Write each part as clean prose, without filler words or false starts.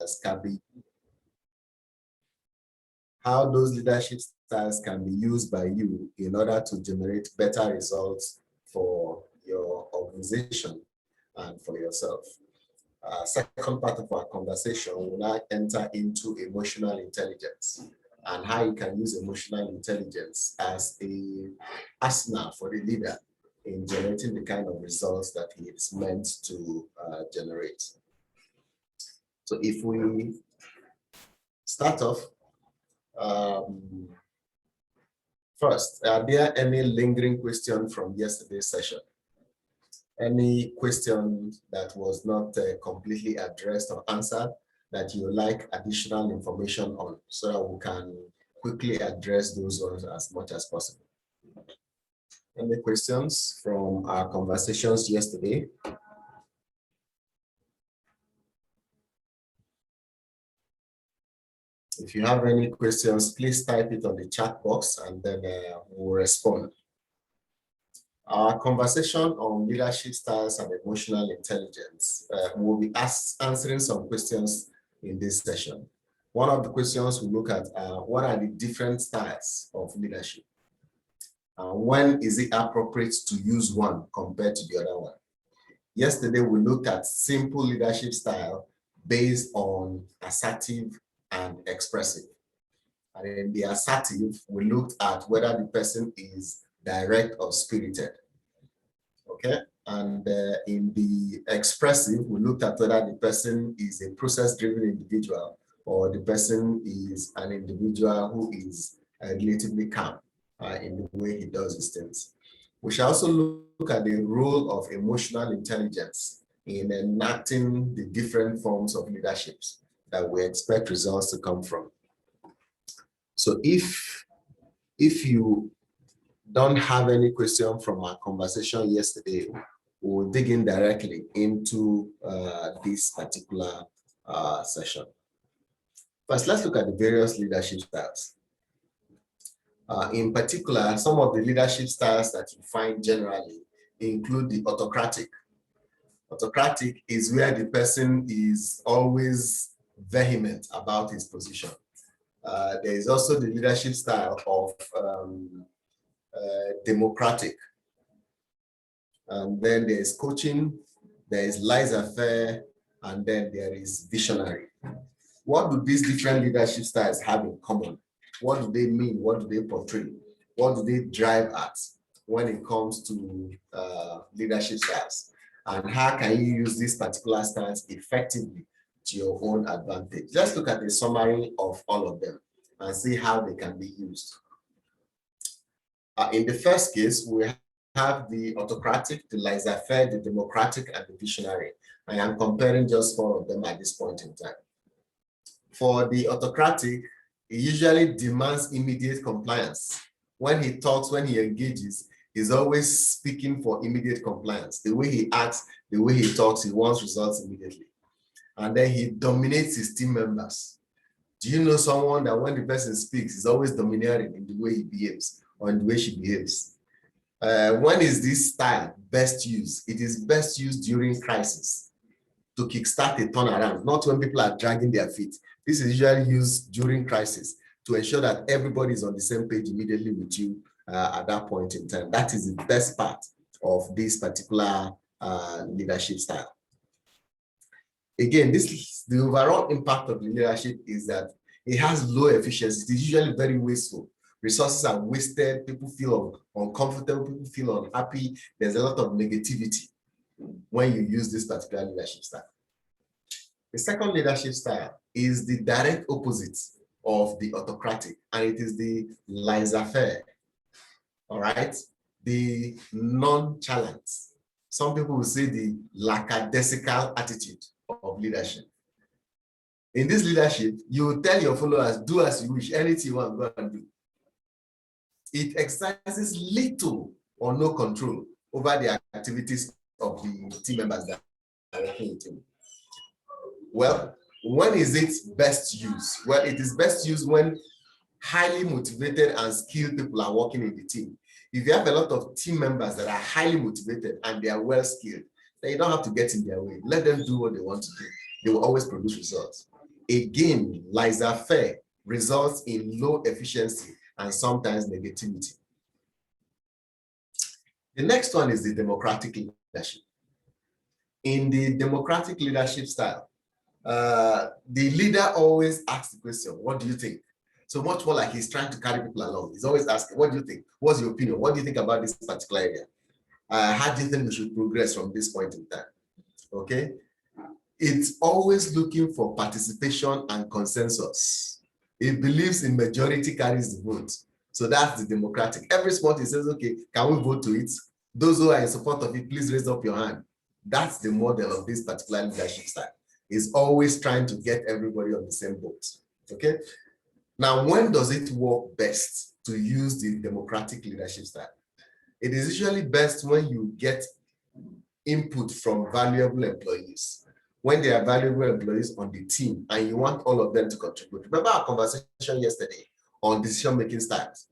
styles can be, how those leadership styles can be used by you in order to generate better results for your organization and for yourself. Second part of our conversation will now enter into emotional intelligence and how you can use emotional intelligence as a arsenal for the leader in generating the kind of results that he is meant to generate. So if we start off, first, are there any lingering questions from yesterday's session? Any question that was not completely addressed or answered that you would like additional information on, so that we can quickly address those ones as much as possible? Any questions from our conversations yesterday? If you have any questions, please type it on the chat box and then we'll respond. Our conversation on leadership styles and emotional intelligence will be answering some questions in this session. One of the questions we look at are, what are the different styles of leadership? When is it appropriate to use one compared to the other one? Yesterday, we looked at simple leadership style based on assertive and expressive. And in the assertive, we looked at whether the person is direct or spirited. Okay, and in the expressive, we looked at whether the person is a process-driven individual or the person is an individual who is relatively calm in the way he does his things. We shall also look at the role of emotional intelligence in enacting the different forms of leaderships that we expect results to come from. So if you don't have any question from our conversation yesterday, we'll dig in directly into this particular session. First, let's look at the various leadership styles. In particular, some of the leadership styles that you find generally include the autocratic. Autocratic is where the person is always vehement about his position. There is also the leadership style of democratic. And then there is coaching, there is laissez-faire, and then there is visionary. What do these different leadership styles have in common? What do they mean? What do they portray? What do they drive at when it comes to leadership styles? And how can you use these particular styles effectively to your own advantage? Let's look at a summary of all of them and see how they can be used. In the first case, we have the autocratic, the laissez-faire, the democratic, and the visionary. I am comparing just 4 of them at this point in time. For the autocratic, he usually demands immediate compliance. When he talks, when he engages, he's always speaking for immediate compliance. The way he acts, the way he talks, he wants results immediately. And then he dominates his team members. Do you know someone that when the person speaks, he's always domineering in the way he behaves or in the way she behaves? When is this style best used? It is best used during crisis to kickstart a turnaround, not when people are dragging their feet. This is usually used during crisis to ensure that everybody is on the same page immediately with you at that point in time. That is the best part of this particular leadership style. Again, the overall impact of the leadership is that it has low efficiency. It is usually very wasteful. Resources are wasted. People feel uncomfortable. People feel unhappy. There's a lot of negativity when you use this particular leadership style. The second leadership style is the direct opposite of the autocratic, and it is the laissez-faire. All right, the nonchalant. Some people will say the lackadaisical attitude of leadership. In this leadership, you will tell your followers, do as you wish, anything you want, go and do. It exercises little or no control over the activities of the team members that are working with him. Well, when is it best used? Well, it is best used when highly motivated and skilled people are working in the team. If you have a lot of team members that are highly motivated and they are well skilled, then you don't have to get in their way. Let them do what they want to do. They will always produce results. Again, laissez-faire results in low efficiency and sometimes negativity. The next one is the democratic leadership. In the democratic leadership style, the leader always asks the question, what do you think? So much more like he's trying to carry people along. He's always asking, what do you think? What's your opinion? What do you think about this particular area? How do you think we should progress from this point in time? Okay. It's always looking for participation and consensus. It believes in majority carries the vote. So that's the democratic. Every spot he says, okay, can we vote to it? Those who are in support of it, please raise up your hand. That's the model of this particular leadership style. Is always trying to get everybody on the same boat. Okay. Now, when does it work best to use the democratic leadership style? It is usually best when you get input from valuable employees. When there are valuable employees on the team and you want all of them to contribute. Remember our conversation yesterday on decision-making styles.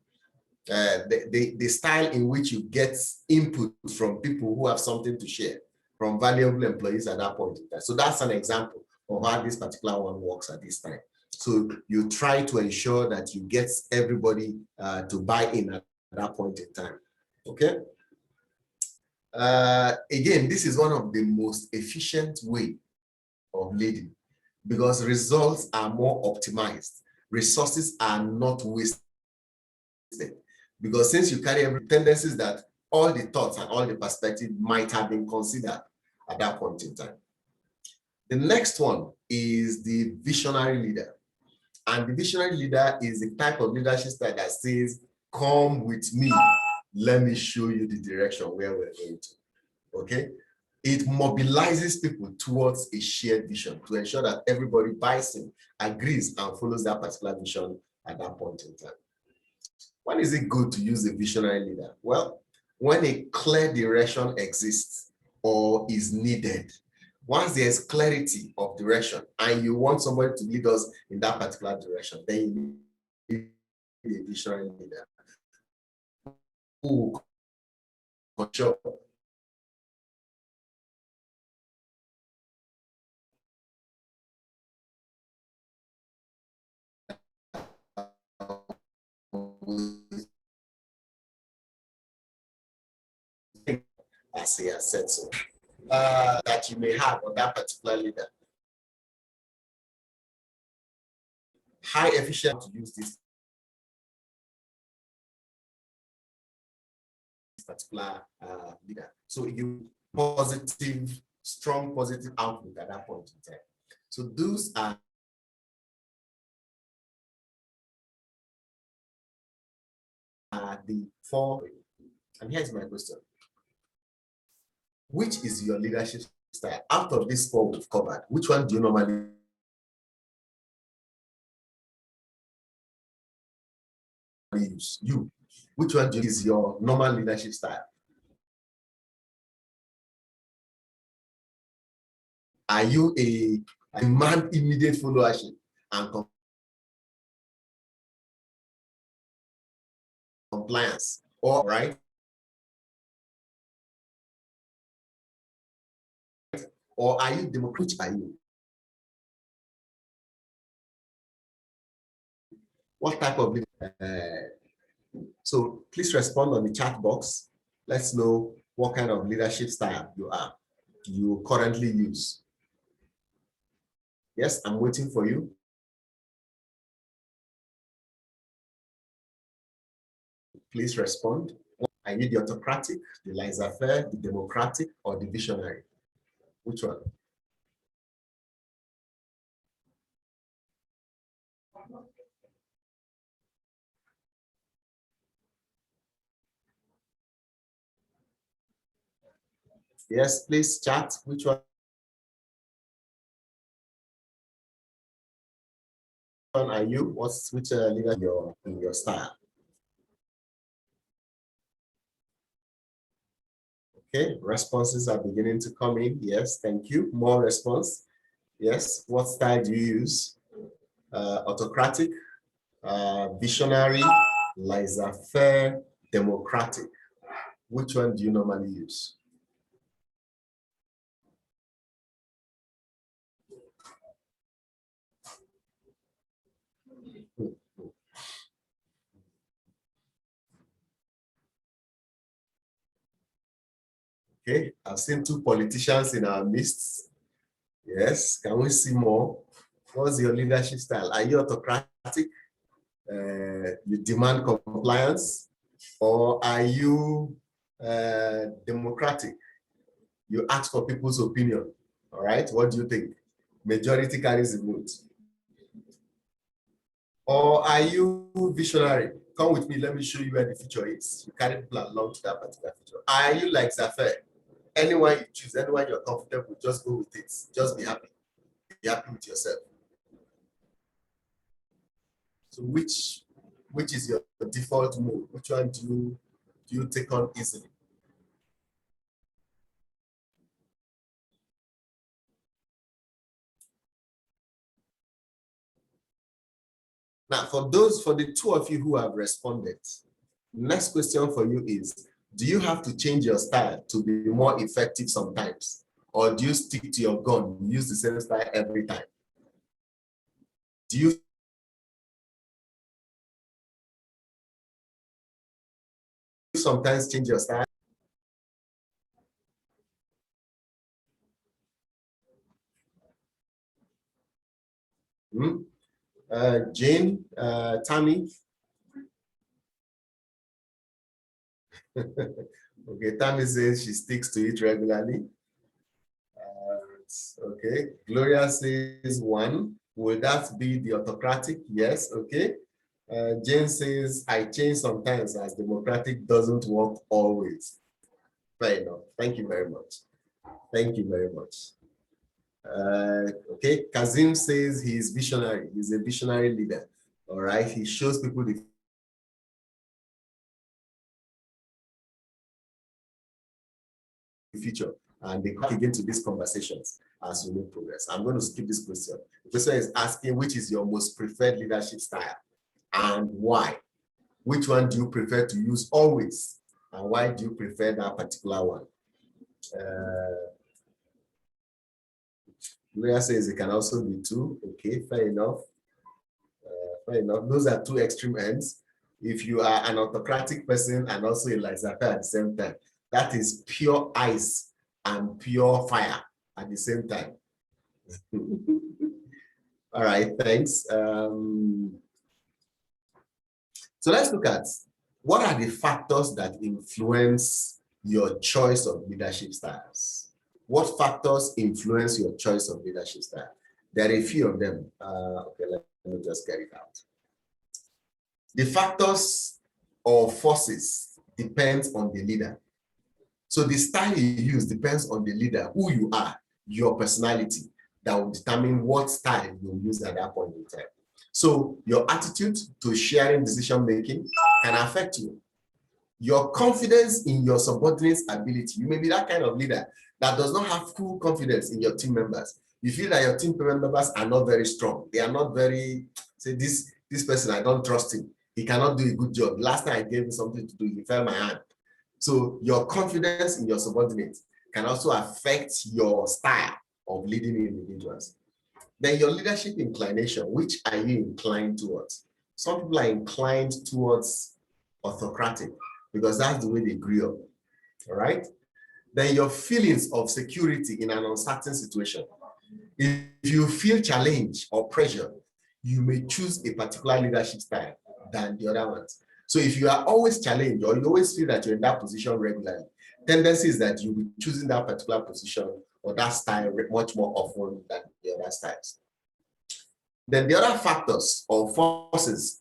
The style in which you get input from people who have something to share, from valuable employees at that point in time. So that's an example of how this particular one works at this time. So you try to ensure that you get everybody to buy in at that point in time. Okay. Again, this is one of the most efficient way of leading because results are more optimized. Resources are not wasted because since you carry every tendencies that all the thoughts and all the perspective might have been considered at that point in time. The next one is the visionary leader. And the visionary leader is the type of leadership style that says, come with me, let me show you the direction where we're going to. Okay? It mobilizes people towards a shared vision to ensure that everybody buys in, agrees, and follows that particular vision at that point in time. When is it good to use a visionary leader? Well, when a clear direction exists or is needed. Once there's clarity of direction and you want somebody to lead us in that particular direction, then you need a visionary leader who control. As he has said so, that you may have on that particular leader. High efficient to use this particular leader. So you positive, strong positive outlook at that point in time. So those are the four. And here's my question. Which is your leadership style? Out of these four we've covered, which one do you normally use? Which one is your normal leadership style? Are you a demand immediate followership and compliance? All right. Or are you democratic? Are you? What type of leader? So please respond on the chat box. Let's know what kind of leadership style you currently use. Yes, I'm waiting for you. Please respond. Are you the autocratic, the laissez-faire, the democratic, or the visionary? Which one? Yes, please chat. Which one are you? Which leader in your style? Okay, responses are beginning to come in. Yes, thank you. More response. Yes, what style do you use? Autocratic, visionary, laissez-faire, democratic. Which one do you normally use? Okay, I've seen two politicians in our midst. Yes, can we see more? What's your leadership style? Are you autocratic? You demand compliance? Or are you democratic? You ask for people's opinion. All right, what do you think? Majority carries the vote. Or are you visionary? Come with me, let me show you where the future is. You carry people along to that particular future. Are you like Zafir? Anyone you choose, anyone you're comfortable with, just go with it. Just be happy. Be happy with yourself. So which is your default mode? Which one do you take on easily? Now, for the two of you who have responded, next question for you is, do you have to change your style to be more effective sometimes? Or do you stick to your gun, use the same style every time? Do you sometimes change your style? Hmm? Jane, Tammy? Okay, Tammy says she sticks to it regularly. Okay, Gloria says one. Will that be the autocratic? Yes, okay. Jane says, I change sometimes as democratic doesn't work always. Fair enough. Thank you very much. Thank you very much. Okay, Kazim says he's visionary. He's a visionary leader. All right, he shows people the future and they come again to these conversations as we make progress. I'm going to skip this question. The question is asking, which is your most preferred leadership style and why? Which one do you prefer to use always? And why do you prefer that particular one? Gloria says it can also be two. Okay, fair enough. Fair enough. Those are two extreme ends. If you are an autocratic person and also a laissez-faire at the same time, that is pure ice and pure fire at the same time. All right, thanks. So let's look at what are the factors that influence your choice of leadership styles. What factors influence your choice of leadership style? There are a few of them. Okay, let me just get it out. The factors or forces depends on the leader. So the style you use depends on the leader, who you are, your personality, that will determine what style you'll use at that point in time. So your attitude to sharing decision-making can affect you. Your confidence in your subordinates' ability. You may be that kind of leader that does not have full confidence in your team members. You feel that your team members are not very strong. They are not very, say this person, I don't trust him. He cannot do a good job. Last time I gave him something to do, he fell my hand. So your confidence in your subordinates can also affect your style of leading individuals. Then your leadership inclination, which are you inclined towards? Some people are inclined towards autocratic because that's the way they grew up, all right? Then your feelings of security in an uncertain situation. If you feel challenge or pressure, you may choose a particular leadership style than the other ones. So if you are always challenged or you always feel that you're in that position regularly, tendency is that you'll be choosing that particular position or that style much more often than the other styles. Then the other factors or forces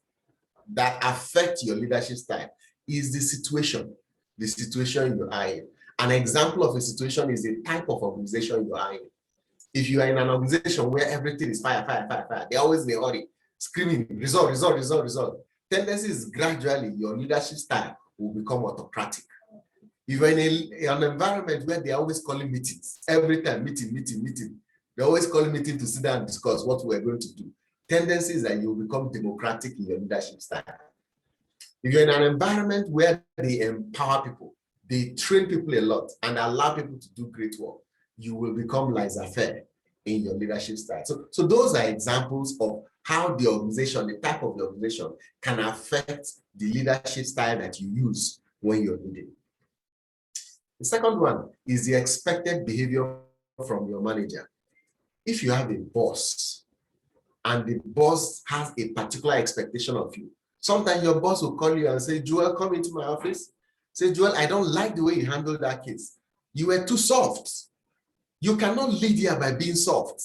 that affect your leadership style is the situation you are in. An example of a situation is the type of organization you are in. If you are in an organization where everything is fire, fire, fire, fire, they're always in a hurry, screaming, result, result, result, result. Tendency is gradually your leadership style will become autocratic. If you're in an environment where they're always calling meetings, every time, meeting, meeting, meeting, they're always calling meeting to sit down and discuss what we're going to do. Tendency is that you will become democratic in your leadership style. If you're in an environment where they empower people, they train people a lot and allow people to do great work, you will become laissez-faire in your leadership style. So those are examples of how the organization, the type of the organization can affect the leadership style that you use when you're leading. The second one is the expected behavior from your manager. If you have a boss and the boss has a particular expectation of you, sometimes your boss will call you and say, Joel, come into my office. Say, Joel, I don't like the way you handled that case. You were too soft. You cannot lead here by being soft.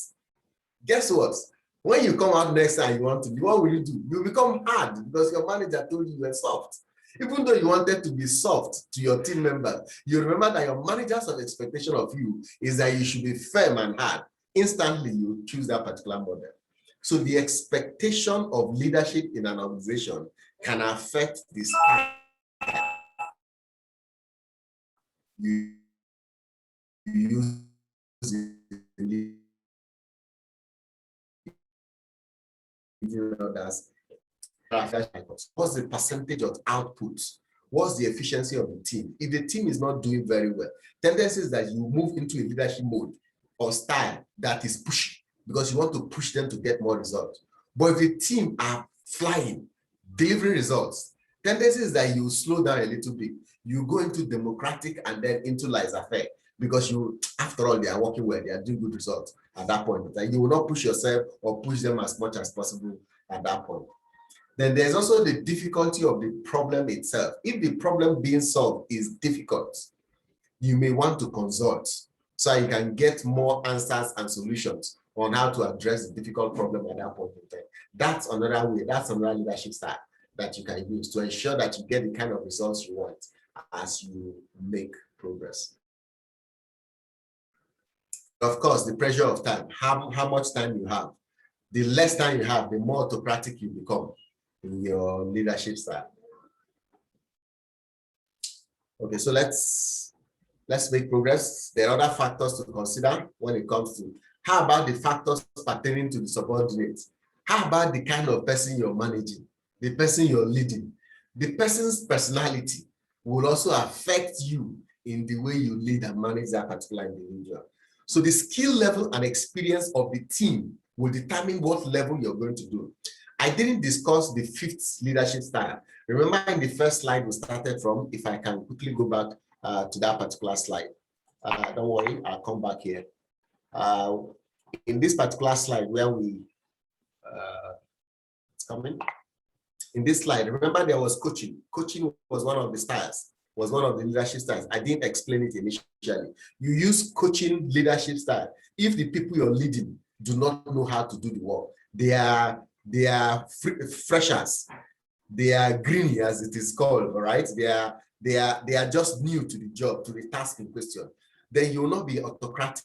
Guess what? When you come out next time you want to be, what will you do? You become hard because your manager told you were soft. Even though you wanted to be soft to your team members, you remember that your manager's expectation of you is that you should be firm and hard. Instantly, you choose that particular model. So the expectation of leadership in an organization can affect the style you use in others. What's the percentage of output? What's the efficiency of the team? If the team is not doing very well, tendency is that you move into a leadership mode or style that is pushy because you want to push them to get more results. But if the team are flying, delivering results, tendency is that you slow down a little bit. You go into democratic and then into laissez-faire because you, after all, they are working well, they are doing good results at that point. You will not push yourself or push them as much as possible at that point. Then there's also the difficulty of the problem itself. If the problem being solved is difficult, you may want to consult so you can get more answers and solutions on how to address the difficult problem at that point in time. That's another way, that's another leadership style that you can use to ensure that you get the kind of results you want as you make progress. Of course, the pressure of time, how much time you have. The less time you have, the more autocratic you become in your leadership style. Okay, so let's make progress. There are other factors to consider when it comes to how about the factors pertaining to the subordinates? How about the kind of person you're managing, the person you're leading? The person's personality will also affect you in the way you lead and manage that particular individual. So the skill level and experience of the team will determine what level you're going to do. I didn't discuss the fifth leadership style. Remember in the first slide we started from, if I can quickly go back to that particular slide. Don't worry, I'll come back here. In this particular slide where we, it's coming. In this slide, remember there was coaching. Coaching was one of the styles, was one of the leadership styles. I didn't explain it initially. You use coaching leadership style. If the people you're leading do not know how to do the work, they are freshers, they are greeny as it is called, all right? They are just new to the job, to the task in question. Then you will not be autocratic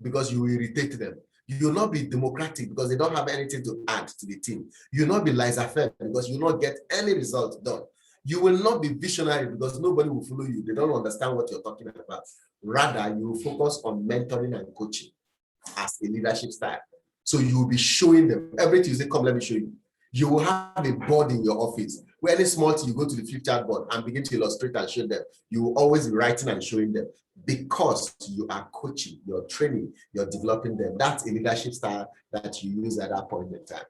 because you will irritate them. You will not be democratic because they don't have anything to add to the team. You will not be laissez-faire because you will not get any result done. You will not be visionary because nobody will follow you. They don't understand what you're talking about. Rather, you will focus on mentoring and coaching as a leadership style. So you will be showing them everything. You say, come, let me show you. You will have a board in your office where any small thing you go to the flip chart board and begin to illustrate and show them. You will always be writing and showing them because you are coaching, you're training, you're developing them. That's a leadership style that you use at that point in time.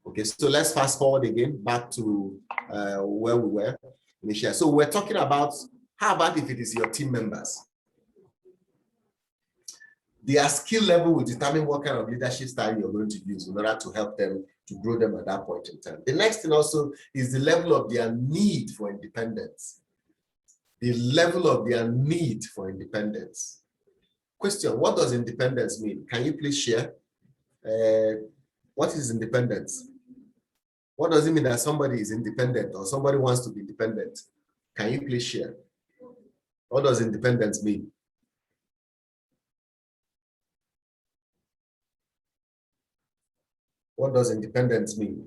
Okay, so let's fast forward again back to where we were initially. So we're talking about how about if it is your team members? Their skill level will determine what kind of leadership style you're going to use in order to help them to grow them at that point in time. The next thing also is the level of their need for independence. The level of their need for independence. Question, what does independence mean? Can you please share? What is independence? What does it mean that somebody is independent or somebody wants to be independent? Can you please share? What does independence mean? What does independence mean?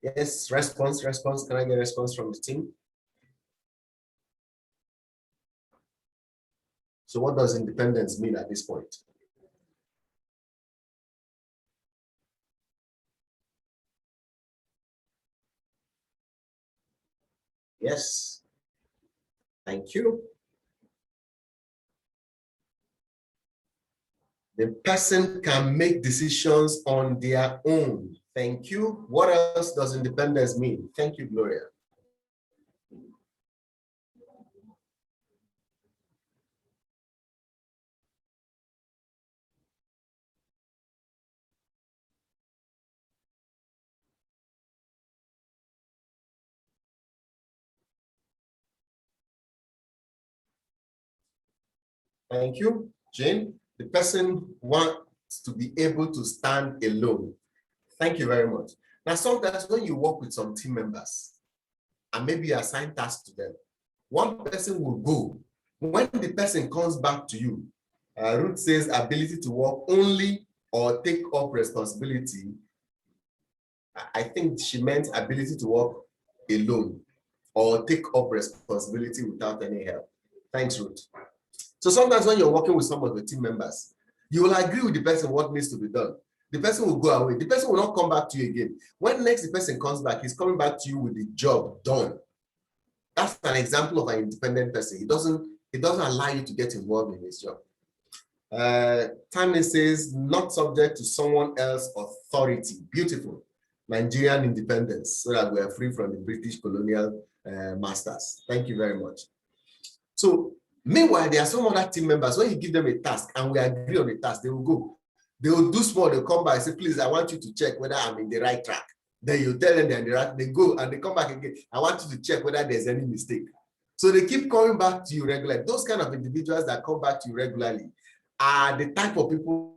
Yes, response. Can I get a response from the team? So what does independence mean at this point? Yes. Thank you. The person can make decisions on their own. Thank you. What else does independence mean? Thank you, Gloria. Thank you, Jane. The person wants to be able to stand alone. Thank you very much. Now, sometimes when you work with some team members and maybe you assign tasks to them, one person will go. When the person comes back to you, Ruth says ability to work only or take up responsibility. I think she meant ability to work alone or take up responsibility without any help. Thanks, Ruth. So sometimes when you're working with some of the team members, you will agree with the person what needs to be done. The person will go away. The person will not come back to you again. When next the person comes back, he's coming back to you with the job done. That's an example of an independent person. It doesn't allow you to get involved in his job. Tammy says, not subject to someone else's authority. Beautiful. Nigerian independence, so that we are free from the British colonial masters. Thank you very much. So, meanwhile, there are some other team members, when you give them a task and we agree on the task, they will go. They will do small, they'll come back and say, please, I want you to check whether I'm in the right track. Then you tell them they're in the right, they go and they come back again. I want you to check whether there's any mistake. So they keep coming back to you regularly. Those kind of individuals that come back to you regularly are the type of people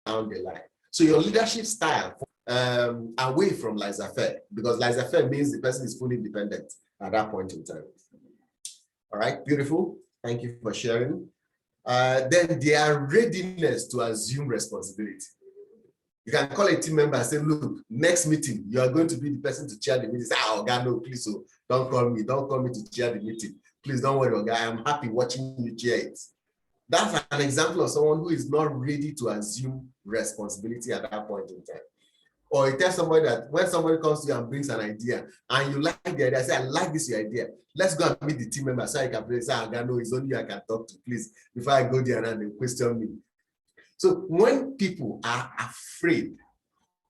down the line. So your leadership style away from laissez-faire, because laissez-faire means the person is fully independent at that point in time. All right, beautiful. Thank you for sharing. Then their readiness to assume responsibility. You can call a team member and say, look, next meeting, you are going to be the person to chair the meeting. Say, oh, God, no, please, so don't call me. Don't call me to chair the meeting. Please don't worry, Oga, I'm happy watching you chair it. That's an example of someone who is not ready to assume responsibility at that point in time. Or you tell somebody that when somebody comes to you and brings an idea and you like the idea, say, I like this idea. Let's go and meet the team member so I can say, Oga, no, it's only you I can talk to, please, before I go there and they question me. So when people are afraid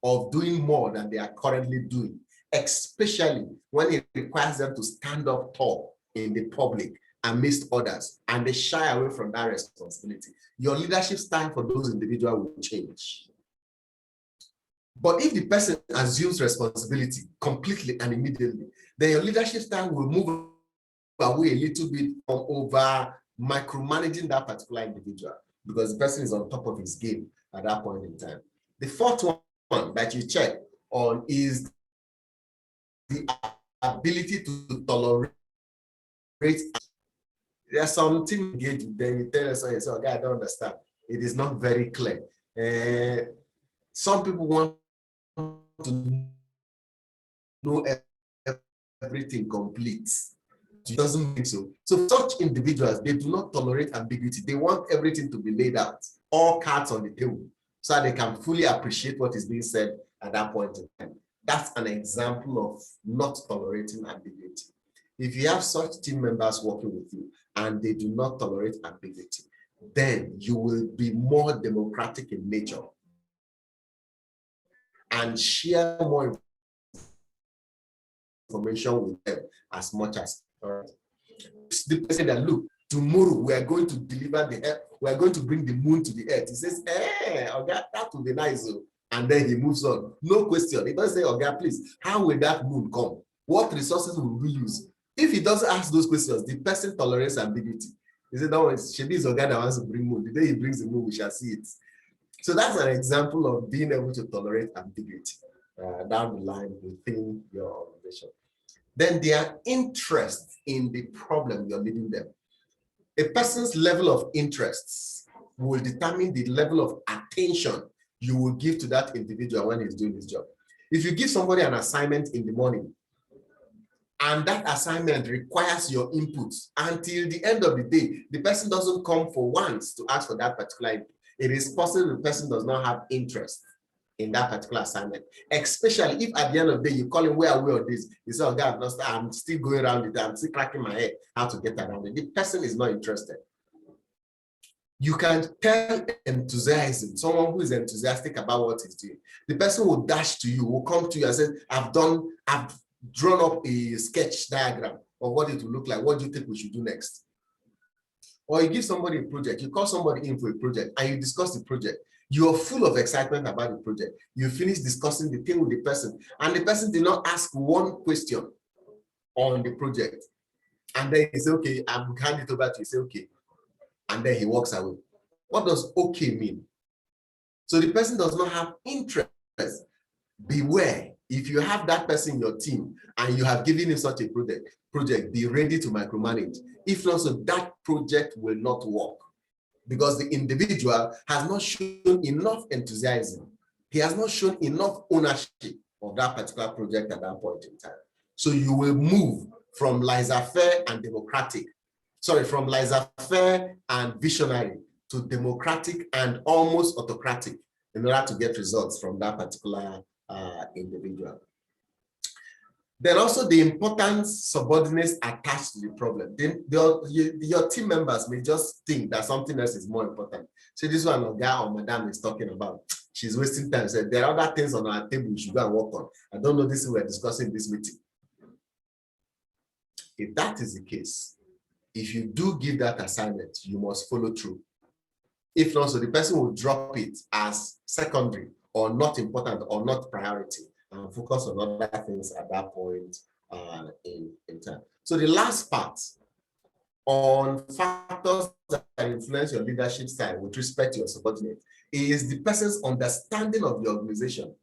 of doing more than they are currently doing, especially when it requires them to stand up tall in the public amidst others, and they shy away from that responsibility, your leadership style for those individuals will change. But if the person assumes responsibility completely and immediately, then your leadership style will move away a little bit from over micromanaging that particular individual, because the person is on top of his game at that point in time. The fourth one that you check on is the ability to tolerate. There's something engaged, then you tell us, so, okay, I don't understand. It is not very clear. Some people want to know everything complete. It doesn't think so. So such individuals, they do not tolerate ambiguity. They want everything to be laid out, all cards on the table, so that they can fully appreciate what is being said at that point in time. That's an example of not tolerating ambiguity. If you have such team members working with you and they do not tolerate ambiguity, then you will be more democratic in nature and share more information with them as much as. All right. The person that, look, tomorrow we are going to deliver the earth, we are going to bring the moon to the earth. He says, Oga, that would be nice. And then he moves on. No question. He doesn't say, Oga, please, how will that moon come? What resources will we use? If he doesn't ask those questions, the person tolerates ambiguity. He said, no, Shebi is Oga that wants to bring moon. The day he brings the moon, we shall see it. So that's an example of being able to tolerate ambiguity down the line within your organization. Then their interest in the problem you're leading them. A person's level of interests will determine the level of attention you will give to that individual when he's doing his job. If you give somebody an assignment in the morning, and that assignment requires your input until the end of the day, the person doesn't come for once to ask for that particular input. It is possible the person does not have interest in that particular assignment, especially if at the end of the day you call him, where are we on this? You say, oh God, I'm still going around it, I'm still cracking my head how to get around it. The person is not interested. You can tell enthusiasm, someone who is enthusiastic about what he's doing. The person will dash to you, will come to you and say, I've drawn up a sketch diagram of what it will look like. What do you think we should do next? Or you give somebody a project, you call somebody in for a project and you discuss the project. You're full of excitement about the project. You finish discussing the thing with the person, and the person did not ask one question on the project. And then he say, okay, I'm hand it over to you. He say, okay. And then he walks away. What does okay mean? So the person does not have interest. Beware. If you have that person in your team and you have given him such a project, be ready to micromanage. If not, so that project will not work because the individual has not shown enough enthusiasm. He has not shown enough ownership of that particular project at that point in time. So you will move from laissez-faire and democratic, from laissez-faire and visionary to democratic and almost autocratic in order to get results from that particular individual. Then also the important subordinates attached to the problem. Then your team members may just think that something else is more important. So this one, a guy or madam is talking about, she's wasting time. So there are other things on our table we should go and work on. I don't know this we're discussing in this meeting. If that is the case, if you do give that assignment, you must follow through. If not, so the person will drop it as secondary or not important or not priority and focus on other things at that point in time. So the last part on factors that influence your leadership style with respect to your subordinate is the person's understanding of the organization.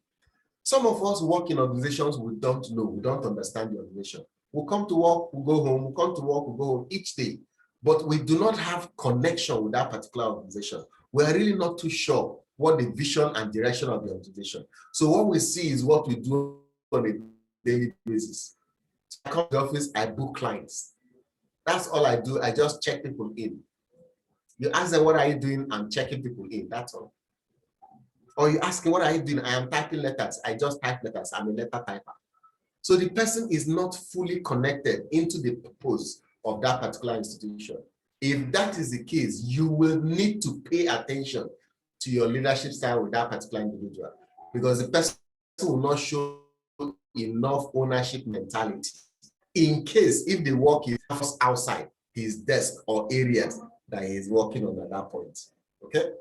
Some of us work in organizations we don't know, we don't understand the organization. We'll come to work, we'll go home, we'll come to work, we'll go home each day, but we do not have connection with that particular organization. We are really not too sure what the vision and direction of the organization. So what we see is what we do on a daily basis. I come to the office, I book clients. That's all I do. I just check people in. You ask them, what are you doing? I'm checking people in, that's all. Or you ask them, what are you doing? I am typing letters. I just type letters. I'm a letter typer. So the person is not fully connected into the purpose of that particular institution. If that is the case, you will need to pay attention to your leadership style with that particular individual, because the person will not show enough ownership mentality in case if the work is outside his desk or areas that he is working on at that point. Okay.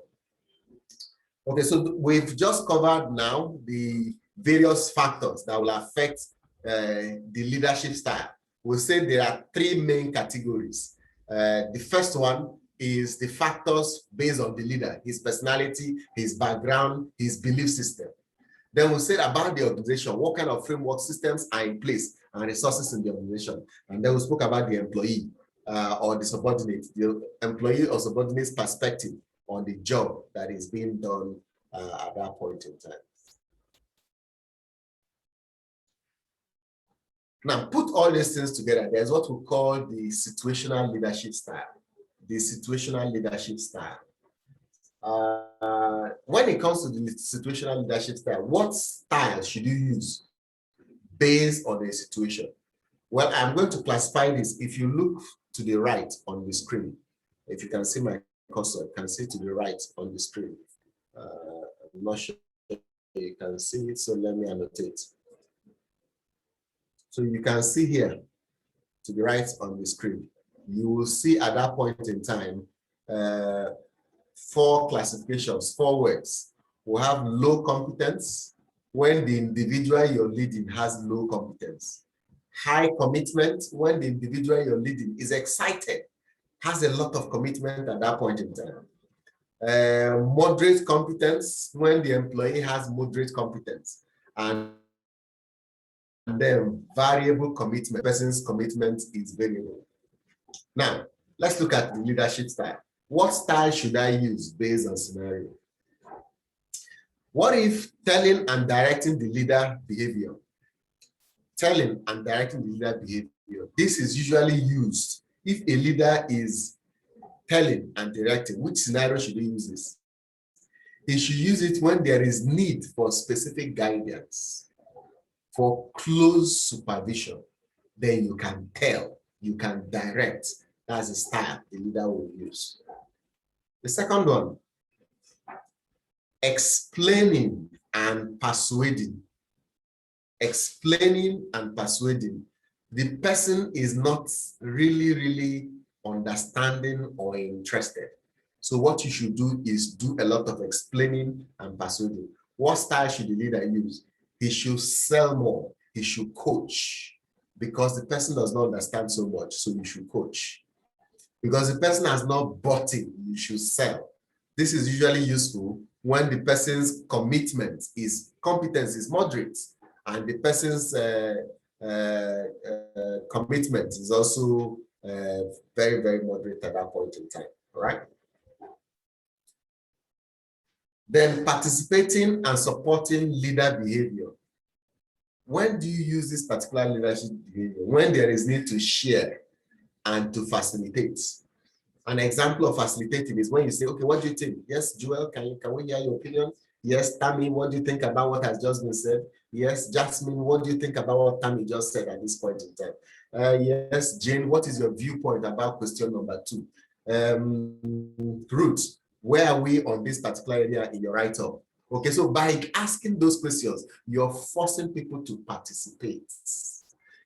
Okay, so we've just covered now the various factors that will affect the leadership style. We'll say there are three main categories. The first one is the factors based on the leader, his personality, his background, his belief system. Then we'll say about the organization, what kind of framework systems are in place and resources in the organization. And then we spoke about the employee or the subordinate, the employee or subordinate's perspective on the job that is being done at that point in time. Now, put all these things together. There's what we call the situational leadership style. The situational leadership style. When it comes to the situational leadership style, what style should you use based on the situation? Well, I'm going to classify this. If you look to the right on the screen, if you can see my cursor, you can see to the right on the screen. I'm not sure you can see it, so let me annotate. So you can see here to the right on the screen, you will see at that point in time, 4 classifications, 4 words. We have low competence, when the individual you're leading has low competence. High commitment, when the individual you're leading is excited, has a lot of commitment at that point in time. Moderate competence, when the employee has moderate competence. And then variable commitment, person's commitment is variable. Now, let's look at the leadership style. What style should I use based on scenario? What if telling and directing the leader behavior? Telling and directing the leader behavior. This is usually used if a leader is telling and directing. Which scenario should he use this? He should use it when there is need for specific guidance, for close supervision. Then you can tell, you can direct. That's the style the leader will use. The second one, explaining and persuading. Explaining and persuading. The person is not really understanding, or interested. So what you should do is do a lot of explaining and persuading. What style should the leader use? He should sell more. He should coach, because the person does not understand so much, so you should coach. Because the person has not bought in, you should sell. This is usually useful when the person's competence is moderate, and the person's commitment is also very, very moderate at that point in time. All right. Then participating and supporting leader behavior. When do you use this particular leadership behavior? When there is need to share and to facilitate. An example of facilitating is when you say, okay, what do you think? Yes, Joel, can we hear your opinion? Yes, Tammy, what do you think about what has just been said? Yes, Jasmine, what do you think about what Tammy just said at this point in time? Yes, Jane, what is your viewpoint about question number 2? Ruth, where are we on this particular area in your write-up? Okay, so by asking those questions, you're forcing people to participate.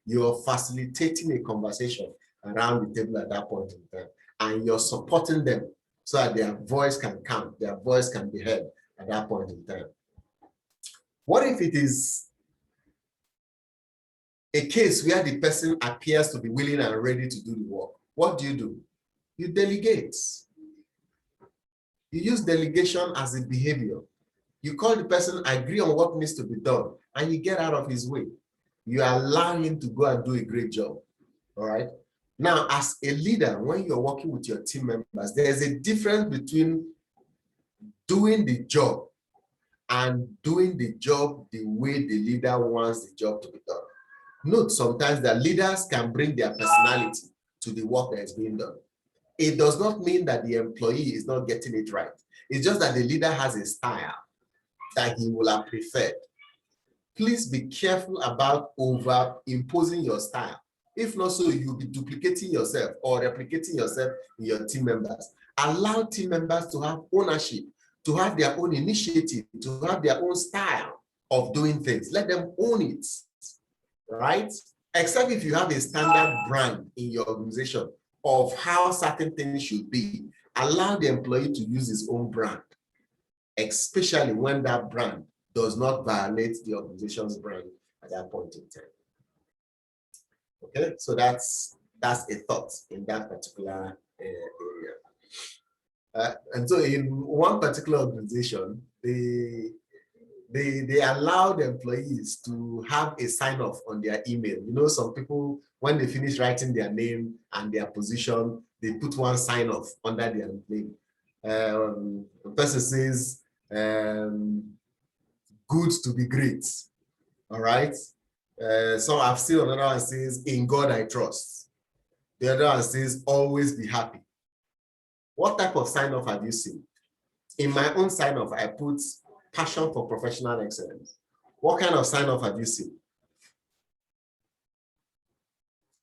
You're facilitating a conversation around the table at that point in time, and you're supporting them so that their voice can count, their voice can be heard at that point in time. What if it is a case where the person appears to be willing and ready to do the work? What do? You delegate. You use delegation as a behavior. You call the person, agree on what needs to be done, and you get out of his way. You allow him to go and do a great job. All right. Now, as a leader, when you're working with your team members, there's a difference between doing the job and doing the job the way the leader wants the job to be done. Note, sometimes the leaders can bring their personality to the work that is being done. It does not mean that the employee is not getting it right. It's just that the leader has a style that he will have preferred. Please be careful about over imposing your style. If not so, you'll be duplicating yourself or replicating yourself in your team members. Allow team members to have ownership, to have their own initiative, to have their own style of doing things. Let them own it, right? Except if you have a standard brand in your organization of how certain things should be, allow the employee to use his own brand, especially when that brand does not violate the organization's brand at that point in time. Okay, so that's a thought in that particular area. And so in one particular organization, they allow the employees to have a sign-off on their email. You know, some people, when they finish writing their name and their position, they put one sign-off under their name. The person says, good to be great. All right. So I've seen another one says, in God I trust. The other one says, always be happy. What type of sign-off have you seen? In my own sign-off, I put passion for professional excellence. What kind of sign-off have you seen?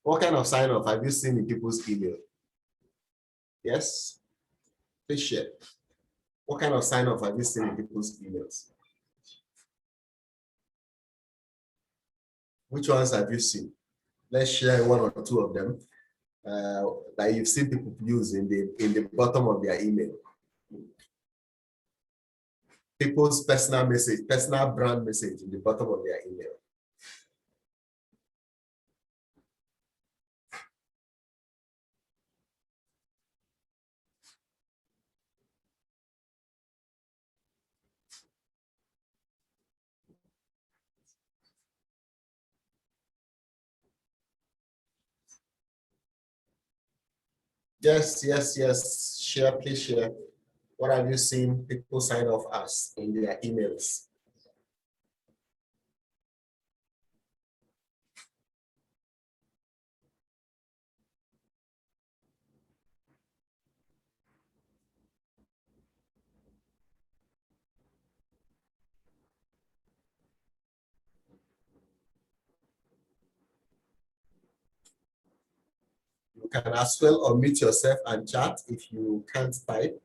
What kind of sign-off have you seen in people's email? Yes? Please share. What kind of sign-off have you seen in people's emails? Which ones have you seen? Let's share one or two of them that you've seen people use in the bottom of their email. People's personal message, personal brand message in the bottom of their email. Yes, yes, yes. Share, please share. What have you seen people sign off as in their emails? You can as well unmute yourself and chat if you can't type.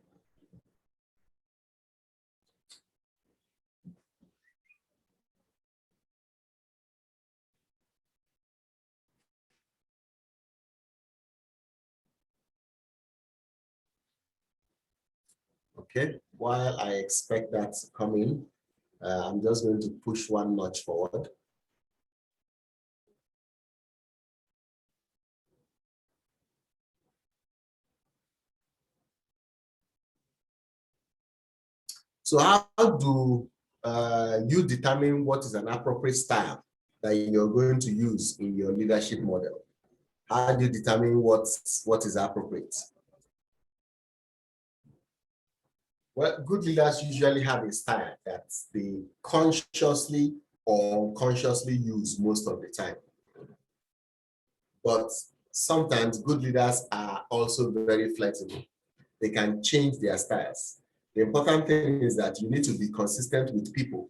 Okay, while I expect that to come in, I'm just going to push one notch forward. So how do you determine what is an appropriate style that you're going to use in your leadership model? How do you determine what is appropriate? Well, good leaders usually have a style that they consciously or unconsciously use most of the time. But sometimes good leaders are also very flexible. They can change their styles. The important thing is that you need to be consistent with people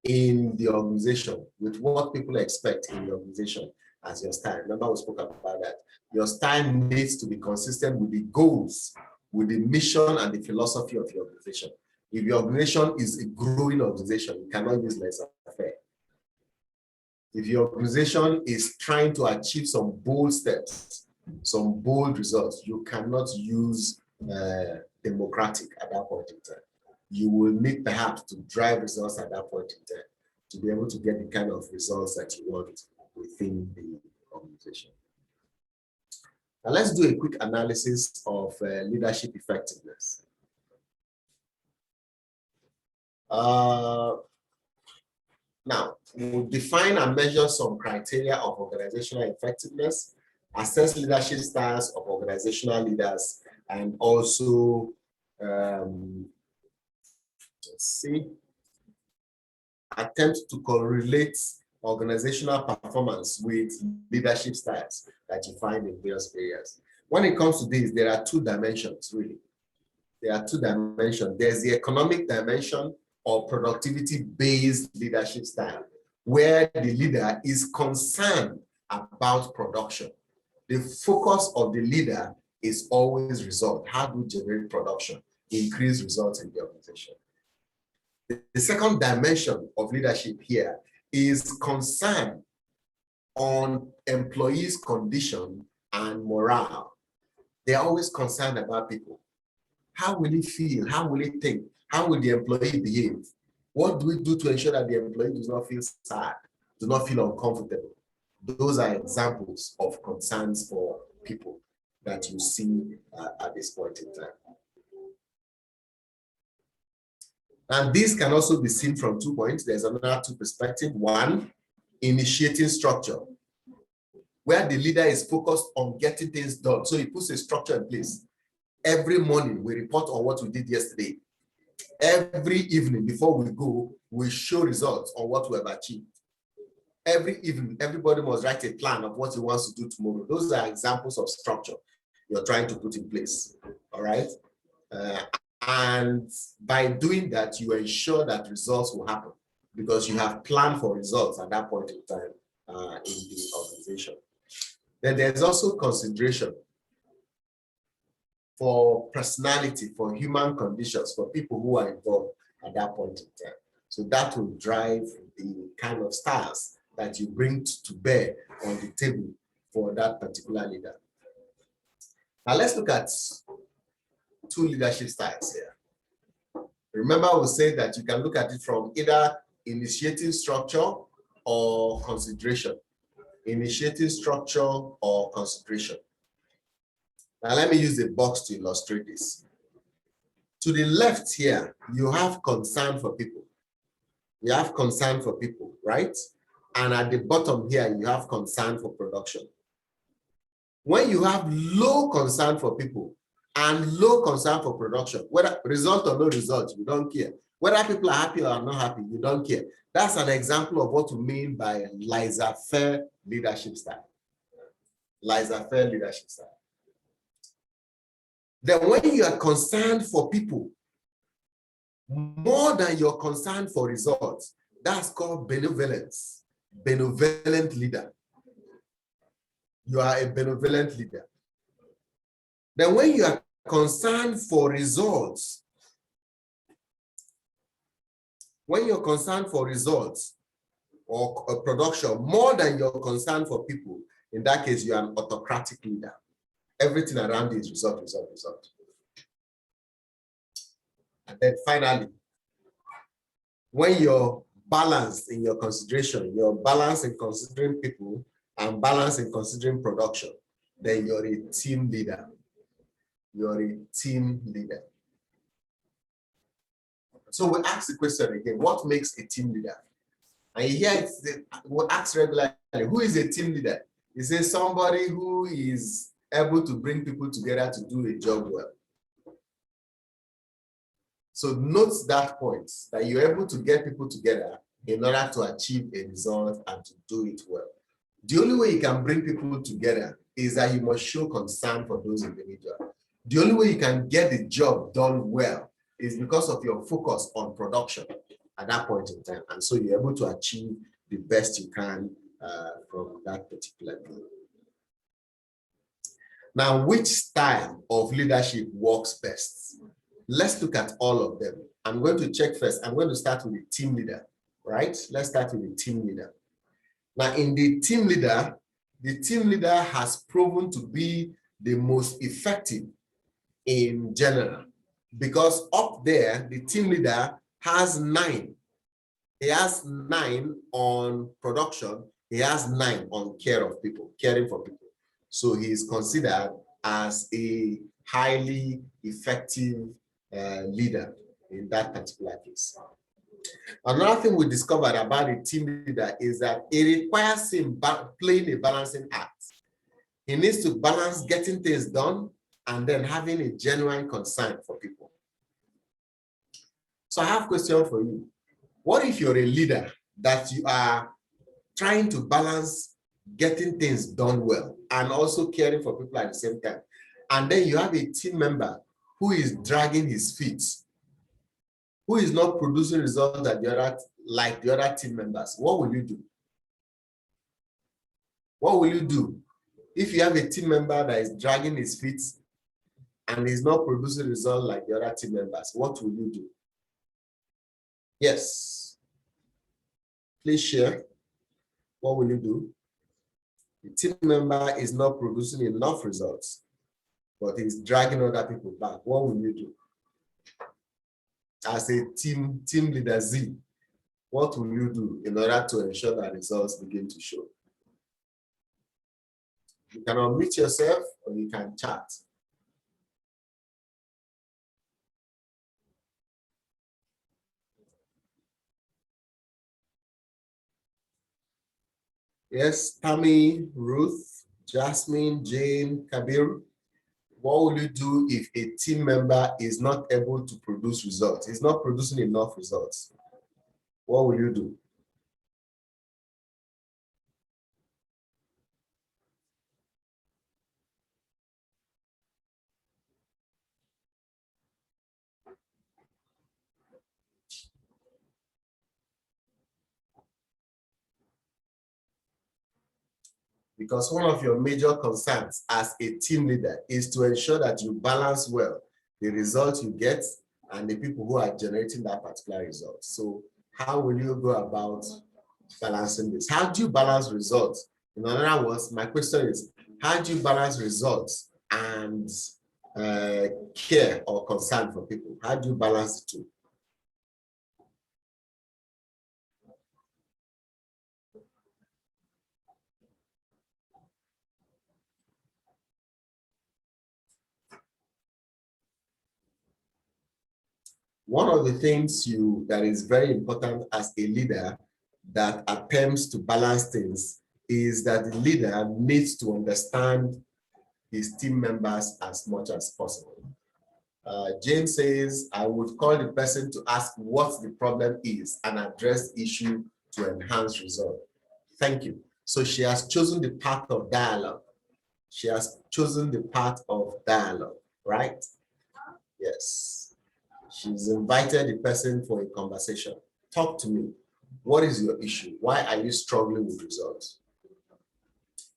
in the organization, with what people expect in the organization as your style. Remember, we spoke about that. Your style needs to be consistent with the goals, with the mission and the philosophy of your organization. If your organization is a growing organization, you cannot use laissez-faire. If your organization is trying to achieve some bold steps, some bold results, you cannot use democratic at that point in time. You will need perhaps to drive results at that point in time to be able to get the kind of results that you want within the organization. Now let's do a quick analysis of leadership effectiveness. Now, we'll define and measure some criteria of organizational effectiveness, assess leadership styles of organizational leaders, and also, attempt to correlate organizational performance with leadership styles that you find in various areas. When it comes to this, there are two dimensions, really. There are two dimensions. There's the economic dimension or productivity-based leadership style, where the leader is concerned about production. The focus of the leader is always result. How do we generate production, increase results in the organization? The second dimension of leadership here is concern on employees' condition and morale. They're always concerned about people. How will he feel? How will he think? How will the employee behave? What do we do to ensure that the employee does not feel sad, does not feel uncomfortable? Those are examples of concerns for people that you see at this point in time. And this can also be seen from 2 points. There's another two perspectives. One, initiating structure, where the leader is focused on getting things done. So he puts a structure in place. Every morning, we report on what we did yesterday. Every evening, before we go, we show results on what we have achieved. Every evening, everybody must write a plan of what he wants to do tomorrow. Those are examples of structure you're trying to put in place. All right. And by doing that, you ensure that results will happen because you have planned for results at that point in time in the organization. Then there's also consideration for personality, for human conditions, for people who are involved at that point in time. So that will drive the kind of styles that you bring to bear on the table for that particular leader. Now let's look at two leadership styles here. Remember, we said that you can look at it from either initiating structure or consideration. Initiating structure or consideration. Now let me use a box to illustrate this. To the left here, you have concern for people. You have concern for people, right? And at the bottom here, you have concern for production. When you have low concern for people and low concern for production, whether result or no result, you don't care. Whether people are happy or not happy, you don't care. That's an example of what we mean by laissez-faire leadership style. Laissez-faire leadership style. Then when you are concerned for people more than you're concerned for results, that's called benevolence. Benevolent leader. You are a benevolent leader. Then when you are concerned for results, when you're concerned for results or production more than you're concerned for people, in that case, you are an autocratic leader. Everything around you is result, result, result. And then finally, when you're balanced in your consideration, you're balanced in considering people and balanced in considering production, then you're a team leader. You're a team leader. So we ask the question again, what makes a team leader? And here we ask regularly, who is a team leader? Is it somebody who is able to bring people together to do a job well? So note that point, that you're able to get people together in order to achieve a result and to do it well. The only way you can bring people together is that you must show concern for those individuals. The only way you can get the job done well is because of your focus on production at that point in time. And so you're able to achieve the best you can from that particular goal. Now, which style of leadership works best? Let's look at all of them. I'm going to check first. I'm going to start with the team leader, right? Let's start with the team leader. Now, in the team leader has proven to be the most effective in general, because up there, the team leader has 9. He has 9 on production. He has 9 on care of people, caring for people. So he is considered as a highly effective leader in that particular case. Another thing we discovered about a team leader is that it requires him playing a balancing act. He needs to balance getting things done and then having a genuine concern for people. So I have a question for you. What if you're a leader that you are trying to balance getting things done well and also caring for people at the same time, and then you have a team member who is dragging his feet, who is not producing results like the other team members? What will you do? What will you do if you have a team member that is dragging his feet and is not producing results like the other team members? What will you do? Yes. Please share. What will you do? The team member is not producing enough results, but is dragging other people back. What will you do? As a team leader Z, what will you do in order to ensure that results begin to show? You can unmute yourself or you can chat. Yes, Tammy, Ruth, Jasmine, Jane, Kabir. What will you do if a team member is not able to produce results? Is not producing enough results? What will you do? Because one of your major concerns as a team leader is to ensure that you balance well the results you get and the people who are generating that particular result. So how will you go about balancing this? How do you balance results? In other words, my question is, how do you balance results and care or concern for people? How do you balance the two? One of the things that is very important as a leader that attempts to balance things is that the leader needs to understand his team members as much as possible. Jane says, I would call the person to ask what the problem is and address the issue to enhance result. Thank you. So she has chosen the path of dialogue. She has chosen the path of dialogue, right? Yes. She's invited the person for a conversation. Talk to me. What is your issue? Why are you struggling with results?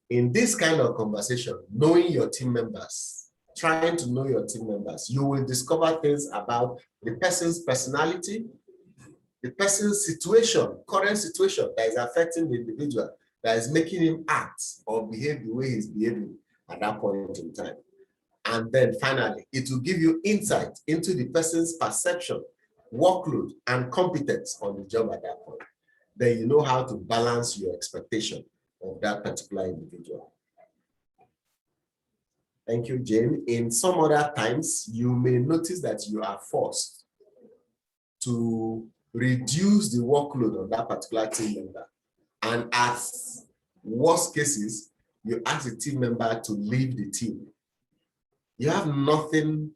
In this kind of conversation, knowing your team members, trying to know your team members, you will discover things about the person's personality, the person's situation, current situation that is affecting the individual, that is making him act or behave the way he's behaving at that point in time. And then finally, it will give you insight into the person's perception, workload, and competence on the job at that point. Then you know how to balance your expectation of that particular individual. Thank you, Jane. In some other times, you may notice that you are forced to reduce the workload on that particular team member. And as worst cases, you ask the team member to leave the team. You have nothing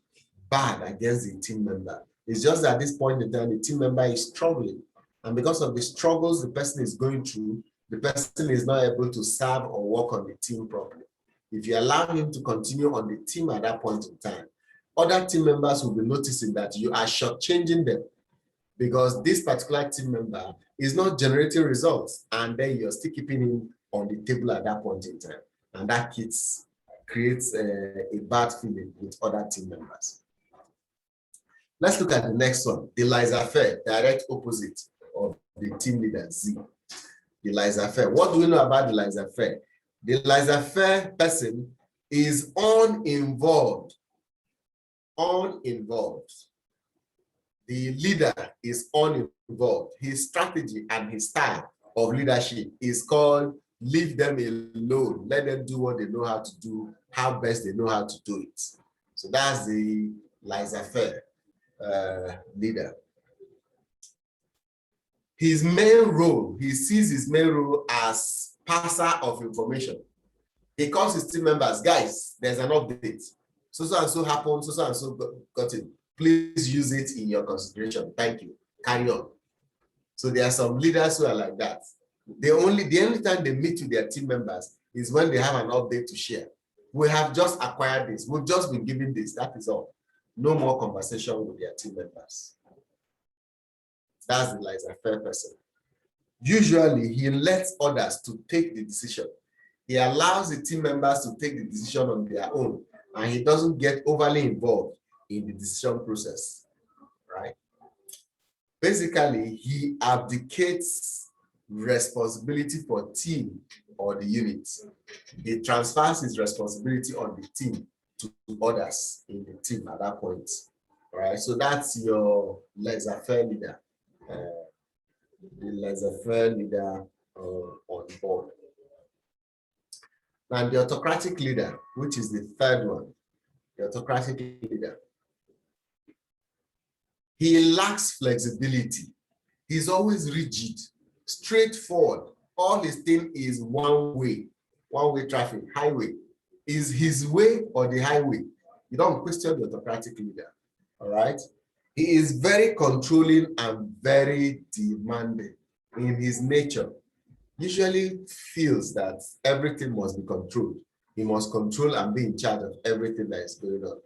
bad against the team member. It's just that at this point in time, the team member is struggling. And because of the struggles the person is going through, the person is not able to serve or work on the team properly. If you allow him to continue on the team at that point in time, other team members will be noticing that you are shortchanging them because this particular team member is not generating results, and then you're still keeping him on the table at that point in time. And that creates a bad feeling with other team members. Let's look at the next one, the laissez-faire, direct opposite of the team leader, Z. The laissez-faire. What do we know about the laissez-faire? The laissez-faire person is uninvolved. Uninvolved. The leader is uninvolved. His strategy and his style of leadership is called leave them alone. Let them do what they know how to do, how best they know how to do it. So that's the laissez-faire leader. His main role, he sees his main role as passer of information. He calls his team members, guys, there's an update. So and so happened, so and so got it. Please use it in your consideration. Thank you. Carry on. So there are some leaders who are like that. The only time they meet with their team members is when they have an update to share. We have just acquired this. We've just been given this. That is all. No more conversation with their team members. That's the laissez-faire person. Usually, he lets others to take the decision. He allows the team members to take the decision on their own, and he doesn't get overly involved in the decision process, right? Basically, he abdicates responsibility for team or the unit. He transfers his responsibility on the team to others in the team at that point, right? So that's your laissez-faire leader, the laissez-faire leader on board. Now, the autocratic leader, which is the third one, the autocratic leader, he lacks flexibility. He's always rigid, straightforward. All his thing is one-way traffic, highway. Is his way or the highway? You don't question the autocratic leader, all right? He is very controlling and very demanding in his nature. Usually feels that everything must be controlled. He must control and be in charge of everything that is going on,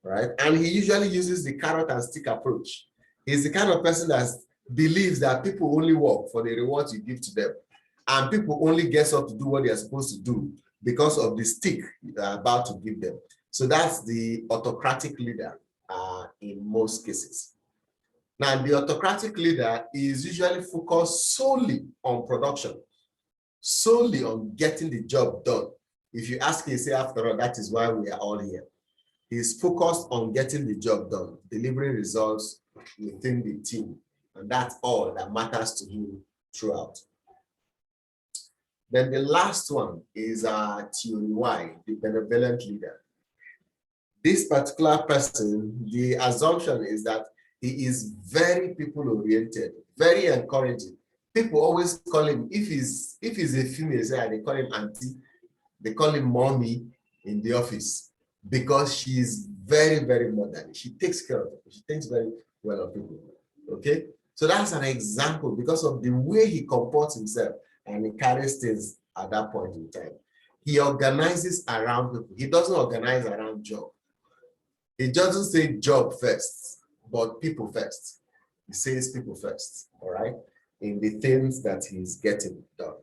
right? And he usually uses the carrot and stick approach. He's the kind of person that believes that people only work for the rewards you give to them, and people only get up to do what they are supposed to do because of the stick you are about to give them. So that's the autocratic leader in most cases. Now, the autocratic leader is usually focused solely on production, solely on getting the job done. If you ask him, say, after all, that is why we are all here. He's focused on getting the job done, delivering results within the team. And that's all that matters to him throughout. Then the last one is Theory Y, the benevolent leader. This particular person, the assumption is that he is very people-oriented, very encouraging. People always call him, if he's a female, say, they call him auntie, they call him mommy in the office because she is very, very modern. She takes care of people. She thinks very well of people, okay? So that's an example because of the way he comports himself and he carries things at that point in time. He organizes around people. He doesn't organize around job. He doesn't say job first, but people first. He says people first, all right? In the things that he's getting done.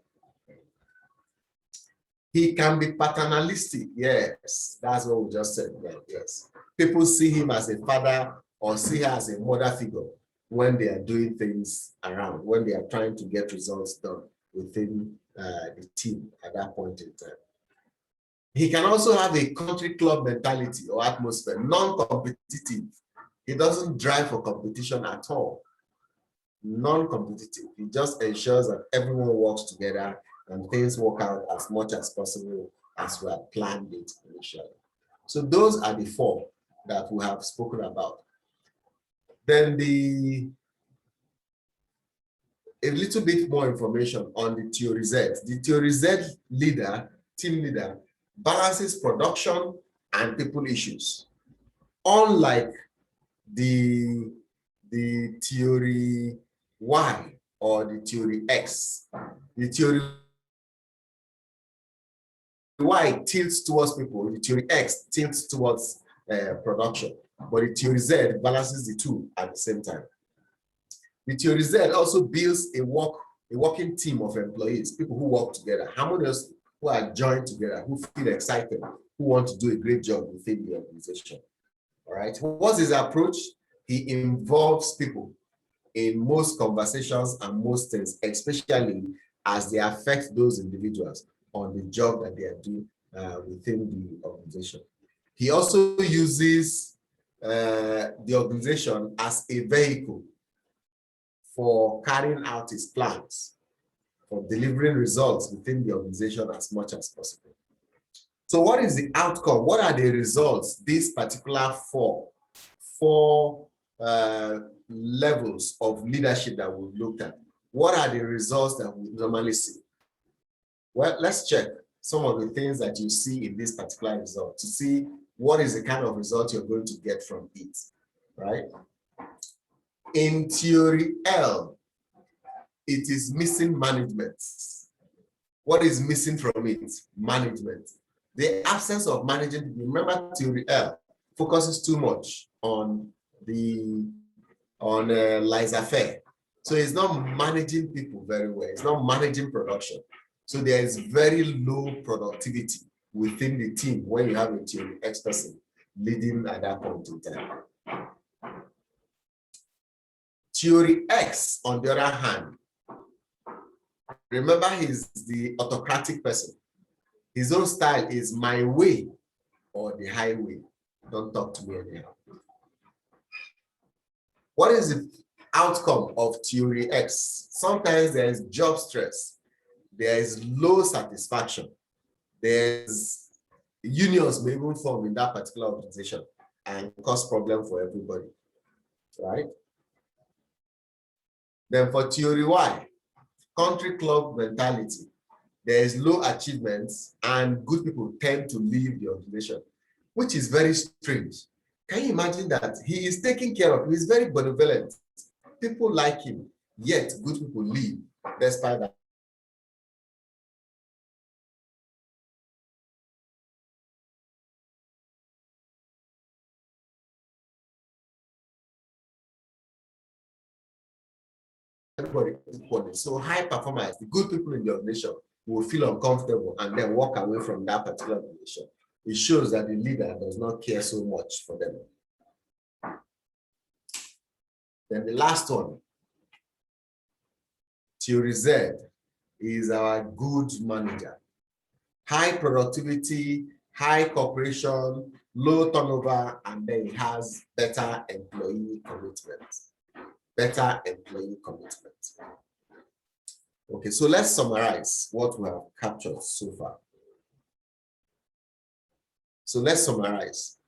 He can be paternalistic. Yes, that's what we just said. Yes. People see him as a father or see her as a mother figure when they are doing things around, when they are trying to get results done within the team at that point in time. He can also have a country club mentality or atmosphere, non-competitive. He doesn't drive for competition at all. Non-competitive. He just ensures that everyone works together and things work out as much as possible as we had planned it initially. So those are the four that we have spoken about. Then a little bit more information on the Theory Z. The Theory Z leader, team leader, balances production and people issues. Unlike the Theory Y or the Theory X, the Theory Y tilts towards people, the Theory X tilts towards production, but the Theory Z balances the two at the same time. The Theory Z also builds a working team of employees, people who work together, harmonious, who are joined together, who feel excited, who want to do a great job within the organization. All right. What's his approach? He involves people in most conversations and most things, especially as they affect those individuals on the job that they are doing within the organization. He also uses the organization as a vehicle for carrying out his plans, for delivering results within the organization as much as possible. So what is the outcome? What are the results, these particular four levels of leadership that we've looked at? What are the results that we normally see? Well, let's check some of the things that you see in this particular result to see what is the kind of result you're going to get from it, right? In Theory L, it is missing management. What is missing from it? Management. The absence of managing, remember Theory L focuses too much on laissez-faire. So it's not managing people very well. It's not managing production. So there is very low productivity within the team when you have a Theory X person leading at that point in time. Theory X, on the other hand, remember he's the autocratic person. His own style is my way or the highway. Don't talk to me anyhow. What is the outcome of Theory X? Sometimes there is job stress. There is low satisfaction. There's unions may even form in that particular organization and cause problem for everybody, right? Then for Theory Y, country club mentality. There is low achievements and good people tend to leave the organization, which is very strange. Can you imagine that? He is taken care of, he's very benevolent. People like him, yet good people leave despite that. Everybody is equal. So high performers, the good people in the organization will feel uncomfortable and then walk away from that particular organization. It shows that the leader does not care so much for them. Then the last one, Theory Z, is our good manager. High productivity, high cooperation, low turnover, and then it has better employee commitment. Better employee commitment. Okay, so let's summarize what we have captured so far. So let's summarize.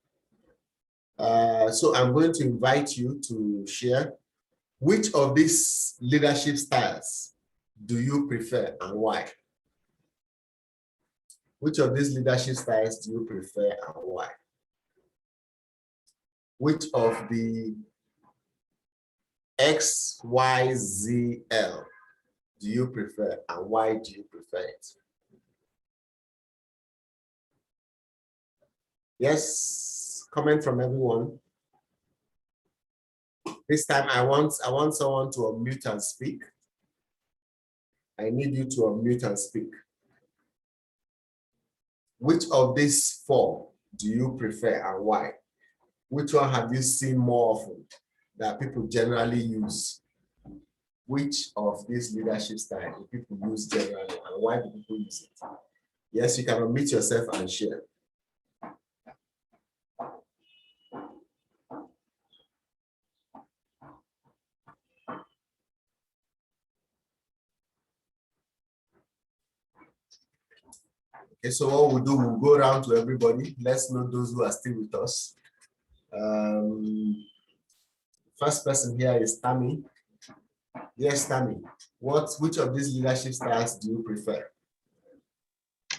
So I'm going to invite you to share which of these leadership styles do you prefer and why? Which of these leadership styles do you prefer and why? Which of the X, Y, Z, L do you prefer and why do you prefer it? Yes, comment from everyone. This time I want someone to unmute and speak. I need you to unmute and speak. Which of these four do you prefer and why? Which one have you seen more often that people generally use? Which of these leadership styles do people use generally and why do people use it? Yes, you can unmute yourself and share. Okay, so what we'll do, we'll go around to everybody. Let's know those who are still with us. First person here is Tammy. Yes, Tammy. Which of these leadership styles do you prefer?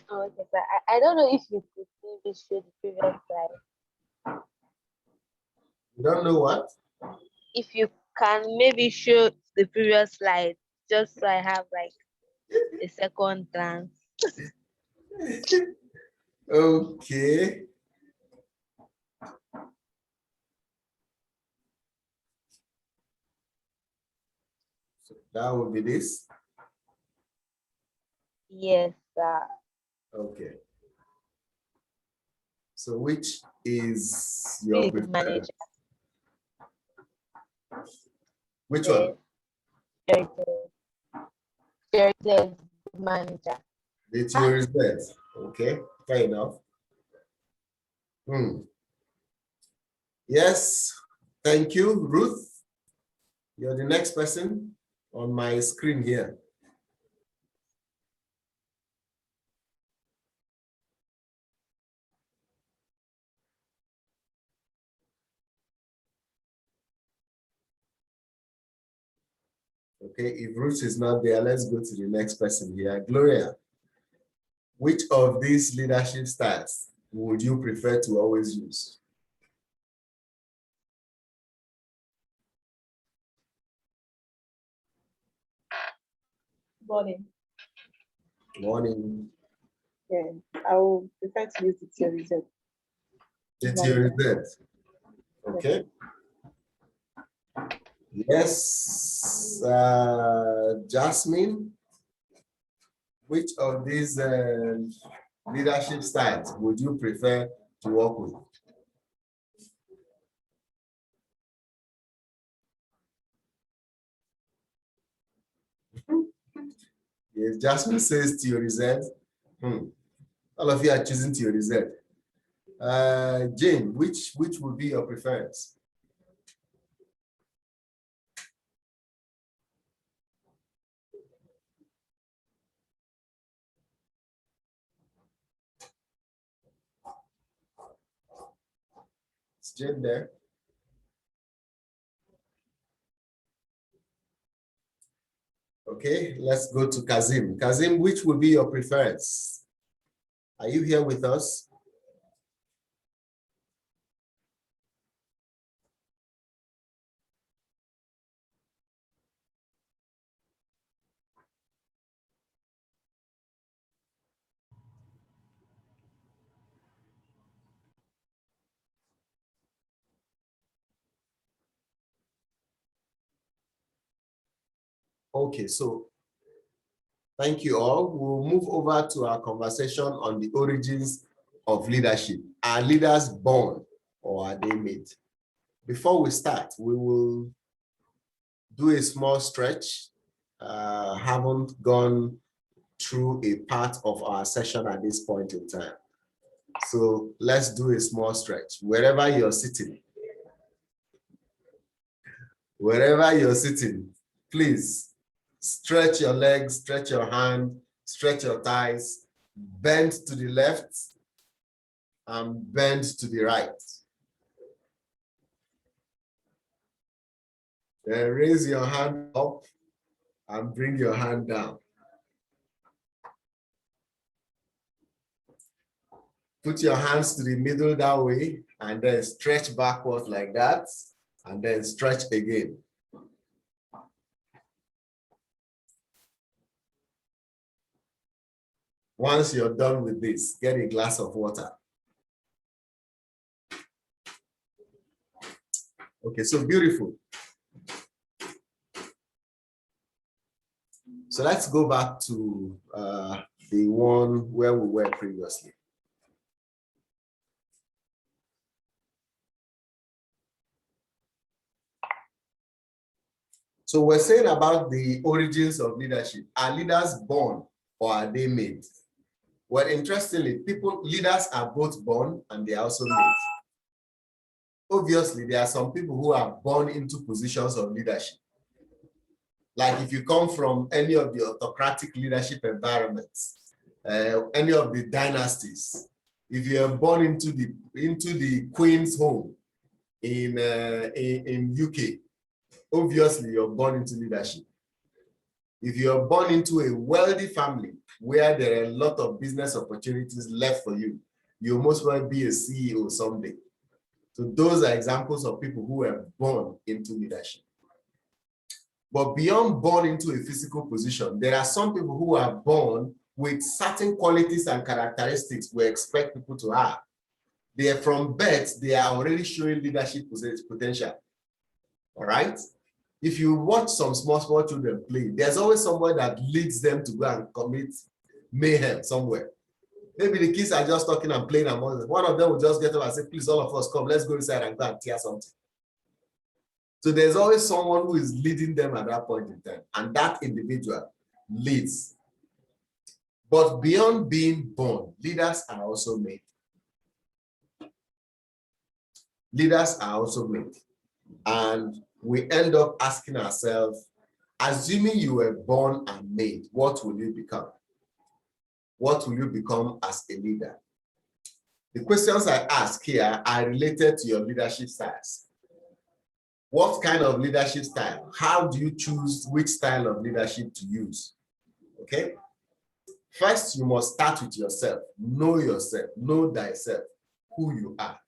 Okay, so I don't know if you could maybe show the previous slide. You don't know what? If you can maybe show the previous slide, just so I have like a second glance. Okay. So that would be this. Yes, Okay. So which is your preferred? manager. Which one? There's manager. The theory is that. Okay, fair enough. Yes, thank you, Ruth. You're the next person on my screen here. Okay, if Ruth is not there, let's go to the next person here. Gloria, which of these leadership styles would you prefer to always use? Morning. Morning. Yeah, I will prefer to use the theory Z. The theory Z. Okay. Yes, Jasmine, which of these leadership styles would you prefer to work with? Yes, Jasmine says theory Z. All of you are choosing theory Z. Jane, which would be your preference? Is Jane there? Okay, let's go to Kazim. Kazim, which would be your preference? Are you here with us? Okay, so thank you all. We'll move over to our conversation on the origins of leadership. Are leaders born or are they made? Before we start, we will do a small stretch. Haven't gone through a part of our session at this point in time. So let's do a small stretch. Wherever you're sitting, please stretch your legs, stretch your hand, stretch your thighs, bend to the left and bend to the right. Then raise your hand up and bring your hand down. Put your hands to the middle that way and then stretch backwards like that and then stretch again. Once you're done with this, get a glass of water. Okay, so beautiful. So let's go back to the one where we were previously. So we're saying about the origins of leadership. Are leaders born or are they made? Well, interestingly, leaders are both born and they are also made. Obviously, there are some people who are born into positions of leadership. Like if you come from any of the autocratic leadership environments, any of the dynasties, if you are born into the Queen's home in UK, obviously you're born into leadership. If you're born into a wealthy family where there are a lot of business opportunities left for you, you most probably be a CEO someday. So those are examples of people who were born into leadership. But beyond born into a physical position, there are some people who are born with certain qualities and characteristics we expect people to have. They are from birth, they are already showing leadership potential. All right? If you watch some small children play, there's always someone that leads them to go and commit mayhem somewhere. Maybe the kids are just talking and playing among them. One of them will just get up and say, please, all of us, come, let's go inside and go and tear something. So there's always someone who is leading them at that point in time, and that individual leads. But beyond being born, leaders are also made. Leaders are also made. And we end up asking ourselves, assuming you were born and made, what will you become? What will you become as a leader? The questions I ask here are related to your leadership styles. What kind of leadership style? How do you choose which style of leadership to use? Okay? First, you must start with yourself. Know thyself, who you are.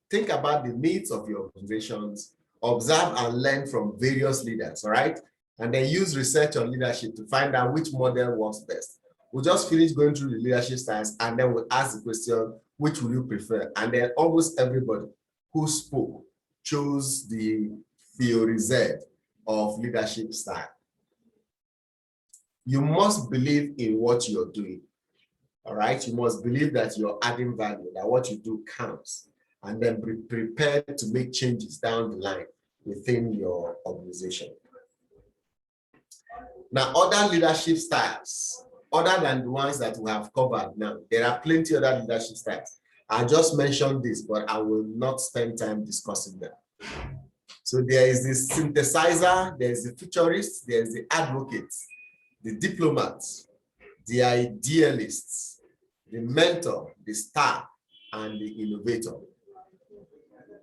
Think about the needs of your organizations. Observe and learn from various leaders, all right? And then use research on leadership to find out which model works best. We'll just finish going through the leadership styles and then we'll ask the question, which will you prefer? And then almost everybody who spoke chose the theory Z of leadership style. You must believe in what you're doing, all right? You must believe that you're adding value, that what you do counts, and then be prepared to make changes down the line within your organization. Now, other leadership styles, other than the ones that we have covered now, there are plenty of other leadership styles. I just mentioned this, but I will not spend time discussing them. So there is the synthesizer, there's the futurist, there's the advocate, the diplomat, the idealists, the mentor, the star, and the innovator.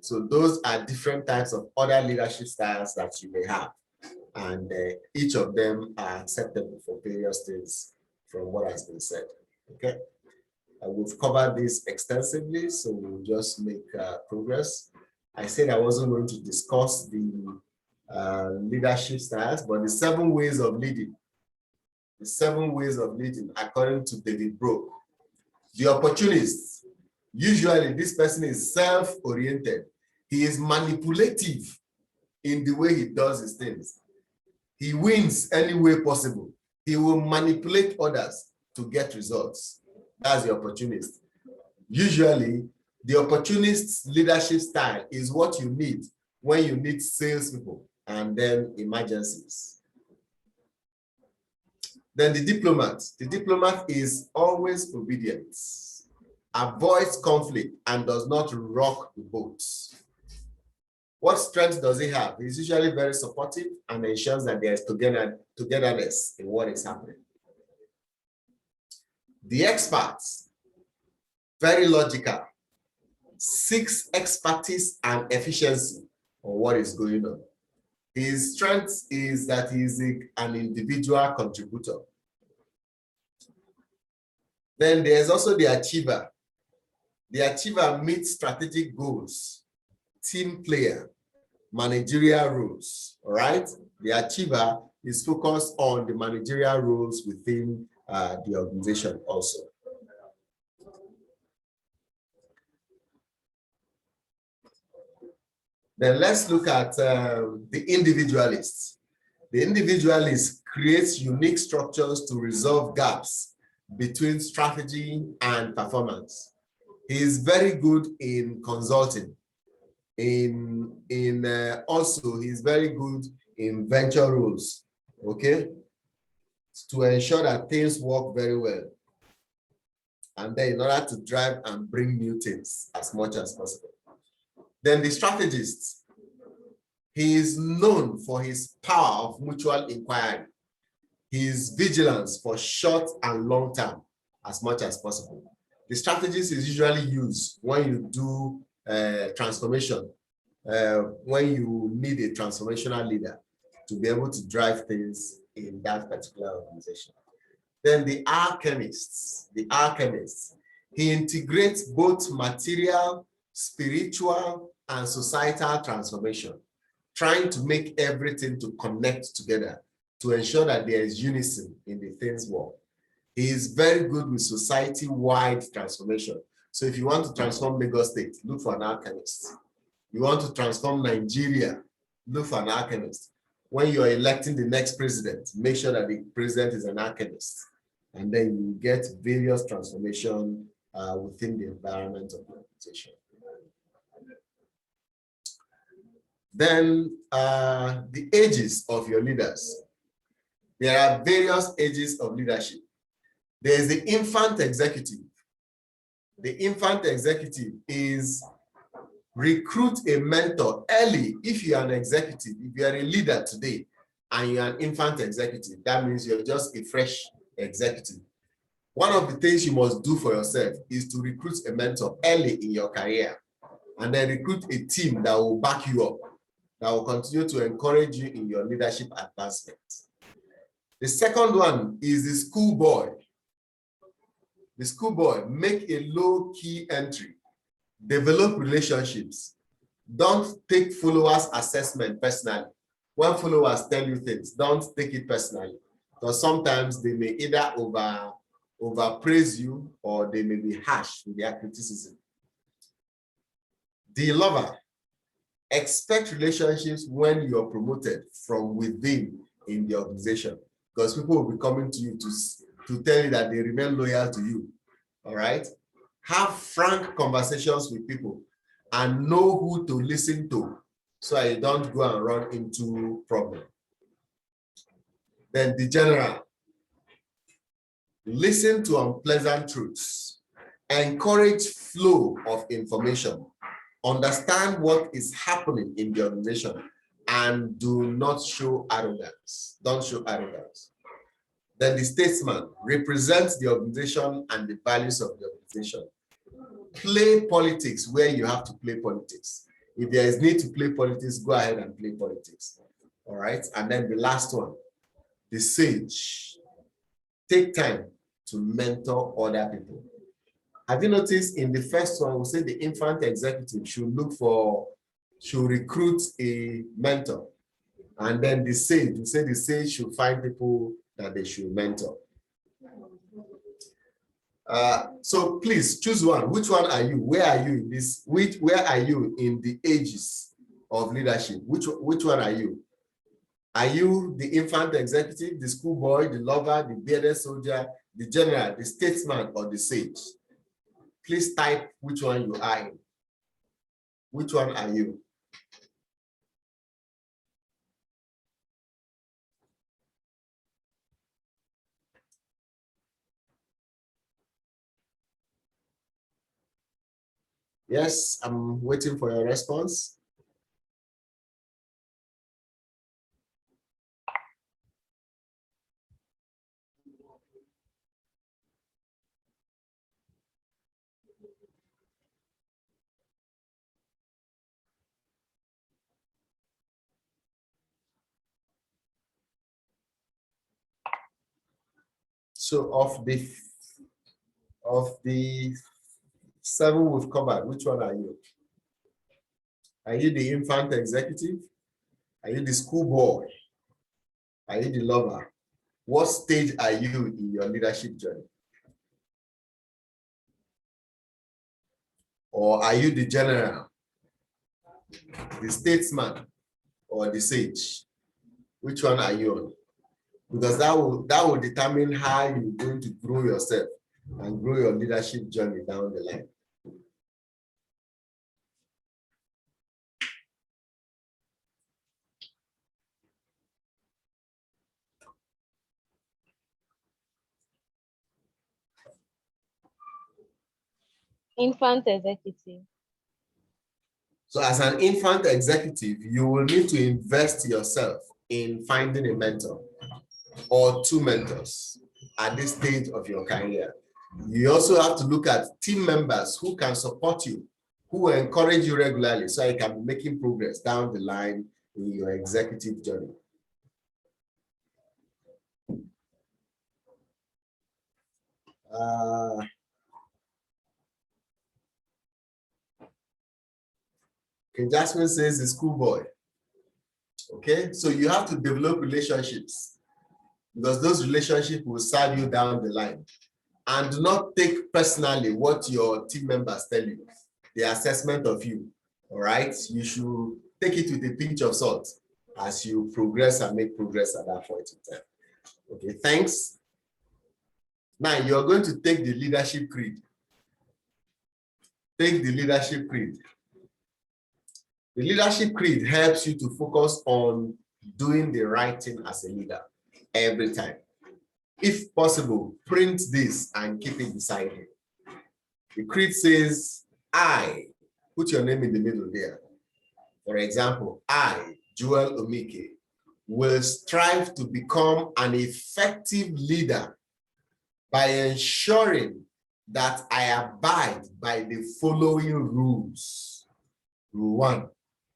So those are different types of other leadership styles that you may have. And each of them are acceptable for various things from what has been said. Okay. We've covered this extensively, so we'll just make progress. I said I wasn't going to discuss the leadership styles, but the 7 ways of leading. The 7 ways of leading, according to David Broke. The opportunist, usually this person is self-oriented. He is manipulative in the way he does his things. He wins any way possible. He will manipulate others to get results. That's the opportunist. Usually, the opportunist leadership style is what you need when you need salespeople and then emergencies. Then the diplomat is always obedient, avoids conflict, and does not rock the boat. What strength does he have? He's usually very supportive and ensures that there's togetherness in what is happening. The expert, very logical, seeks expertise and efficiency on what is going on. His strength is that he is an individual contributor. Then there's also the achiever. The achiever meets strategic goals, team player, managerial roles, all right? The achiever is focused on the managerial roles within the organization also. Then let's look at the individualist. The individualist creates unique structures to resolve gaps between strategy and performance. He is very good in consulting. Also, he's very good in venture roles, okay? To ensure that things work very well. and then in order to drive and bring new things as much as possible. Then the strategist, he is known for his power of mutual inquiry, his vigilance for short and long term as much as possible. The strategist is usually used when you do transformation, when you need a transformational leader to be able to drive things in that particular organization. Then the alchemists, he integrates both material, spiritual, and societal transformation, trying to make everything to connect together to ensure that there is unison in the things world. He is very good with society-wide transformation. So if you want to transform Lagos State, look for an alchemist. You want to transform Nigeria, look for an alchemist. When you're electing the next president, make sure that the president is an alchemist. And then you get various transformation within the environment of the organization. Then the ages of your leaders. There are various ages of leadership. There is the infant executive. The infant executive is recruit a mentor early. If you are an executive, if you are a leader today and you are an infant executive, that means you're just a fresh executive. One of the things you must do for yourself is to recruit a mentor early in your career, and then recruit a team that will back you up, that will continue to encourage you in your leadership advancement. The second one is the schoolboy. The schoolboy, make a low-key entry, develop relationships. Don't take followers' assessment personally. When followers tell you things, don't take it personally, because sometimes they may either overpraise you or they may be harsh with their criticism. The lover, expect relationships when you're promoted from within in the organization, because people will be coming to you to tell you that they remain loyal to you. All right? Have frank conversations with people and know who to listen to so you don't go and run into problems. Then the general, listen to unpleasant truths, encourage flow of information, understand what is happening in the organization, and do not show arrogance. Don't show arrogance. Then the statesman represents the organization and the values of the organization. Play politics where you have to play politics. If there is need to play politics, go ahead and play politics. All right. And then the last one, the sage. Take time to mentor other people. Have you noticed in the first one, we say the infant executive should recruit a mentor. And then the sage, we say the sage should find people that they should mentor. So please choose one. Which one are you? Where are you in this? Where are you in the ages of leadership? Which one are you? Are you the infant executive, the schoolboy, the lover, the bearded soldier, the general, the statesman, or the sage? Please type which one you are in. Which one are you? Yes, I'm waiting for your response. So of the 7 we've covered, which one are you? Are you the infant executive? Are you the schoolboy? Are you the lover? What stage are you in your leadership journey? Or are you the general, the statesman, or the sage? Which one are you on? Because that will determine how you're going to grow yourself and grow your leadership journey down the line. Infant executive. So as an infant executive, you will need to invest yourself in finding a mentor or two mentors at this stage of your career. You also have to look at team members who can support you, who will encourage you regularly so you can be making progress down the line in your executive journey. Okay, Jasmine says the schoolboy. Okay, so you have to develop relationships because those relationships will serve you down the line. And do not take personally what your team members tell you, the assessment of you, all right? You should take it with a pinch of salt as you progress and make progress at that point in time. Okay, thanks. Now you're going to take the leadership creed. Take the leadership creed. The leadership creed helps you to focus on doing the right thing as a leader every time. If possible, print this and keep it beside you. The creed says, I, put your name in the middle there. For example, I, Joel Omike, will strive to become an effective leader by ensuring that I abide by the following rules. Rule 1,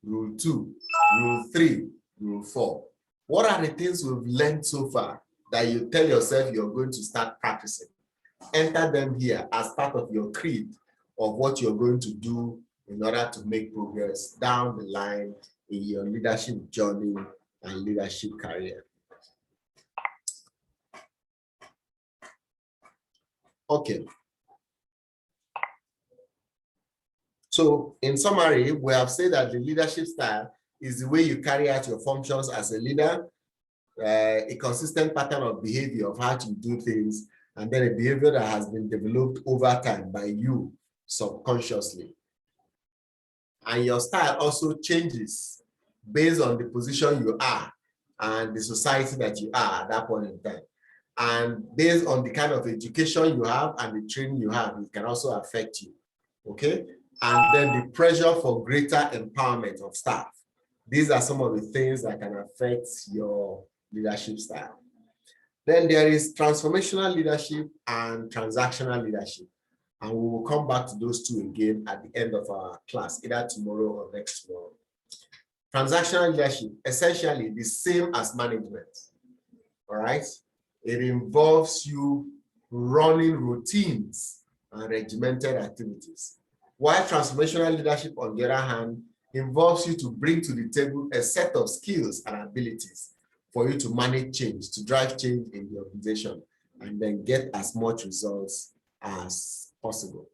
Rule 2, Rule 3, Rule 4. What are the things we've learned so far that you tell yourself you're going to start practicing? Enter them here as part of your creed of what you're going to do in order to make progress down the line in your leadership journey and leadership career. Okay. So in summary, we have said that the leadership style is the way you carry out your functions as a leader, a consistent pattern of behavior of how to do things, and then a behavior that has been developed over time by you subconsciously. And your style also changes based on the position you are and the society that you are at that point in time. And based on the kind of education you have and the training you have, it can also affect you, okay? And then the pressure for greater empowerment of staff. These are some of the things that can affect your leadership style. Then there is transformational leadership and transactional leadership. And we will come back to those two again at the end of our class, either tomorrow or next tomorrow. Transactional leadership, essentially the same as management, all right? It involves you running routines and regimented activities. While transformational leadership, on the other hand, involves you to bring to the table a set of skills and abilities for you to manage change, to drive change in the organization, and then get as much results as possible.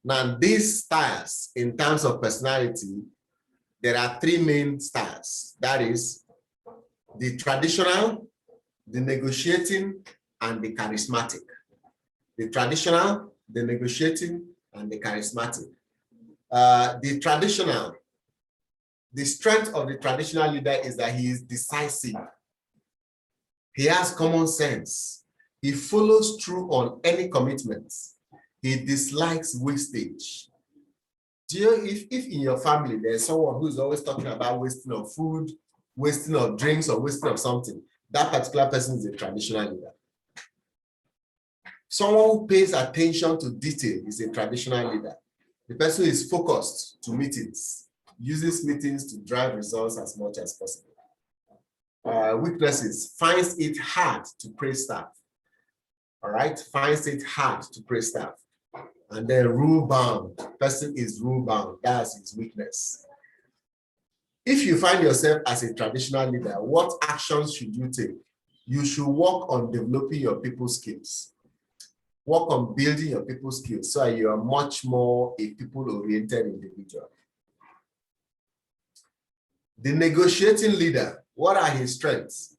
Now, these styles, in terms of personality, there are three main styles. That is the traditional, the negotiating, and the charismatic. The traditional, the negotiating, and the charismatic. The traditional, the strength of the traditional leader is that he is decisive. He has common sense. He follows through on any commitments. He dislikes wastage. Do you, if in your family there's someone who's always talking about wasting of food, wasting of drinks, or wasting of something, that particular person is a traditional leader. Someone who pays attention to detail is a traditional leader. The person is focused to meetings, uses meetings to drive results as much as possible. Weaknesses, finds it hard to praise staff. All right, finds it hard to praise staff. And then rule-bound, person is rule-bound, that's his weakness. If you find yourself as a traditional leader, what actions should you take? You should work on developing your people skills. Work on building your people skills so you are much more a people-oriented individual. The negotiating leader, what are his strengths?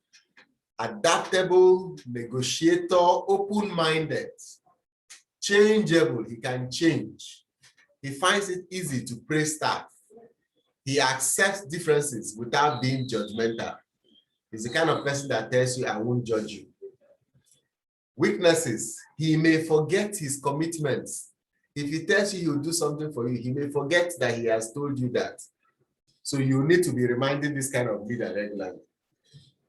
Adaptable, negotiator, open-minded, changeable, he can change. He finds it easy to praise staff. He accepts differences without being judgmental. He's the kind of person that tells you, I won't judge you. Weaknesses, he may forget his commitments. If he tells you he'll do something for you, he may forget that he has told you that. So you need to be reminding this kind of leader regularly.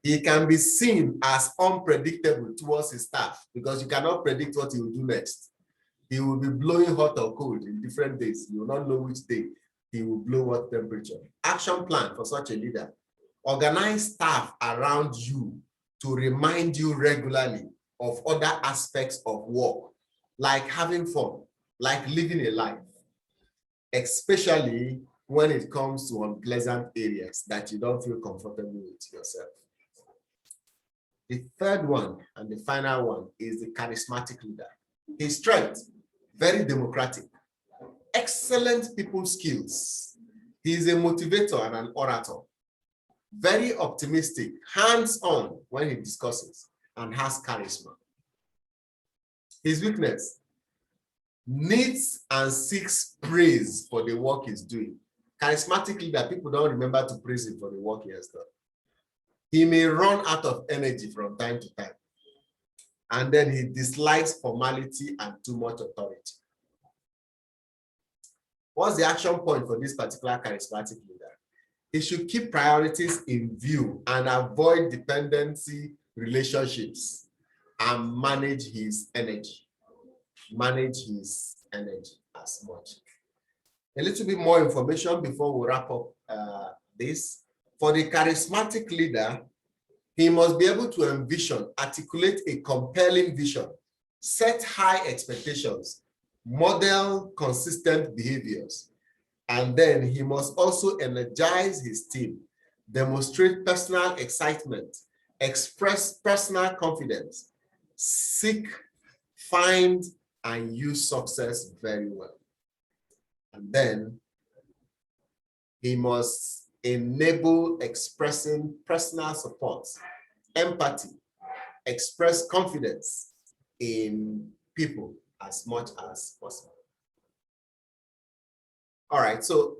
He can be seen as unpredictable towards his staff because you cannot predict what he will do next. He will be blowing hot or cold in different days. You will not know which day he will blow what temperature. Action plan for such a leader. Organize staff around you to remind you regularly of other aspects of work, like having fun, like living a life, especially when it comes to unpleasant areas that you don't feel comfortable with yourself. The third one and the final one is the charismatic leader. His strength, very democratic, excellent people skills. He is a motivator and an orator, very optimistic, hands-on when he discusses, and has charisma. His weakness, needs and seeks praise for the work he's doing. Charismatic leader, people don't remember to praise him for the work he has done. He may run out of energy from time to time, and then he dislikes formality and too much authority. What's the action point for this particular charismatic leader? He should keep priorities in view and avoid dependency relationships and manage his energy. Manage his energy as much. A little bit more information before we wrap up this. For the charismatic leader, he must be able to envision, articulate a compelling vision, set high expectations, model consistent behaviors, and then he must also energize his team, demonstrate personal excitement, express personal confidence, seek, find, and use success very well. And then he must enable expressing personal support, empathy, express confidence in people as much as possible. All right, so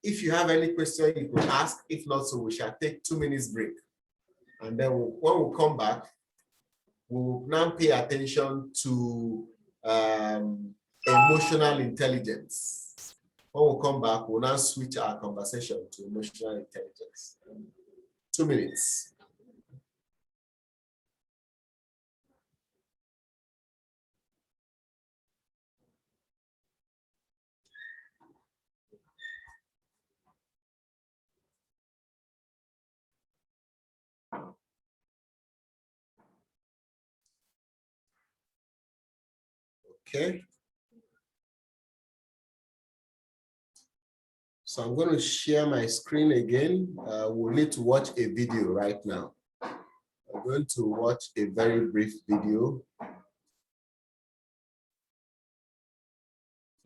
if you have any question, you could ask. If not, so we shall take 2 minutes break. And then when we come back, we will now pay attention to emotional intelligence. When we come back, we'll now switch our conversation to emotional intelligence. 2 minutes. Okay. So I'm going to share my screen again. We'll need to watch a video right now. I'm going to watch a very brief video.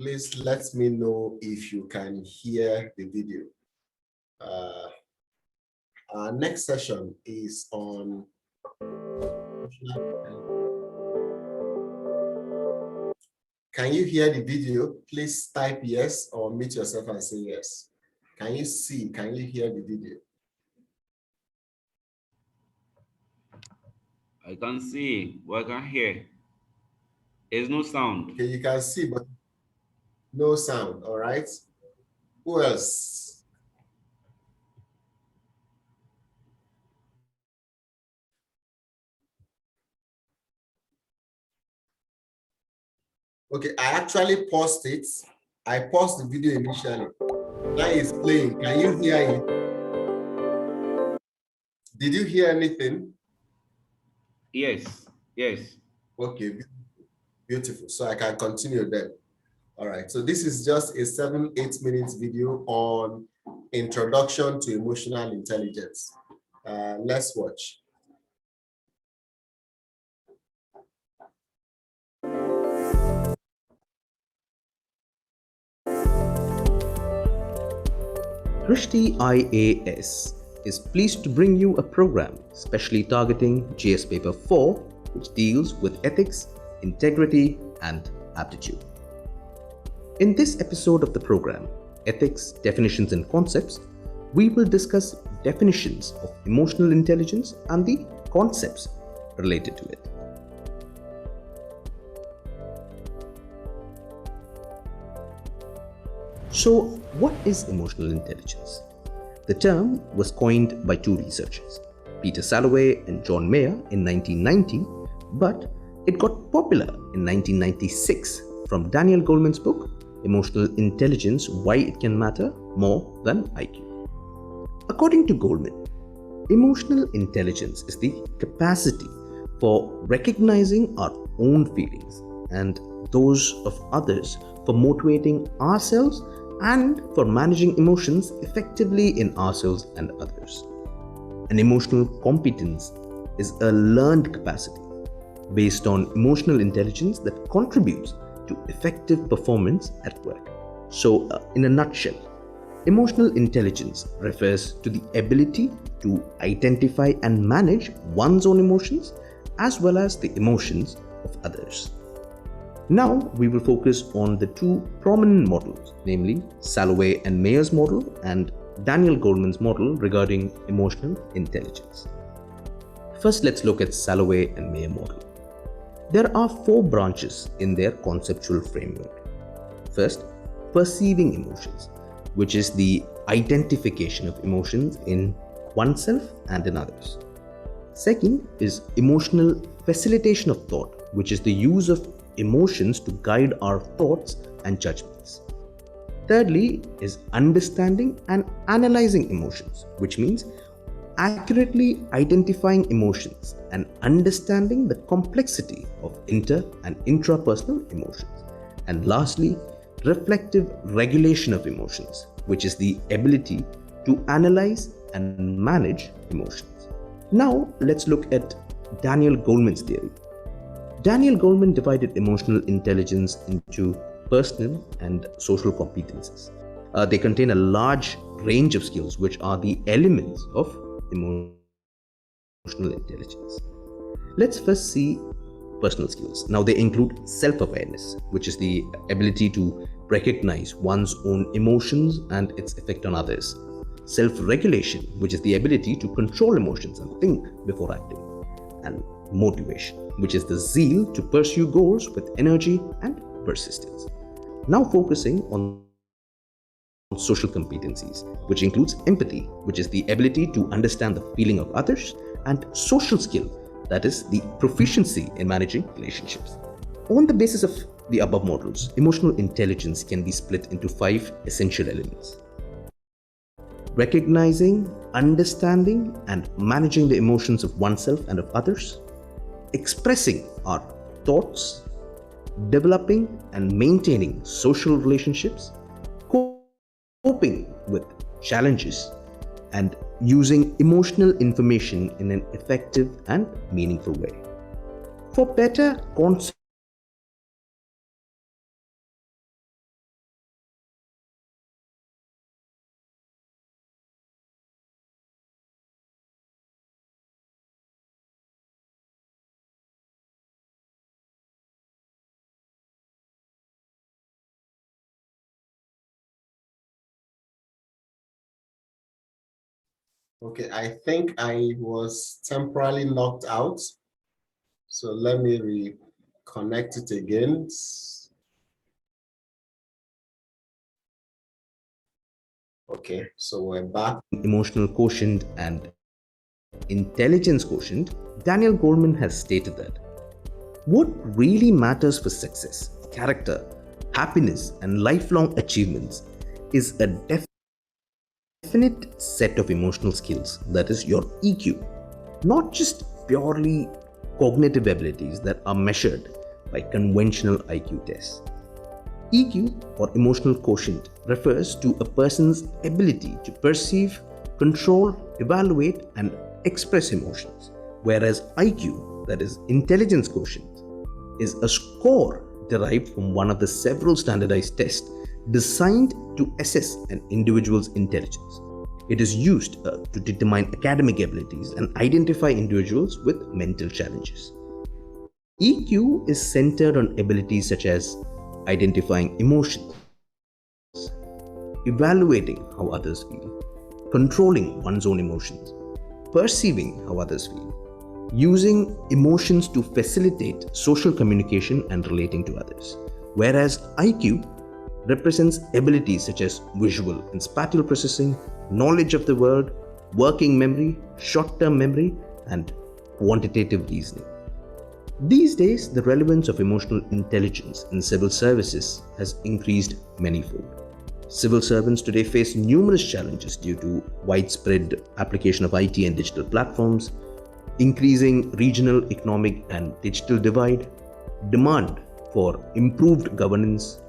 Please let me know if you can hear the video. Our next session is on Can you hear the video? Please type yes or mute yourself and say yes. Can you see? Can you hear the video? I can see, but I can't hear. There's no sound. Okay, you can see, but no sound. All right. Who else? Okay, I actually paused it. I paused the video initially. Now it's playing. Can you hear it? Did you hear anything? Yes, yes. Okay, beautiful. So I can continue then. All right, so this is just a 7-8 minutes video on introduction to emotional intelligence. Let's watch. Krishti IAS is pleased to bring you a program specially targeting GS Paper 4, which deals with ethics, integrity, and aptitude. In this episode of the program, Ethics, Definitions and Concepts, we will discuss definitions of emotional intelligence and the concepts related to it. So, what is emotional intelligence? The term was coined by two researchers, Peter Salovey and John Mayer, in 1990, but it got popular in 1996 from Daniel Goleman's book, Emotional Intelligence: Why It Can Matter More Than IQ. According to Goleman, emotional intelligence is the capacity for recognizing our own feelings and those of others, for motivating ourselves and for managing emotions effectively in ourselves and others. An emotional competence is a learned capacity based on emotional intelligence that contributes to effective performance at work. So, in a nutshell, emotional intelligence refers to the ability to identify and manage one's own emotions as well as the emotions of others. Now we will focus on the two prominent models, namely Salovey and Mayer's model and Daniel Goleman's model regarding emotional intelligence. First, let's look at Salovey and Mayer model. There are four branches in their conceptual framework. First, perceiving emotions, which is the identification of emotions in oneself and in others. Second is emotional facilitation of thought, which is the use of emotions to guide our thoughts and judgments. Thirdly is understanding and analyzing emotions, which means accurately identifying emotions and understanding the complexity of inter and intrapersonal emotions. And lastly, reflective regulation of emotions, which is the ability to analyze and manage emotions. Now let's look at Daniel Goleman's theory. Daniel Goleman divided emotional intelligence into personal and social competences. They contain a large range of skills which are the elements of emotional intelligence. Let's first see personal skills. Now they include self-awareness, which is the ability to recognize one's own emotions and its effect on others. Self-regulation, which is the ability to control emotions and think before acting. And motivation, which is the zeal to pursue goals with energy and persistence. Now focusing on social competencies, which includes empathy, which is the ability to understand the feeling of others, and social skill, that is the proficiency in managing relationships. On the basis of the above models, emotional intelligence can be split into 5 essential elements: recognizing, understanding, and managing the emotions of oneself and of others, expressing our thoughts, developing and maintaining social relationships, coping with challenges, and using emotional information in an effective and meaningful way. For better concept Okay, I think I was temporarily knocked out. So let me reconnect it again. Okay, so we're back. emotional quotient and intelligence quotient, Daniel Goleman has stated that what really matters for success, character, happiness, and lifelong achievements is a definite set of emotional skills, that is your EQ, not just purely cognitive abilities that are measured by conventional IQ tests. EQ, or emotional quotient, refers to a person's ability to perceive, control, evaluate, and express emotions, whereas IQ, that is intelligence quotient, is a score derived from one of the several standardized tests designed to assess an individual's intelligence. It is used to determine academic abilities and identify individuals with mental challenges. EQ is centered on abilities such as identifying emotions, evaluating how others feel, controlling one's own emotions, perceiving how others feel, using emotions to facilitate social communication and relating to others. Whereas IQ represents abilities such as visual and spatial processing, knowledge of the world, working memory, short-term memory, and quantitative reasoning. These days, the relevance of emotional intelligence in civil services has increased manifold. Civil servants today face numerous challenges due to widespread application of IT and digital platforms, increasing regional economic and digital divide, demand for improved governance,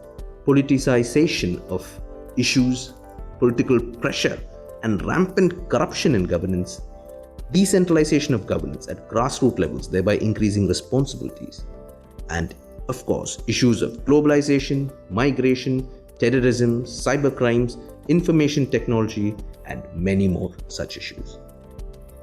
politicization of issues, political pressure, and rampant corruption in governance, decentralization of governance at grassroots levels, thereby increasing responsibilities, and of course, issues of globalization, migration, terrorism, cybercrimes, information technology, and many more such issues.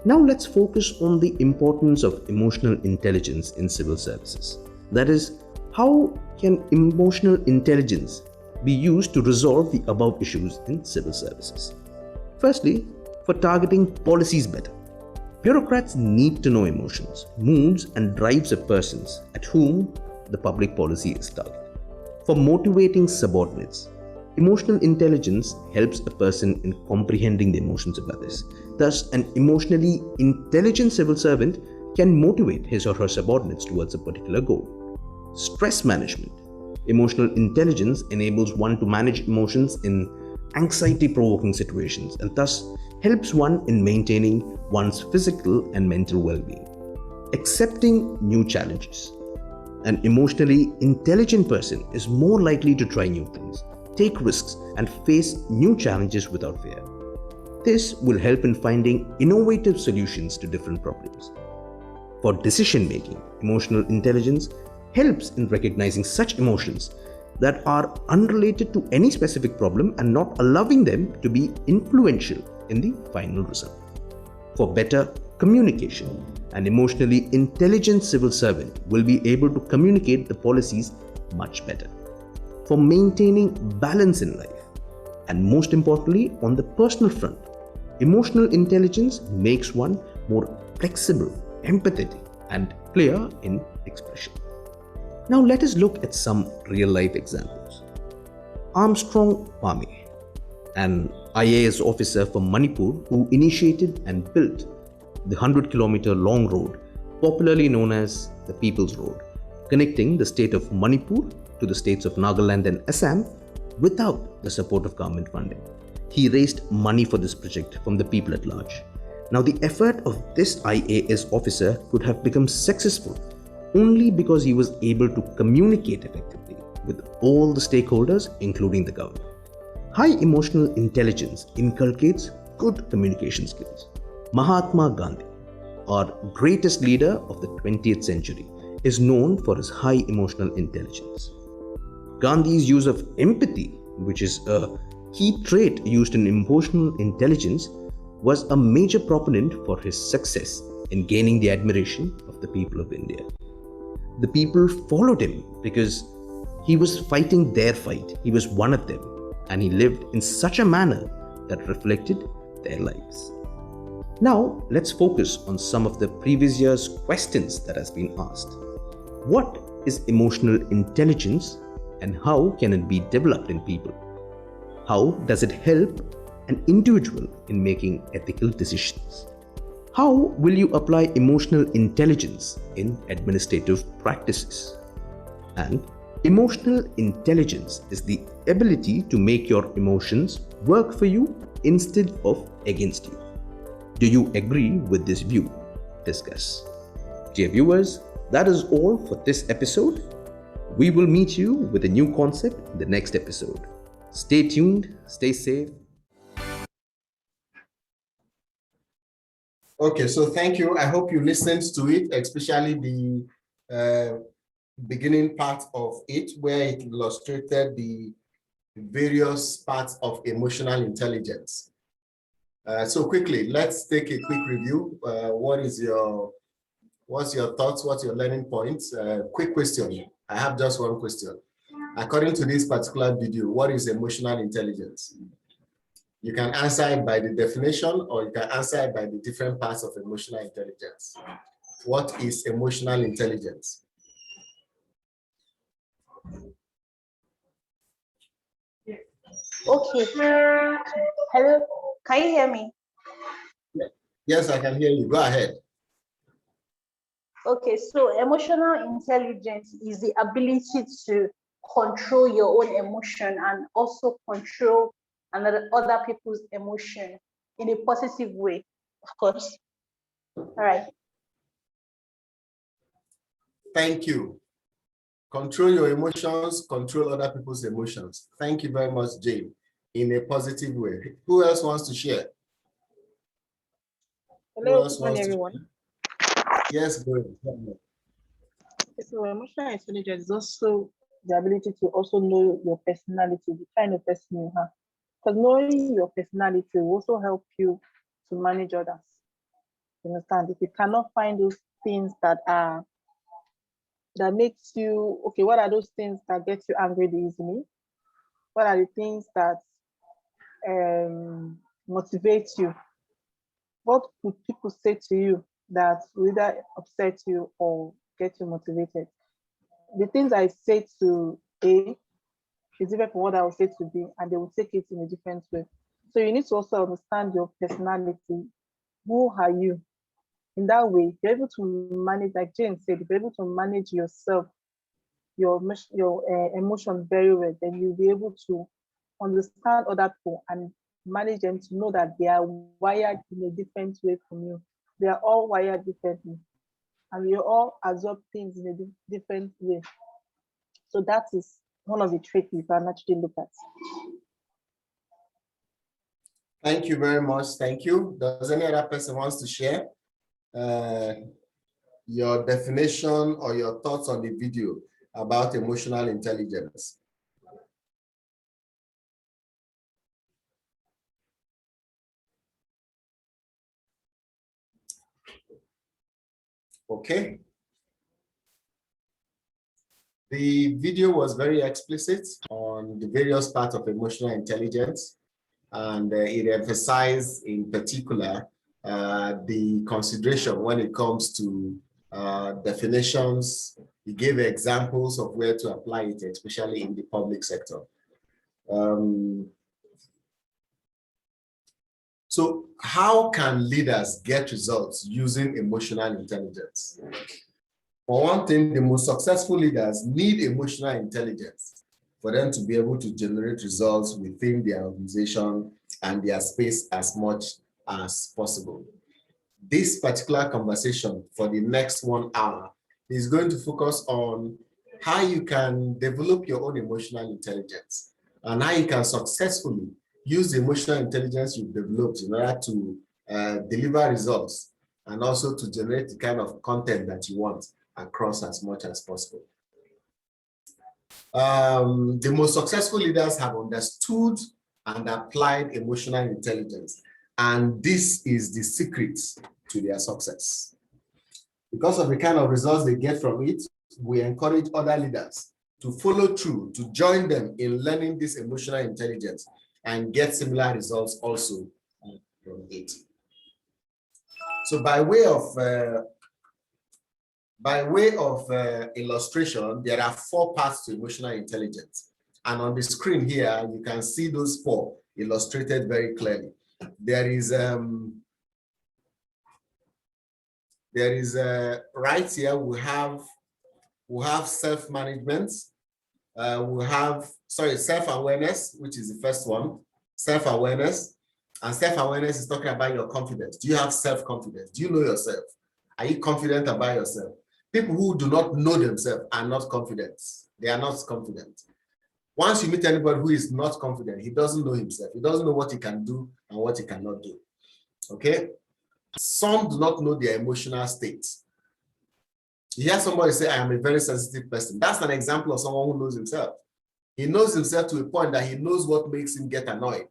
Now let's focus on the importance of emotional intelligence in civil services. That is, how can emotional intelligence be used to resolve the above issues in civil services? Firstly, for targeting policies better. Bureaucrats need to know emotions, moods, and drives of persons at whom the public policy is targeted. For motivating subordinates, emotional intelligence helps a person in comprehending the emotions of others. Thus, an emotionally intelligent civil servant can motivate his or her subordinates towards a particular goal. Stress management. Emotional intelligence enables one to manage emotions in anxiety-provoking situations and thus helps one in maintaining one's physical and mental well-being. Accepting new challenges. An emotionally intelligent person is more likely to try new things, take risks, and face new challenges without fear. This will help in finding innovative solutions to different problems. For decision making, emotional intelligence helps in recognizing such emotions that are unrelated to any specific problem and not allowing them to be influential in the final result. For better communication, an emotionally intelligent civil servant will be able to communicate the policies much better. For maintaining balance in life, and most importantly, on the personal front, emotional intelligence makes one more flexible, empathetic, and clear in expression. Now let us look at some real-life examples. Armstrong Pame, an IAS officer from Manipur who initiated and built the 100-kilometer long road, popularly known as the People's Road, connecting the state of Manipur to the states of Nagaland and Assam without the support of government funding. He raised money for this project from the people at large. Now, the effort of this IAS officer could have become successful only because he was able to communicate effectively with all the stakeholders, including the government. High emotional intelligence inculcates good communication skills. Mahatma Gandhi, our greatest leader of the 20th century, is known for his high emotional intelligence. Gandhi's use of empathy, which is a key trait used in emotional intelligence, was a major proponent for his success in gaining the admiration of the people of India. The people followed him because he was fighting their fight. He was one of them, and he lived in such a manner that reflected their lives. Now, let's focus on some of the previous year's questions that has been asked. What is emotional intelligence and how can it be developed in people? How does it help an individual in making ethical decisions? How will you apply emotional intelligence in administrative practices? And emotional intelligence is the ability to make your emotions work for you instead of against you. Do you agree with this view? Discuss. Dear viewers, that is all for this episode. We will meet you with a new concept in the next episode. Stay tuned, stay safe. Okay, so thank you. I hope you listened to it, especially the beginning part of it, where it illustrated the various parts of emotional intelligence. So quickly, let's take a quick review. What's your thoughts? What's your learning points? Quick question. I have just one question. According to this particular video, what is emotional intelligence? You can answer it by the definition, or you can answer it by the different parts of emotional intelligence. What is emotional intelligence? Okay. Hello, can you hear me? Yes, I can hear you. Go ahead. Okay, so emotional intelligence is the ability to control your own emotion and also control other people's emotion in a positive way, of course. All right. Thank you. Control your emotions, control other people's emotions. Thank you very much, Jane, in a positive way. Who else wants to share? Who Hello, else good morning, wants to everyone. share? Yes, go ahead. So emotional intelligence is also the ability to also know your personality, the kind of person you have. Because knowing your personality will also help you to manage others. You understand? If you cannot find those things that makes you okay, what are those things that get you angry easily? What are the things that motivate you? What could people say to you that will either upset you or get you motivated? The things I say to A is different from what I will say to B, and they will take it in a different way. So you need to also understand your personality. Who are you? In that way, you're able to manage, like Jane said, you're able to manage yourself, your emotion very well. Then you'll be able to understand other people and manage them to know that they are wired in a different way from you. They are all wired differently, and we all absorb things in a different way. So that is one of the traits you can actually look at. Thank you very much. Thank you. Does any other person wants to share your definition or your thoughts on the video about emotional intelligence? Okay. The video was very explicit on the various parts of emotional intelligence, and it emphasized in particular the consideration when it comes to definitions. He gave examples of where to apply it, especially in the public sector. So how can leaders get results using emotional intelligence? For one thing, the most successful leaders need emotional intelligence for them to be able to generate results within their organization and their space as much as possible. This particular conversation for the next 1 hour is going to focus on how you can develop your own emotional intelligence and how you can successfully use the emotional intelligence you've developed in order to deliver results and also to generate the kind of content that you want across as much as possible. The most successful leaders have understood and applied emotional intelligence, and this is the secret to their success. Because of the kind of results they get from it, we encourage other leaders to follow through, to join them in learning this emotional intelligence and get similar results also from it. So by way of illustration, there are 4 parts to emotional intelligence. And on the screen here, you can see those 4 illustrated very clearly. There is right here, we have self-management. We have, self-awareness, which is the first one, self-awareness. And self-awareness is talking about your confidence. Do you have self-confidence? Do you know yourself? Are you confident about yourself? People who do not know themselves are not confident. They are not confident. Once you meet anybody who is not confident, he doesn't know himself. He doesn't know what he can do and what he cannot do. Okay? Some do not know their emotional states. You hear somebody say, I am a very sensitive person. That's an example of someone who knows himself. He knows himself to a point that he knows what makes him get annoyed.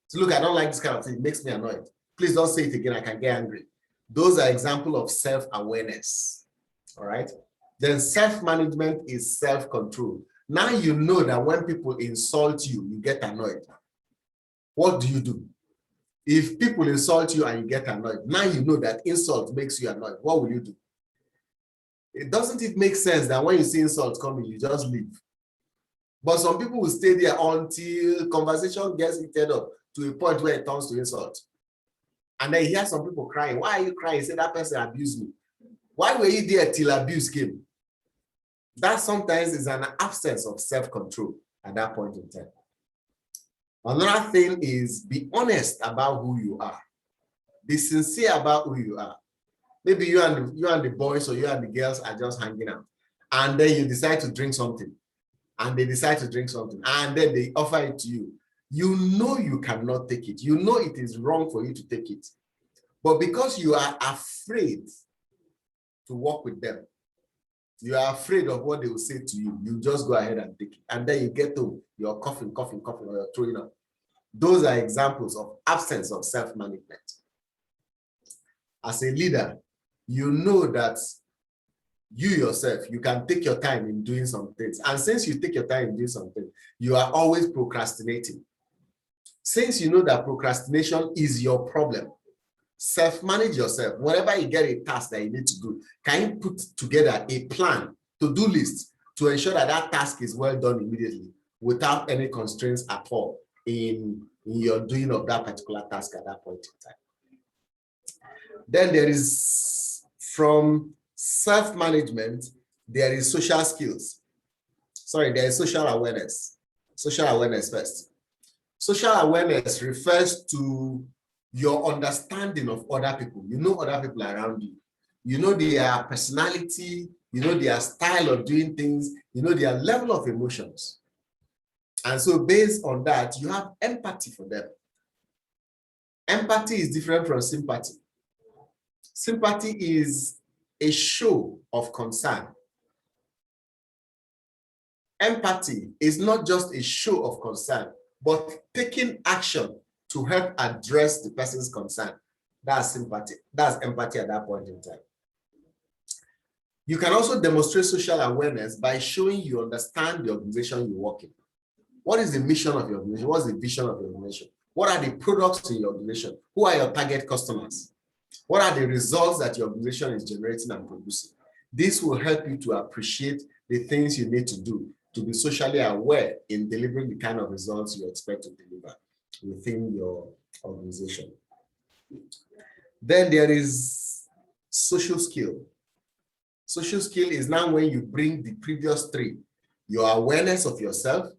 So look, I don't like this kind of thing. It makes me annoyed. Please don't say it again. I can get angry. Those are examples of self-awareness. All right. Then self-management is self-control. Now you know that when people insult you, you get annoyed. What do? If people insult you and you get annoyed, now you know that insult makes you annoyed. What will you do? Doesn't it make sense that when you see insult coming, you just leave? But some people will stay there until conversation gets heated up to a point where it turns to insult. And then you hear some people crying. Why are you crying? Say that person abused me. Why were you there till abuse came? That sometimes is an absence of self-control at that point in time. Another thing is be honest about who you are. Be sincere about who you are. Maybe you and the boys or you and the girls are just hanging out. And then you decide to drink something. And they decide to drink something. And then they offer it to you. You know you cannot take it. You know it is wrong for you to take it. But because you are afraid to work with them, you are afraid of what they will say to you, you just go ahead and take it. And then you get home, you're coughing, or you're throwing up. Those are examples of absence of self-management. As a leader, you know that you yourself, you can take your time in doing some things. And since you take your time in doing something, you are always procrastinating. Since you know that procrastination is your problem, self-manage yourself. Whenever you get a task that you need to do, can you put together a plan, to-do list, to ensure that that task is well done immediately without any constraints at all in your doing of that particular task at that point in time? Then there is, from self-management, there is social skills. Sorry, there is social awareness. Social awareness first. Social awareness refers to your understanding of other people. You know other people around you. You know their personality, you know their style of doing things, you know their level of emotions. And so based on that, you have empathy for them. Empathy is different from sympathy. Sympathy is a show of concern. Empathy is not just a show of concern, but taking action to help address the person's concern. That's sympathy. That's empathy at that point in time. You can also demonstrate social awareness by showing you understand the organization you work in. What is the mission of your organization? What's the vision of your organization? What are the products in your organization? Who are your target customers? What are the results that your organization is generating and producing? This will help you to appreciate the things you need to do to be socially aware in delivering the kind of results you expect to deliver within your organization. Then there is social skill. Social skill is now when you bring the previous three: your awareness of yourself,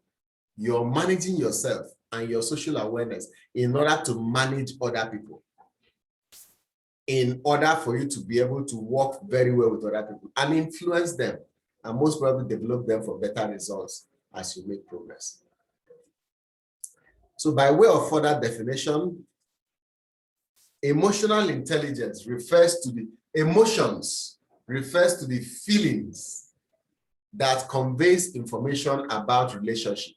your managing yourself, and your social awareness in order to manage other people, in order for you to be able to work very well with other people and influence them, and most probably develop them for better results as you make progress. So by way of further definition, emotional intelligence refers to the emotions, refers to the feelings that conveys information about relationship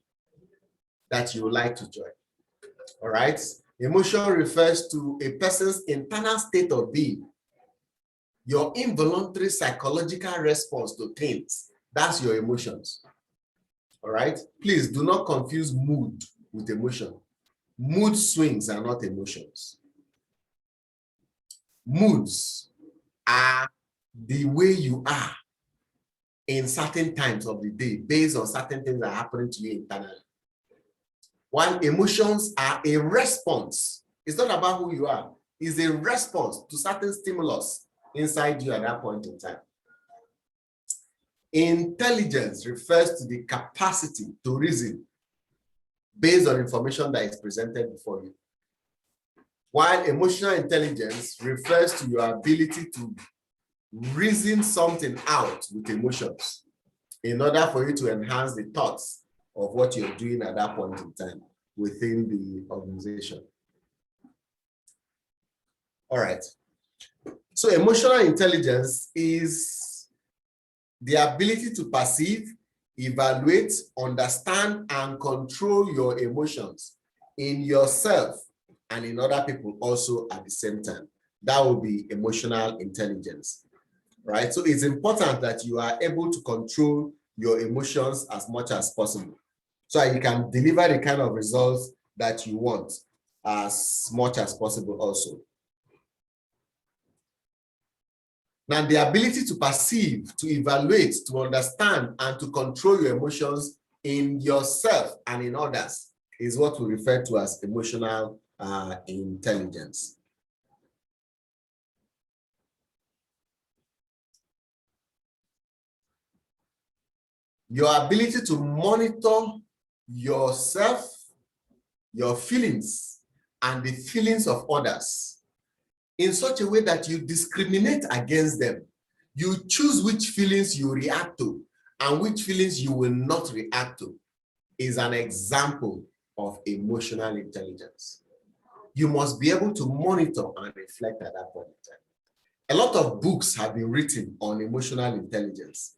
that you would like to join. All right. Emotion refers to a person's internal state of being, your involuntary psychological response to things. That's your emotions. All right. Please do not confuse mood with emotion. Mood swings are not emotions. Moods are the way you are in certain times of the day based on certain things that are happening to you internally. While emotions are a response, it's not about who you are, it's a response to certain stimulus inside you at that point in time. Intelligence refers to the capacity to reason based on information that is presented before you. While emotional intelligence refers to your ability to reason something out with emotions in order for you to enhance the thoughts of what you're doing at that point in time within the organization. All right. So emotional intelligence is the ability to perceive, evaluate, understand, and control your emotions in yourself and in other people also at the same time. That will be emotional intelligence, right? So it's important that you are able to control your emotions as much as possible so that you can deliver the kind of results that you want as much as possible also. Now, the ability to perceive, to evaluate, to understand, and to control your emotions in yourself and in others is what we refer to as emotional intelligence. Your ability to monitor yourself, your feelings, and the feelings of others in such a way that you discriminate against them. You choose which feelings you react to and which feelings you will not react to is an example of emotional intelligence. You must be able to monitor and reflect at that point in time. A lot of books have been written on emotional intelligence.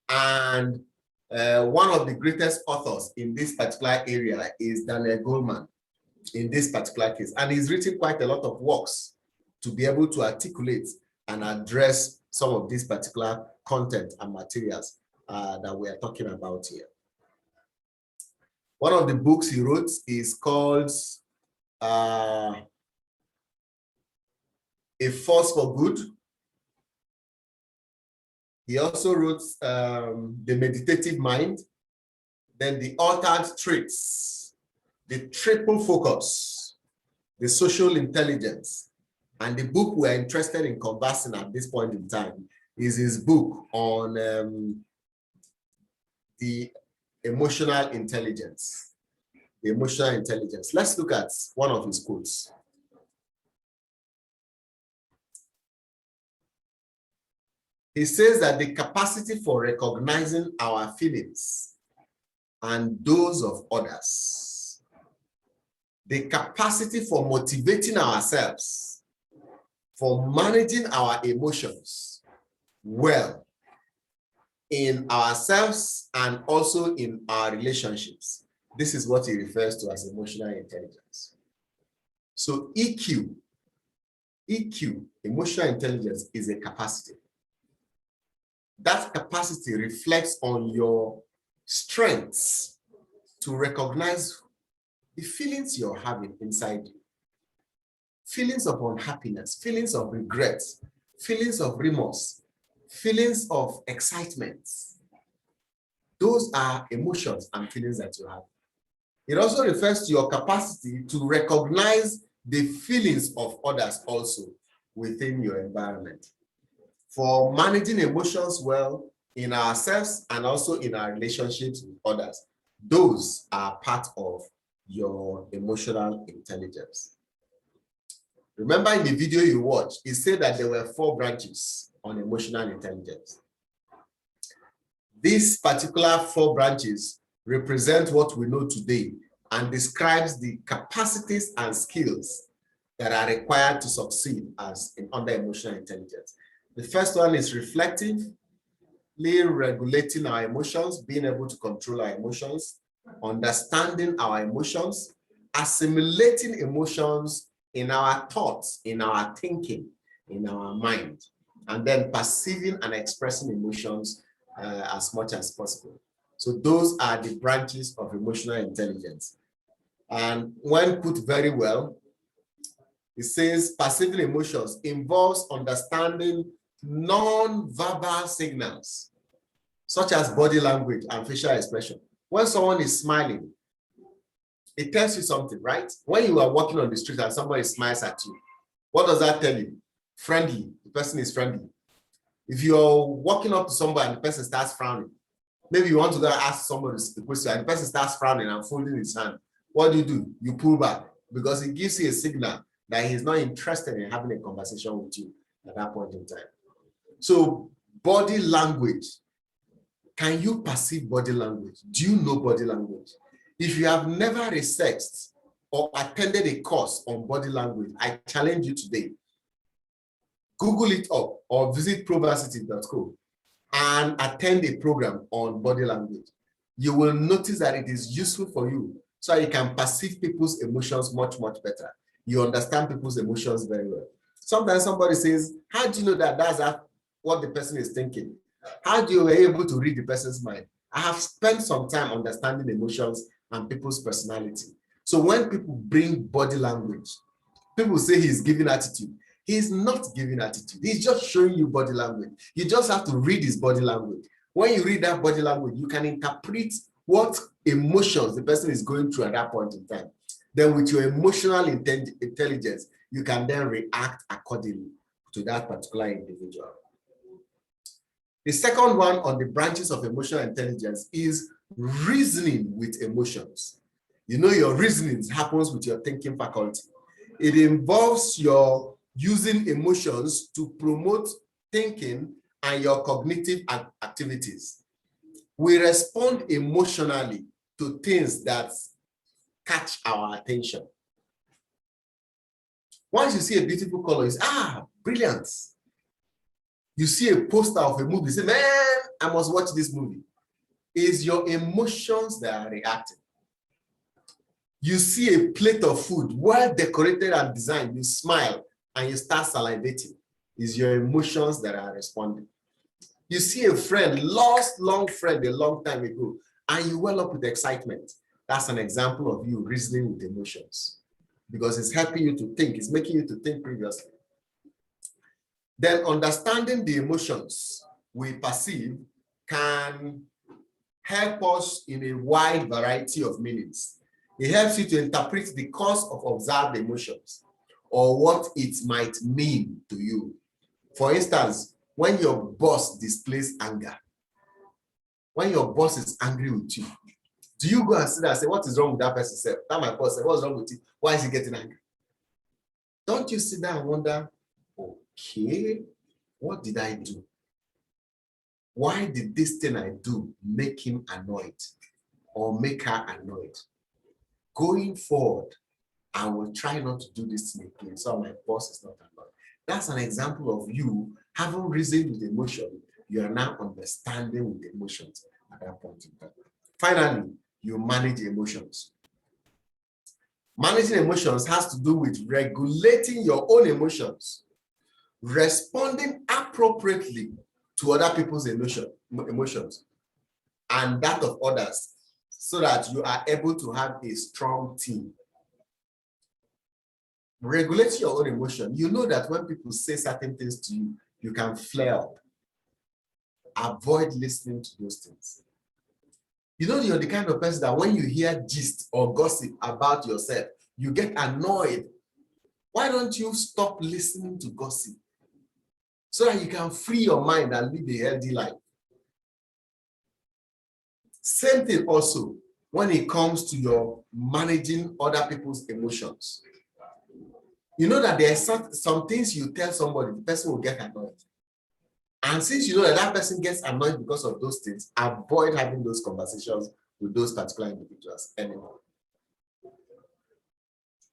And one of the greatest authors in this particular area is Daniel Goleman in this particular case. And he's written quite a lot of works to be able to articulate and address some of these particular content and materials that we are talking about here. One of the books he wrote is called A Force for Good. He also wrote The Meditative Mind, then The Altered Traits, The Triple Focus, The Social Intelligence, and the book we're interested in conversing at this point in time is his book on the emotional intelligence. The emotional intelligence. Let's look at one of his quotes. He says that the capacity for recognizing our feelings and those of others, the capacity for motivating ourselves, for managing our emotions well in ourselves and also in our relationships. This is what he refers to as emotional intelligence. So EQ, emotional intelligence, is a capacity. That capacity reflects on your strengths to recognize the feelings you're having inside you. Feelings of unhappiness, feelings of regret, feelings of remorse, feelings of excitement. Those are emotions and feelings that you have. It also refers to your capacity to recognize the feelings of others also within your environment. For managing emotions well in ourselves and also in our relationships with others, those are part of your emotional intelligence. Remember in the video you watched, it said that there were 4 branches on emotional intelligence. These particular 4 branches represent what we know today and describes the capacities and skills that are required to succeed under emotional intelligence. The first one is reflectively regulating our emotions, being able to control our emotions, understanding our emotions, assimilating emotions in our thoughts, in our thinking, in our mind, and then perceiving and expressing emotions as much as possible. So those are the branches of emotional intelligence. And when put very well, it says perceiving emotions involves understanding non-verbal signals, such as body language and facial expression. When someone is smiling, it tells you something, right? When you are walking on the street and somebody smiles at you, what does that tell you? Friendly, the person is friendly. If you're walking up to somebody and the person starts frowning, maybe you want to go and ask somebody the question and the person starts frowning and folding his hand. What do? You pull back because it gives you a signal that he's not interested in having a conversation with you at that point in time. So body language, can you perceive body language? Do you know body language? If you have never researched or attended a course on body language, I challenge you today. Google it up or visit proversity.co and attend a program on body language. You will notice that it is useful for you so you can perceive people's emotions much, much better. You understand people's emotions very well. Sometimes somebody says, how do you know that that's what the person is thinking? How do you were able to read the person's mind? I have spent some time understanding emotions and people's personality. So when people bring body language, people say he's giving attitude. He's not giving attitude. He's just showing you body language. You just have to read his body language. When you read that body language, you can interpret what emotions the person is going through at that point in time. Then with your emotional intelligence, you can then react accordingly to that particular individual. The second one on the branches of emotional intelligence is reasoning with emotions. You know, your reasoning happens with your thinking faculty. It involves your using emotions to promote thinking and your cognitive activities. We respond emotionally to things that catch our attention. Once you see a beautiful color, it's brilliant. You see a poster of a movie, you say, man, I must watch this movie. It's your emotions that are reacting. You see a plate of food, well decorated and designed, you smile and you start salivating. It's your emotions that are responding. You see a friend, lost long friend a long time ago, and you well up with excitement. That's an example of you reasoning with emotions, because it's helping you to think, it's making you to think previously. Then understanding the emotions we perceive can help us in a wide variety of meanings. It helps you to interpret the cause of observed emotions or what it might mean to you. For instance, when your boss displays anger, when your boss is angry with you, do you go and sit there and say, what is wrong with that person? Say, that my boss said, what's wrong with you? Why is he getting angry? Don't you sit there and wonder, okay, what did I do? Why did this thing I do make him annoyed or make her annoyed? Going forward, I will try not to do this thing again so my boss is not annoyed. That's an example of you having reasoned with emotion. You are now understanding with emotions at that point in time. Finally, you manage emotions. Managing emotions has to do with regulating your own emotions, responding appropriately to other people's emotions and that of others, so that you are able to have a strong team. Regulate your own emotion. You know that when people say certain things to you, you can flare up. Avoid listening to those things. You know, you're the kind of person that when you hear gist or gossip about yourself, you get annoyed. Why don't you stop listening to gossip so that you can free your mind and live a healthy life? Same thing also when it comes to your managing other people's emotions. You know that there are some things you tell somebody, the person will get annoyed. And since you know that that person gets annoyed because of those things, avoid having those conversations with those particular individuals anymore.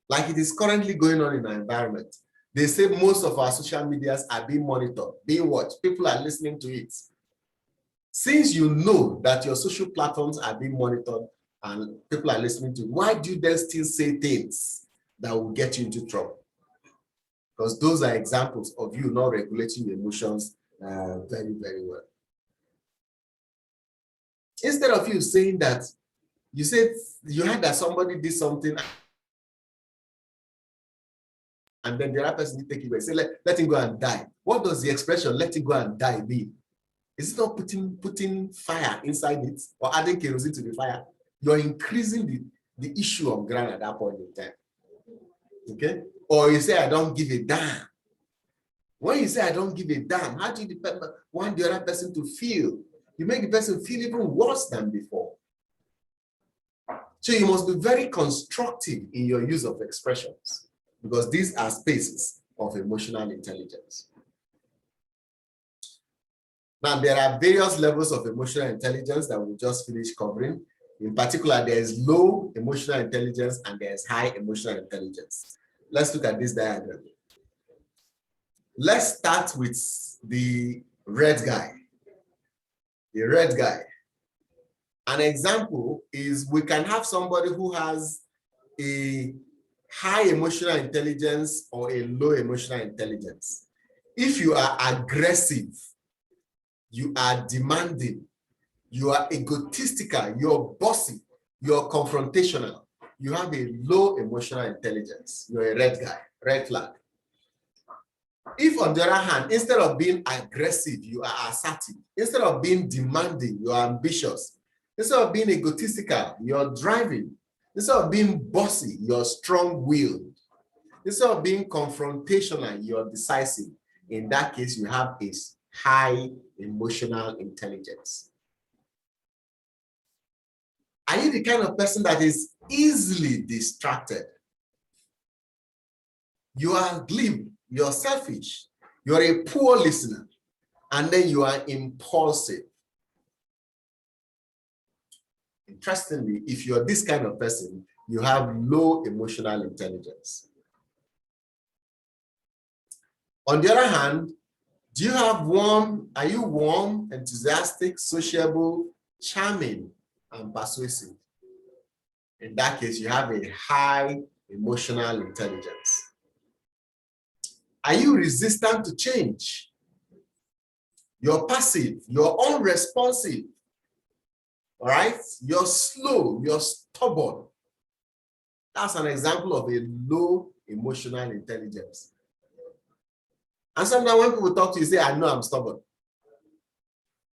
Like it is currently going on in our environment. They say most of our social medias are being monitored, being watched. People are listening to it. Since you know that your social platforms are being monitored and people are listening to it, why do you then still say things that will get you into trouble? Because those are examples of you not regulating your emotions very, very well. Instead of you saying that, you said you heard that somebody did something and then the other person did take it away. Say, let him go and die. What does the expression let him go and die mean? Is it not putting fire inside it or adding kerosene to the fire? You're increasing the issue of ground at that point in time. Okay? Or you say, I don't give a damn. When you say, I don't give a damn, how do you want the other person to feel? You make the person feel even worse than before. So you must be very constructive in your use of expressions, because these are spaces of emotional intelligence. Now, there are various levels of emotional intelligence that we just finished covering. In particular, there is low emotional intelligence and there is high emotional intelligence. Let's look at this diagram. Let's start with the red guy. The red guy. An example is we can have somebody who has a high emotional intelligence or a low emotional intelligence. If you are aggressive, you are demanding, you are egotistical, you're bossy, you're confrontational, you have a low emotional intelligence. You're a red guy, red flag. If on the other hand, instead of being aggressive, you are assertive, instead of being demanding, you are ambitious, Instead of being egotistical, you're driving. Instead of being bossy, you're strong-willed. Instead of being confrontational, you're decisive. In that case, you have a high emotional intelligence. Are you the kind of person that is easily distracted? You are glib, you're selfish, you're a poor listener, and then you are impulsive. Interestingly, if you're this kind of person, you have low emotional intelligence. On the other hand, do you have are you warm, enthusiastic, sociable, charming, and persuasive? In that case, you have a high emotional intelligence. Are you resistant to change? You're passive, you're unresponsive. All right? You're slow, you're stubborn. That's an example of a low emotional intelligence. And sometimes when people talk to you, say, I know I'm stubborn.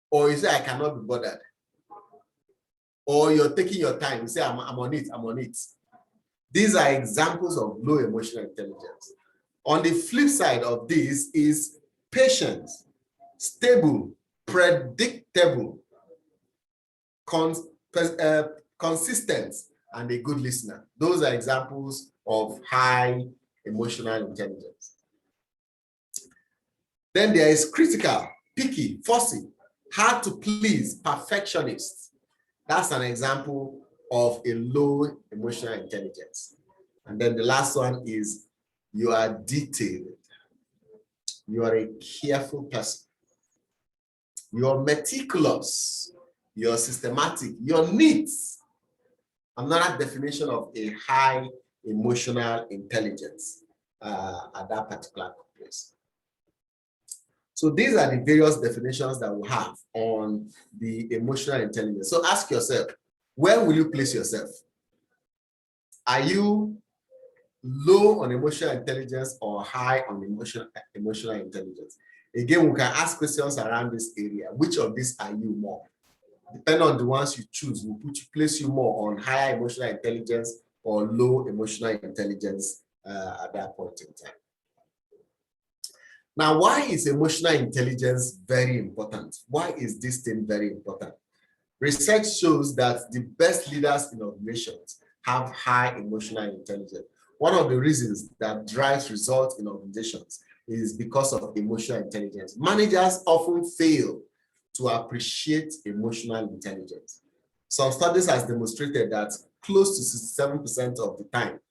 Or you say, I cannot be bothered. Or you're taking your time, you say, I'm on it, I'm on it. These are examples of low emotional intelligence. On the flip side of this is patience, stable, predictable, consistent, and a good listener. Those are examples of high emotional intelligence. Then there is critical, picky, fussy, hard to please, perfectionist. That's an example of a low emotional intelligence. And then the last one is you are detailed. You are a careful person. You're meticulous. You're systematic. You're neat. Another definition of a high emotional intelligence at that particular place. So these are the various definitions that we have on the emotional intelligence. So ask yourself, where will you place yourself? Are you low on emotional intelligence or high on emotional intelligence? Again, we can ask questions around this area. Which of these are you more? Depending on the ones you choose, we'll place you more on higher emotional intelligence or low emotional intelligence at that point in time. Now, why is emotional intelligence very important? Why is this thing very important? Research shows that the best leaders in organizations have high emotional intelligence. One of the reasons that drives results in organizations is because of emotional intelligence. Managers often fail to appreciate emotional intelligence. Some studies have demonstrated that close to 67% of the time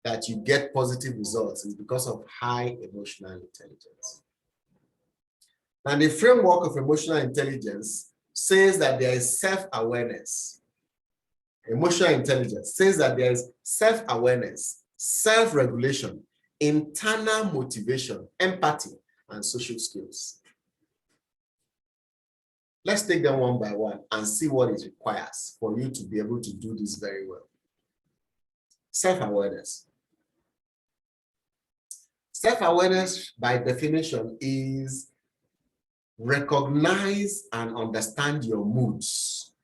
that you get positive results is because of high emotional intelligence. And the framework of emotional intelligence says that there is self-awareness. Emotional intelligence says that there is self-awareness, self-regulation, internal motivation, empathy, and social skills. Let's take them one by one and see what it requires for you to be able to do this very well. Self-awareness. Self-awareness, by definition, is recognize and understand your moods.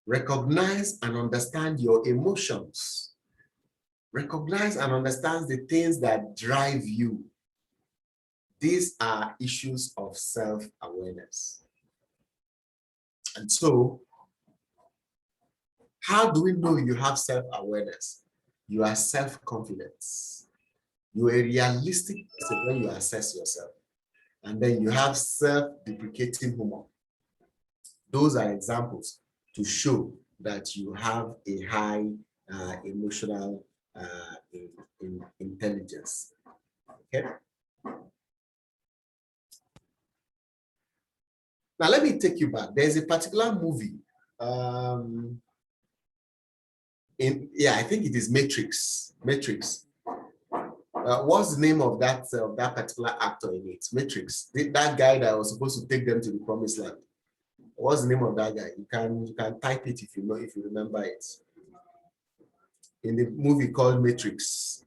Recognize and understand your emotions. Recognize and understand the things that drive you. These are issues of self-awareness. And so, how do we know you have self-awareness? You are self-confident. You are realistic when you assess yourself. And then you have self-deprecating humor. Those are examples to show that you have a high emotional intelligence. Okay. Now let me take you back. There's a particular movie. I think it is Matrix. Matrix. What's the name of that particular actor in it? Matrix. That guy that was supposed to take them to the promised land. What's the name of that guy? You can type it if you remember it. In the movie called Matrix,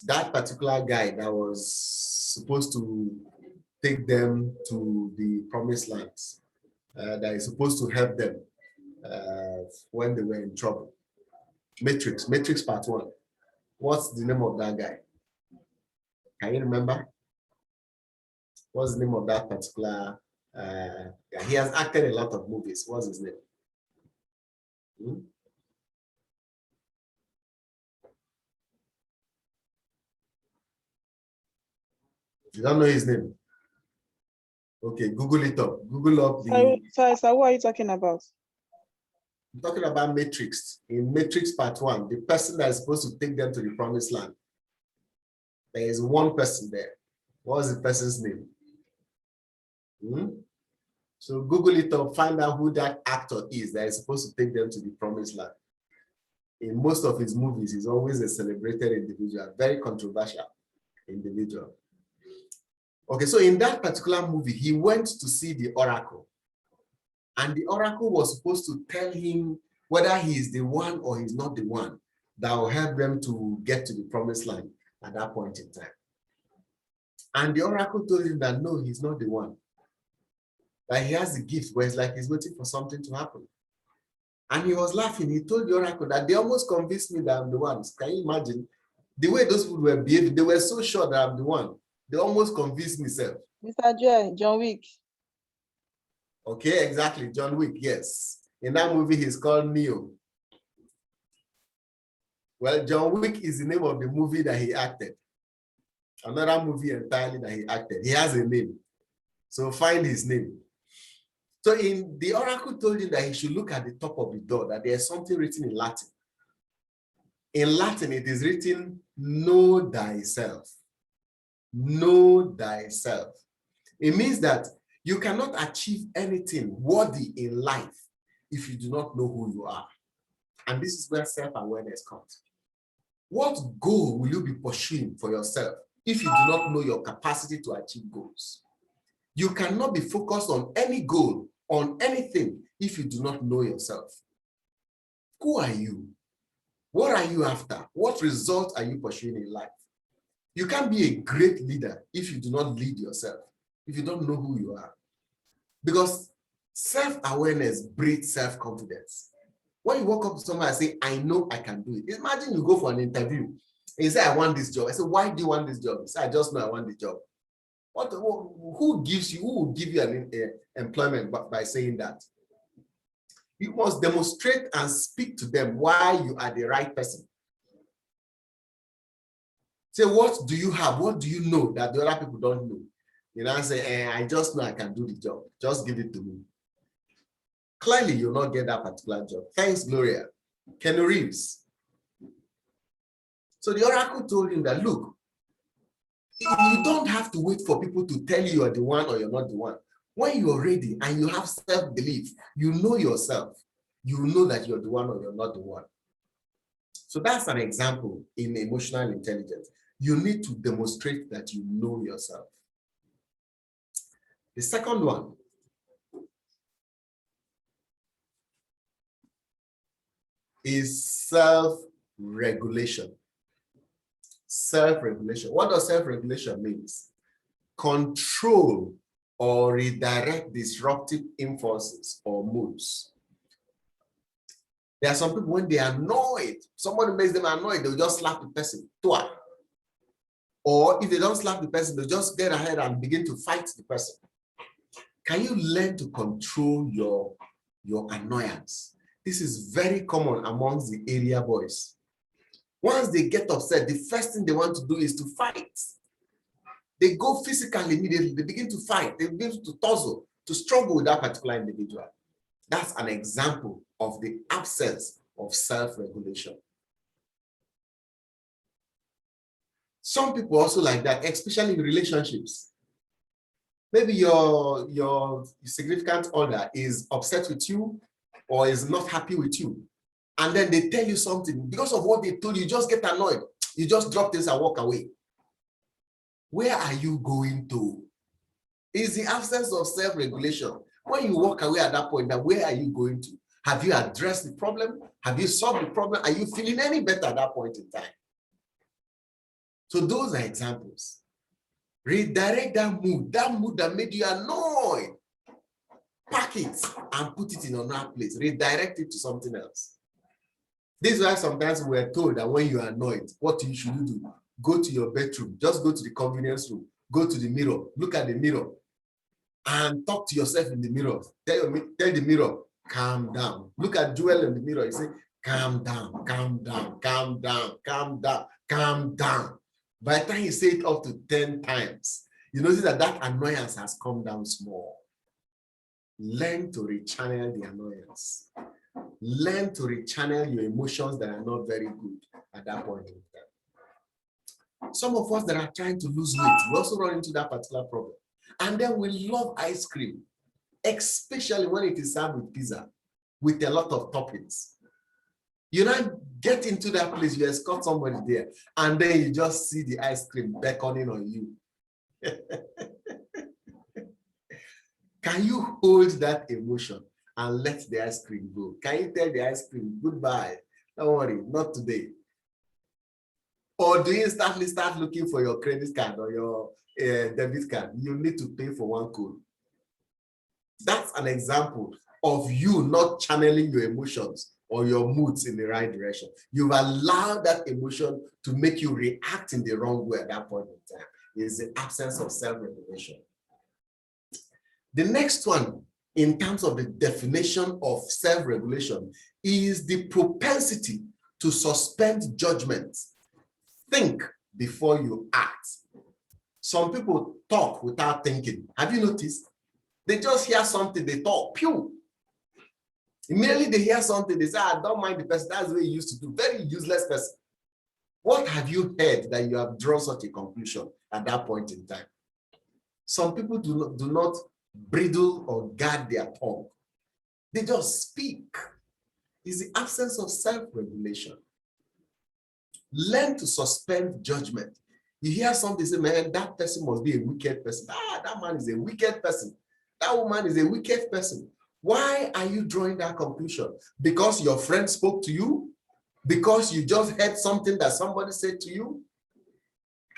that particular guy that was supposed to take them to the promised lands, that is supposed to help them. when they were in trouble. Matrix Part 1. What's the name of that guy? Can you remember? What's the name of that particular? Yeah, he has acted in a lot of movies. What's his name? Hmm? You don't know his name? Okay, Google it up. Google up the. Sorry, sir, what are you talking about? I'm talking about Matrix. In Matrix Part 1, the person that is supposed to take them to the promised land. There is one person there. What's the person's name? Hmm? So Google it up, find out who that actor is that is supposed to take them to the promised land. In most of his movies, he's always a celebrated individual, very controversial individual. Okay, so in that particular movie, he went to see the oracle. And the oracle was supposed to tell him whether he is the one or he's not the one that will help them to get to the promised land at that point in time. And the oracle told him that no, he's not the one. That he has the gift, but it's like he's waiting for something to happen. And he was laughing. He told the oracle that they almost convinced me that I'm the one. Can you imagine the way those people were behaving? They were so sure that I'm the one. They almost convinced me, sir. Mr. Joy, John Wick. Okay, exactly. John Wick, yes. In that movie, he's called Neo. Well, John Wick is the name of the movie that he acted. Another movie entirely that he acted. He has a name. So find his name. So in the oracle told him that he should look at the top of the door, that there's something written in Latin. In Latin, it is written, know thyself. Know thyself. It means that you cannot achieve anything worthy in life if you do not know who you are. And this is where self-awareness comes. What goal will you be pursuing for yourself if you do not know your capacity to achieve goals? You cannot be focused on any goal, on anything, if you do not know yourself. Who are you? What are you after? What result are you pursuing in life? You can't be a great leader if you do not lead yourself, if you don't know who you are. Because self-awareness breeds self-confidence. When you walk up to someone and say, I know I can do it. Imagine you go for an interview and you say, I want this job. I say, why do you want this job? You say, I just know I want the job. Who gives you, who will give you an employment by saying that? You must demonstrate and speak to them why you are the right person. Say, what do you have? What do you know that the other people don't know? You know, say, I just know I can do the job. Just give it to me. Clearly, you'll not get that particular job. Thanks, Gloria. Kenny Reeves. So the oracle told him that, look, you don't have to wait for people to tell you you're the one or you're not the one. When you're ready and you have self-belief, you know yourself, you know that you're the one or you're not the one. So that's an example in emotional intelligence. You need to demonstrate that you know yourself. The second one is self-regulation. Self-regulation. What does self-regulation mean? Control or redirect disruptive impulses or moods. There are some people, when they are annoyed, somebody makes them annoyed, they'll just slap the person. Or if they don't slap the person, they'll just get ahead and begin to fight the person. Can you learn to control your annoyance? This is very common amongst the area boys. Once they get upset, the first thing they want to do is to fight. They go physically immediately, they begin to fight, they begin to tussle, to struggle with that particular individual. That's an example of the absence of self-regulation. Some people also like that, especially in relationships. Maybe your significant other is upset with you or is not happy with you. And then they tell you something. Because of what they told you, you just get annoyed. You just drop this and walk away. Where are you going to? It's the absence of self-regulation. When you walk away at that point, now where are you going to? Have you addressed the problem? Have you solved the problem? Are you feeling any better at that point in time? So those are examples. Redirect that mood that made you annoyed. pack it and put it in another place, redirect it to something else. This is why sometimes we're told that when you are annoyed, what you should do? Go to your bedroom, just go to the convenience room, go to the mirror, look at the mirror, and talk to yourself in the mirror. Tell the mirror, calm down. Look at Joel in the mirror. You say, calm down, calm down, calm down, calm down, calm down. By the time you say it up to 10 times, you notice that that annoyance has come down small. Learn to rechannel the annoyance. Learn to rechannel your emotions that are not very good at that point in time. Some of us that are trying to lose weight, we also run into that particular problem. And then we love ice cream, especially when it is served with pizza, with a lot of toppings. You now get into that place, you escort somebody there, and then you just see the ice cream beckoning on you. Can you hold that emotion and let the ice cream go? Can you tell the ice cream, goodbye, don't worry, not today? Or do you start looking for your credit card or your debit card? You need to pay for one code. That's an example of you not channeling your emotions or your moods in the right direction. You've allowed that emotion to make you react in the wrong way at that point in time. It's the absence of self-regulation. The next one, in terms of the definition of self-regulation, is the propensity to suspend judgment. Think before you act. Some people talk without thinking. Have you noticed? They just hear something, they talk, pew. Immediately they hear something, they say, I don't mind the person. That's the way you used to do. Very useless person. What have you heard that you have drawn such a conclusion at that point in time? Some people do not bridle or guard their tongue. They just speak. It's the absence of self-regulation. Learn to suspend judgment. You hear something, say, man, that person must be a wicked person. That man is a wicked person. That woman is a wicked person. Why are you drawing that conclusion? Because your friend spoke to you? Because you just heard something that somebody said to you?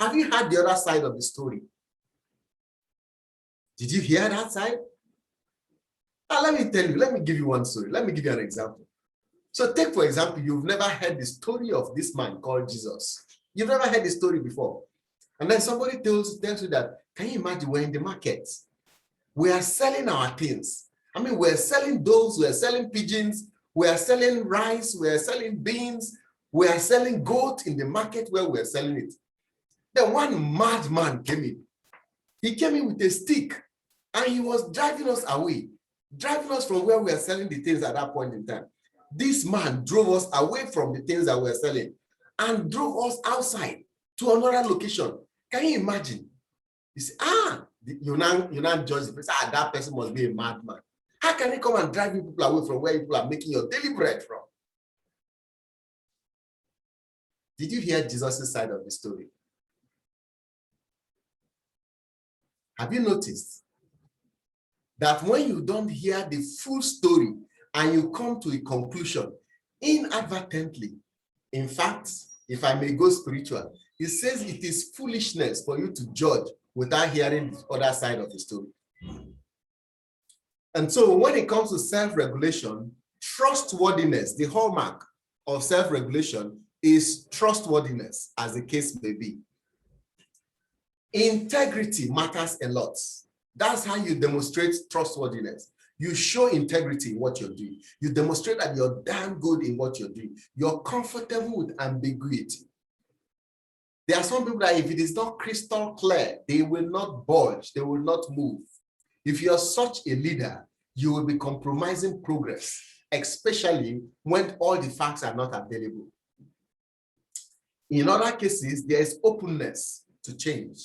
Have you heard the other side of the story? Did you hear that side? Now, let me tell you, let me give you one story. Let me give you an example. So take, for example, you've never heard the story of this man called Jesus. You've never heard the story before. And then somebody tells you that, can you imagine, we're in the market. We are selling our things. I mean, we're selling doves, we're selling pigeons, we're selling rice, we're selling beans, we're selling goat in the market where we're selling it. Then one madman came in. He came in with a stick and he was driving us away, driving us from where we are selling the things at that point in time. This man drove us away from the things that we're selling and drove us outside to another location. Can you imagine? You say, you now judge the person, that person must be a madman. How can he come and drive people away from where people are making your daily bread from? Did you hear Jesus' side of the story? Have you noticed that when you don't hear the full story and you come to a conclusion inadvertently, in fact, if I may go spiritual, it says it is foolishness for you to judge without hearing the other side of the story. And so when it comes to self-regulation, trustworthiness, the hallmark of self-regulation is trustworthiness, as the case may be. Integrity matters a lot. That's how you demonstrate trustworthiness. You show integrity in what you're doing. You demonstrate that you're damn good in what you're doing. You're comfortable with ambiguity. There are some people that if it is not crystal clear, they will not budge, they will not move. If you're such a leader, you will be compromising progress, especially when all the facts are not available. In other cases, there is openness to change.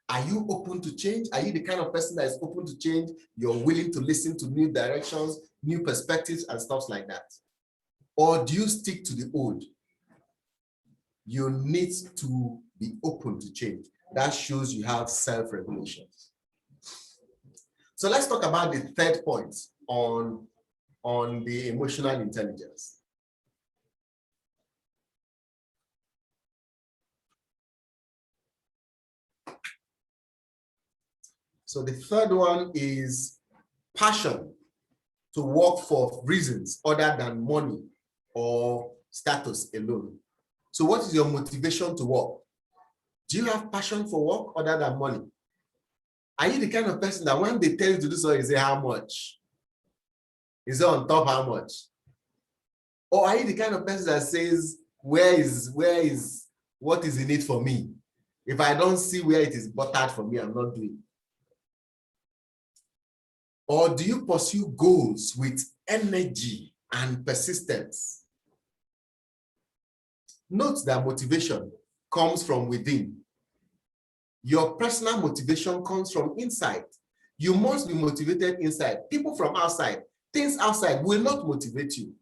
Are you open to change? Are you the kind of person that is open to change? You're willing to listen to new directions, new perspectives, and stuff like that? Or do you stick to the old? You need to be open to change. That shows you have self-regulation. So let's talk about the third point on the emotional intelligence. So the third one is passion to work for reasons other than money or status alone. So what is your motivation to work? Do you have passion for work other than money? Are you the kind of person that when they tell you to do so, you say how much? Is it on top how much? Or are you the kind of person that says, what is in it for me? If I don't see where it is buttered for me, I'm not doing. Or do you pursue goals with energy and persistence? Note that motivation comes from within. Your personal motivation comes from inside. You must be motivated inside. People from outside, things outside will not motivate you.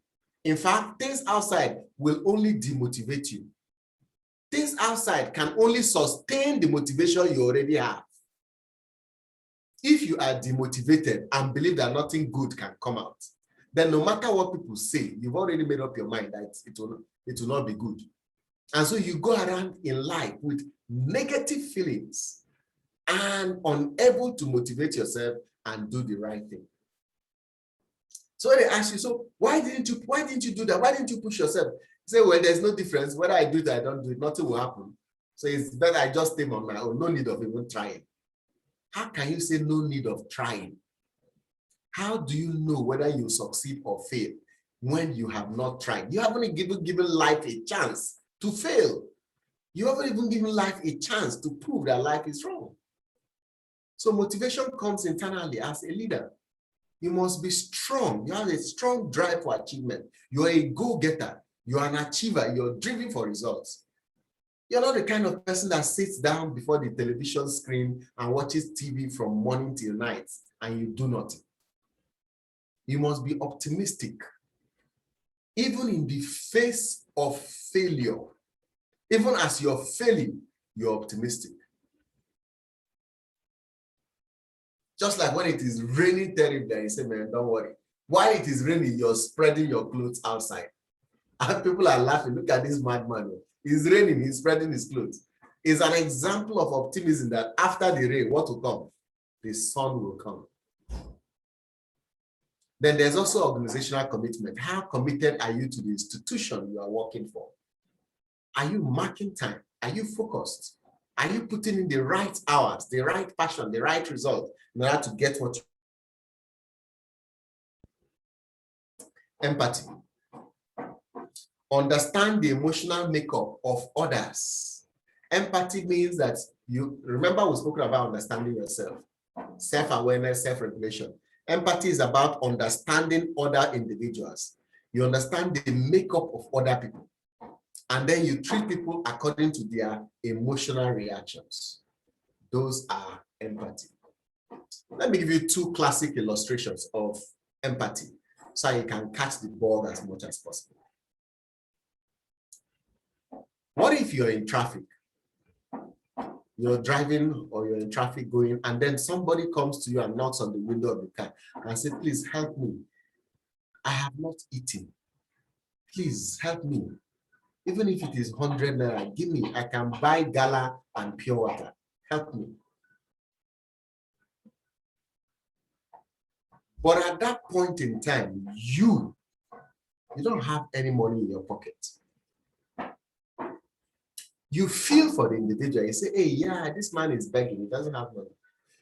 In fact, things outside will only demotivate you. Things outside can only sustain the motivation you already have. If you are demotivated and believe that nothing good can come out, then no matter what people say, you've already made up your mind that it will not be good. And so you go around in life with negative feelings and unable to motivate yourself and do the right thing. So they ask you, so why didn't you do that? Why didn't you push yourself? You say, well, there's no difference. Whether I do it or I don't do it, nothing will happen. So it's better I just stay on my own. No need of even trying. How can you say no need of trying? How do you know whether you succeed or fail when you have not tried? You haven't even given life a chance to fail. You haven't even given life a chance to prove that life is wrong. So motivation comes internally as a leader. You must be strong. You have a strong drive for achievement. You're a go-getter. You're an achiever. You're driven for results. You're not the kind of person that sits down before the television screen and watches TV from morning till night and you do nothing. You must be optimistic. Even in the face of failure, even as you're failing, you're optimistic. Just like when it is raining terribly, you say, man, don't worry. While it is raining, you're spreading your clothes outside. And people are laughing. Look at this madman. It's raining, he's spreading his clothes. It's an example of optimism that after the rain, what will come? The sun will come. Then there's also organizational commitment. How committed are you to the institution you are working for? Are you marking time? Are you focused? Are you putting in the right hours, the right passion, the right result in order to get what you empathy. Understand the emotional makeup of others. Empathy means that you remember we spoke about understanding yourself, self-awareness, self-regulation. Empathy is about understanding other individuals. You understand the makeup of other people, and then you treat people according to their emotional reactions. Those are empathy. Let me give you two classic illustrations of empathy so you can catch the ball as much as possible. What if you're in traffic? You're driving or you're in traffic going, and then somebody comes to you and knocks on the window of the car and says, please help me. I have not eaten. Please help me. Even if it is 100 naira, give me. I can buy gala and pure water. Help me. But at that point in time, you don't have any money in your pocket. You feel for the individual. You say, hey, yeah, this man is begging. He doesn't have money.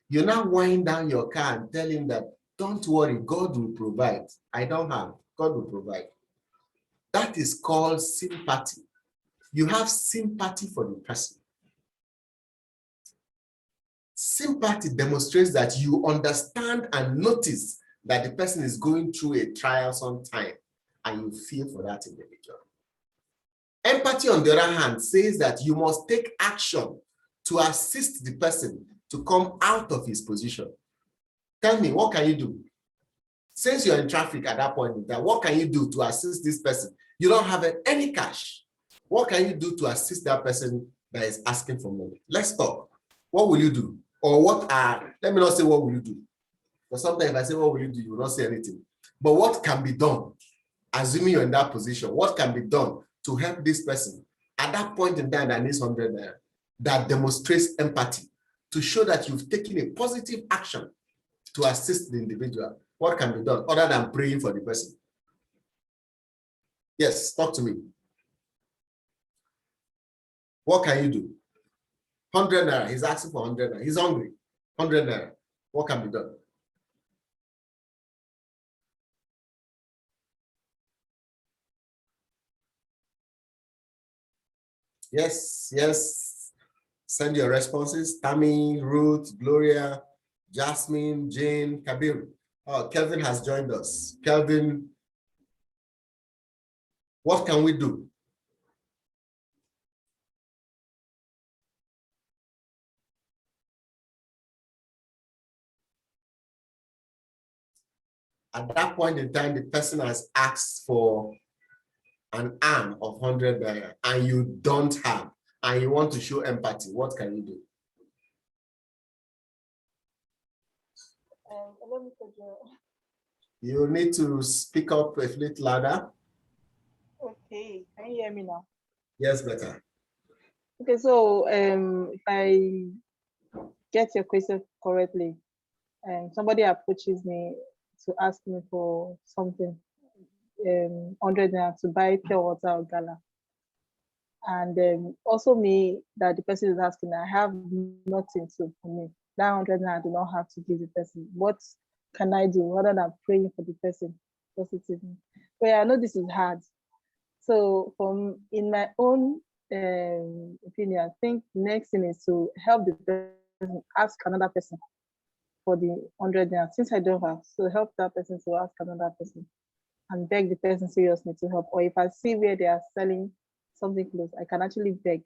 You now wind down your car and tell him that, don't worry, God will provide. I don't have. God will provide. That is called sympathy. You have sympathy for the person. Sympathy demonstrates that you understand and notice that the person is going through a trial sometime, and you feel for that individual. Empathy, on the other hand, says that you must take action to assist the person to come out of his position. Tell me, what can you do? Since you're in traffic at that point in time, what can you do to assist this person? You don't have any cash. What can you do to assist that person that is asking for money? Let's talk. What will you do? Or let me not say what will you do. Because sometimes if I say what will you do, you will not say anything. But what can be done, assuming you're in that position, what can be done to help this person at that point in time that needs 100 naira, that demonstrates empathy, to show that you've taken a positive action to assist the individual What can be done other than praying for the person? Yes, talk to me. What can you do? 100 naira. He's asking for 100 naira. He's hungry. 100 naira. What can be done? Yes, yes. Send your responses. Tammy, Ruth, Gloria, Jasmine, Jane, Kabir. Oh, Kelvin has joined us. Kelvin, what can we do? At that point in time, the person has asked for an arm of 100 naira and you don't have, and you want to show empathy. What can you do? You need to speak up a little louder. Okay, can you hear me now? Yes, better. Okay, so if I get your question correctly, somebody approaches me to ask me for something, 100 naira to buy pure water or gala. And also me, that the person is asking, I have nothing to for me. That 100 naira I do not have to give the person. What can I do other than praying for the person positively? But yeah, I know this is hard. So in my own opinion, I think the next thing is to help the person ask another person for the 100 naira, since I don't have. So help that person to ask another person and beg the person seriously to help. Or if I see where they are selling something close, I can actually beg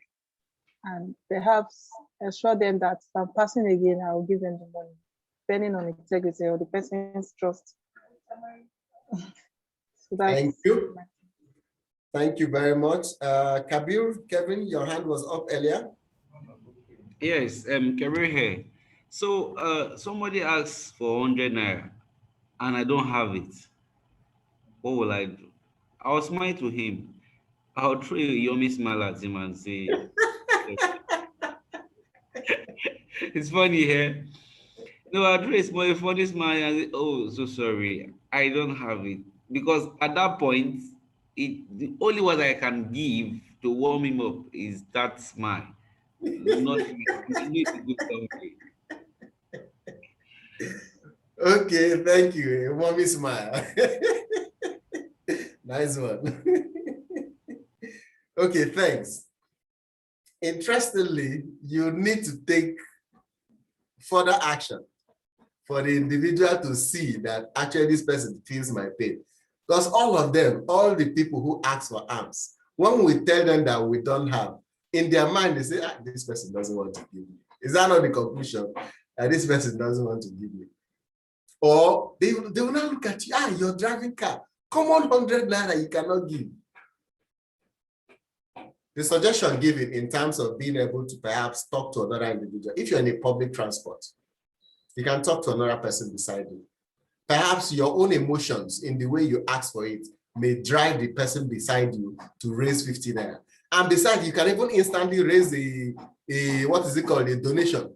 and perhaps assure them that if I'm passing again, I will give them the money, depending on integrity or the person's trust. So Thank you. Thank you very much. Kabir, Kevin, your hand was up earlier. Yes, career here. So somebody asks for 100 naira and I don't have it. What will I do? I'll smile to him. I'll throw a yummy smile at him and say, it's funny here. No, I'll throw a funny smile and say, oh, so sorry, I don't have it. Because at that point, the only word I can give to warm him up is that smile. Nothing. You need to do something. Okay, thank you. Mommy smile. Nice one. Okay, thanks. Interestingly, you need to take further action for the individual to see that actually this person feels my pain. Because all of them, all the people who ask for arms, when we tell them that we don't have, in their mind, they say, ah, this person doesn't want to give me. Is that not the conclusion? That this person doesn't want to give me. Or they will not look at you, ah, you're driving car. Come on, 100 naira, you cannot give. The suggestion given in terms of being able to perhaps talk to another individual, if you're in a public transport, you can talk to another person beside you. Perhaps your own emotions in the way you ask for it may drive the person beside you to raise 50 naira. And besides, you can even instantly raise a what is it called, a donation.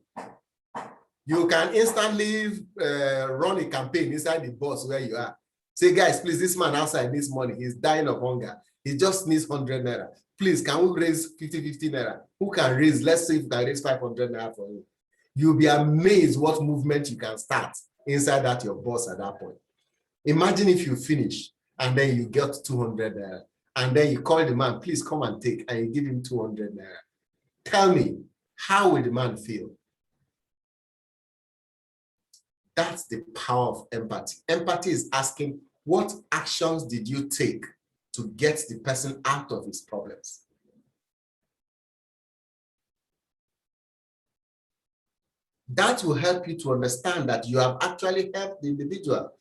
You can instantly run a campaign inside the bus where you are. Say, guys, please, this man outside needs money. He's dying of hunger. He just needs 100 naira. Please, can we raise 50 naira? Who can raise? Let's see if we can raise 500 naira for you. You'll be amazed what movement you can start inside that your boss at that point. Imagine if you finish and then you get 200 naira and then you call the man, please come and take, and you give him 200 naira. Tell me, how will the man feel? That's the power of empathy. Empathy is asking, what actions did you take to get the person out of his problems? That will help you to understand that you have actually helped the individual.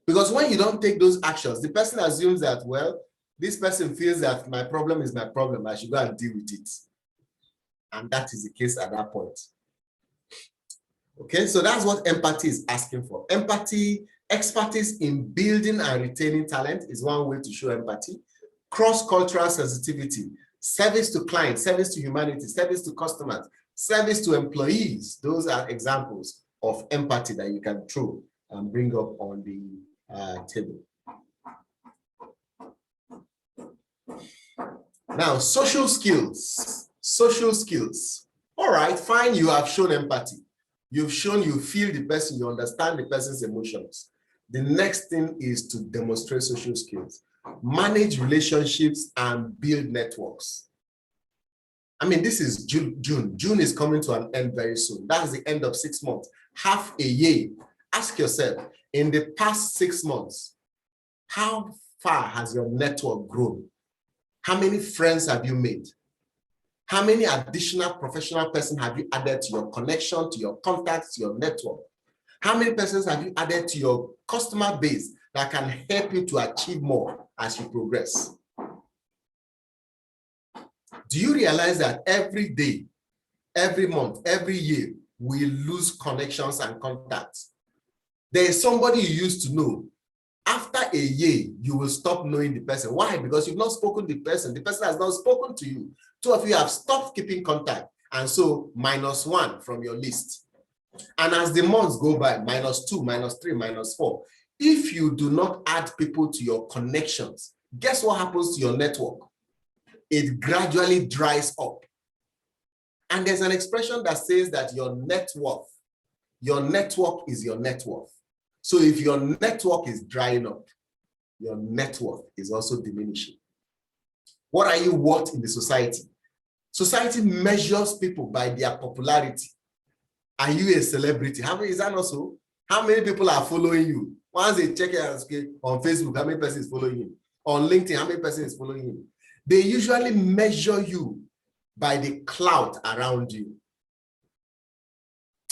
Because when you don't take those actions, the person assumes that, well, this person feels that my problem is my problem, I should go and deal with it. And that is the case at that point. Okay, so that's what empathy is asking for. Empathy, expertise in building and retaining talent is one way to show empathy. Cross-cultural sensitivity, service to clients, service to humanity, service to customers, service to employees. Those are examples of empathy that you can throw and bring up on the table. Now, social skills. Social skills. All right, fine, you have shown empathy. You've shown you feel the person, you understand the person's emotions. The next thing is to demonstrate social skills. Manage relationships and build networks. I mean, this is June. June is coming to an end very soon. That's the end of 6 months. Half a year. Ask yourself, in the past 6 months, how far has your network grown? How many friends have you made? How many additional professional persons have you added to your connection, to your contacts, to your network? How many persons have you added to your customer base that can help you to achieve more as you progress? Do you realize that every day, every month, every year, we lose connections and contacts? There is somebody you used to know. After a year, you will stop knowing the person. Why? Because you've not spoken to the person. The person has not spoken to you. Two of you have stopped keeping contact. And so -1 from your list. And as the months go by, -2, -3, -4. If you do not add people to your connections, guess what happens to your network? It gradually dries up. And there's an expression that says that your net worth is your net worth. So if your network is drying up, your net worth is also diminishing. What are you worth in the society? Society measures people by their popularity. Are you a celebrity? How many is that also? How many people are following you? Once they check it on Facebook, how many persons is following you? On LinkedIn, how many persons is following you? They usually measure you by the clout around you.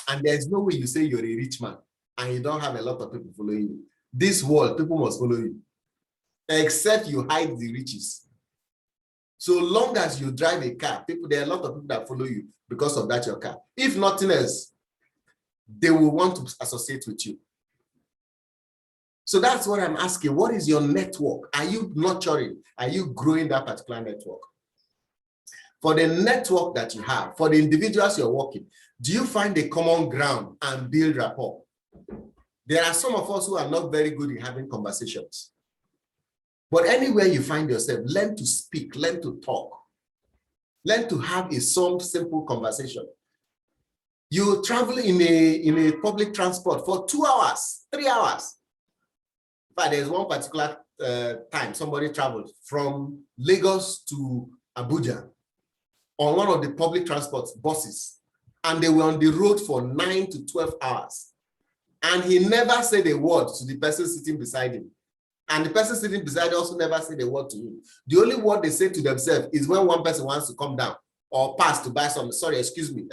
And there's no way you say you're a rich man and you don't have a lot of people following you. This world, people must follow you, except you hide the riches. So long as you drive a car, there are a lot of people that follow you because of that your car. If nothing else, they will want to associate with you. So that's what I'm asking. What is your network? Are you nurturing? Are you growing that particular network? For the network that you have, for the individuals you're working, do you find a common ground and build rapport? There are some of us who are not very good in having conversations. But anywhere you find yourself, learn to speak, learn to talk. Learn to have a simple conversation. You travel in a public transport for 2 hours, 3 hours. But there's one particular time somebody traveled from Lagos to Abuja on one of the public transport buses, and they were on the road for 9 to 12 hours. And he never said a word to the person sitting beside him. And the person sitting beside him also never said a word to him. The only word they say to themselves is when one person wants to come down or pass to buy something. Sorry, excuse me.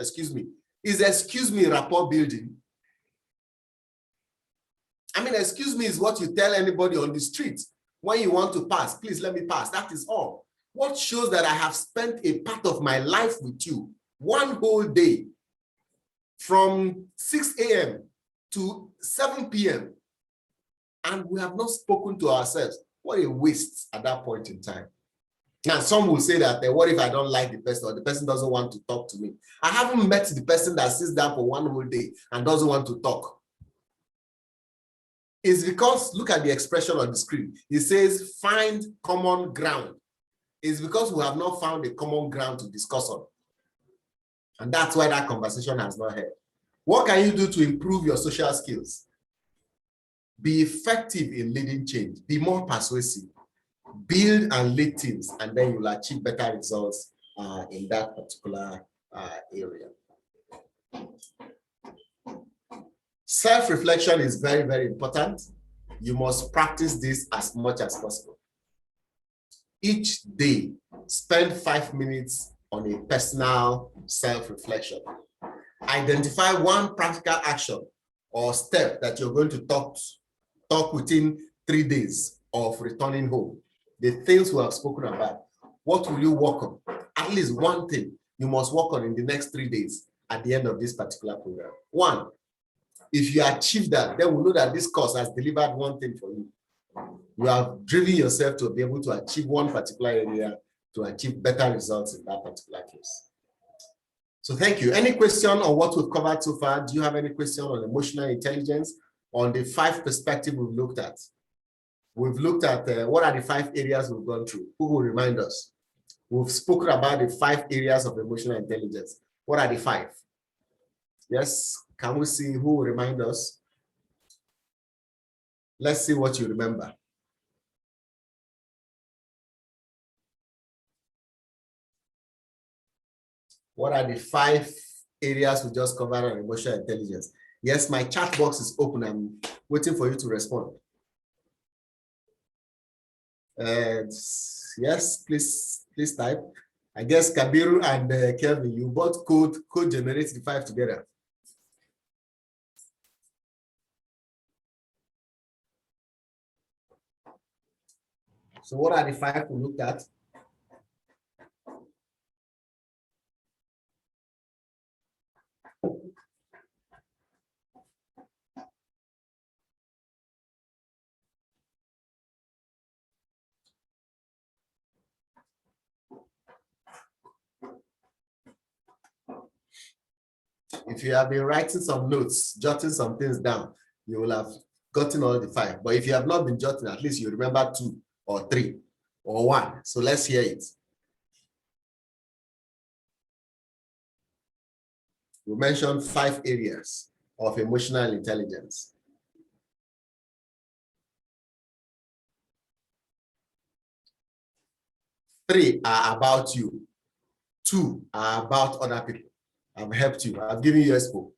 Is excuse me rapport building? I mean, excuse me is what you tell anybody on the street when you want to pass. Please let me pass. That is all. What shows that I have spent a part of my life with you, one whole day, from 6 a.m. to 7 p.m. and we have not spoken to ourselves. What a waste at that point in time. Now, some will say that, what if I don't like the person or the person doesn't want to talk to me? I haven't met the person that sits down for one whole day and doesn't want to talk. It's because, look at the expression on the screen. It says, find common ground. It's because we have not found a common ground to discuss on. And that's why that conversation has not held. What can you do to improve your social skills? Be effective in leading change. Be more persuasive. Build and lead teams, and then you'll achieve better results in that particular area. Self-reflection is very, very important. You must practice this as much as possible. Each day, spend 5 minutes on a personal self-reflection. Identify one practical action or step that you're going to talk within 3 days of returning home. The things we have spoken about, what will you work on? At least one thing you must work on in the next 3 days at the end of this particular program. One, if you achieve that, then we'll know that this course has delivered one thing for you. You have driven yourself to be able to achieve one particular area to achieve better results in that particular case. So thank you. Any question on what we've covered so far? Do you have any question on emotional intelligence on the 5 perspectives we've looked at. We've looked at what are the 5 areas we've gone through. Who will remind us? We've spoken about the 5 areas of emotional intelligence. What are the 5? Yes, can we see who will remind us? Let's see what you remember. What are the 5 areas we just covered on emotional intelligence? Yes, my chat box is open. I'm waiting for you to respond. Yes, please type. I guess Kabiru and Kelvin, you both could generate the 5 together. So what are the 5 we looked at? If you have been writing some notes, jotting some things down, you will have gotten all the 5. But if you have not been jotting, at least you remember 2 or 3 or 1. So let's hear it. We mentioned 5 areas of emotional intelligence. 3 are about you. 2 are about other people. I've helped you. I've given you expo.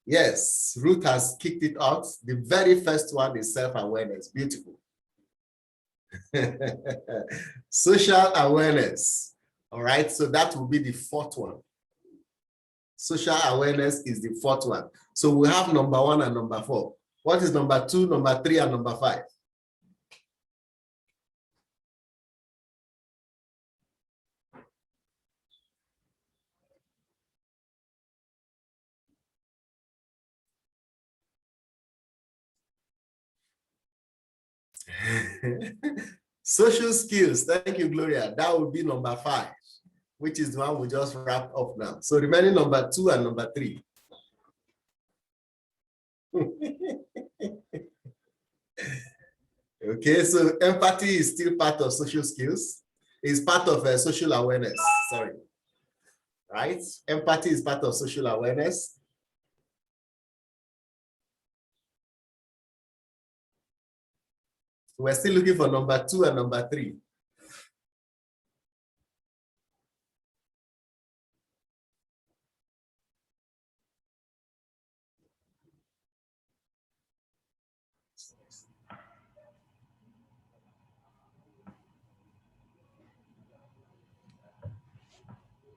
Yes, Ruth has kicked it out. The very first one is self-awareness. Beautiful. Social awareness. All right, so that will be the 4th one. Social awareness is the 4th one. So we have number 1 and number 4. What is number 2, number 3, and number 5? Social skills. Thank you, Gloria. That would be number 5, which is the one we just wrapped up now. So remaining number 2 and number 3. Okay, so empathy is still part of social skills. It's part of social awareness. Sorry. Right? Empathy is part of social awareness. We're still looking for number 2 and number 3.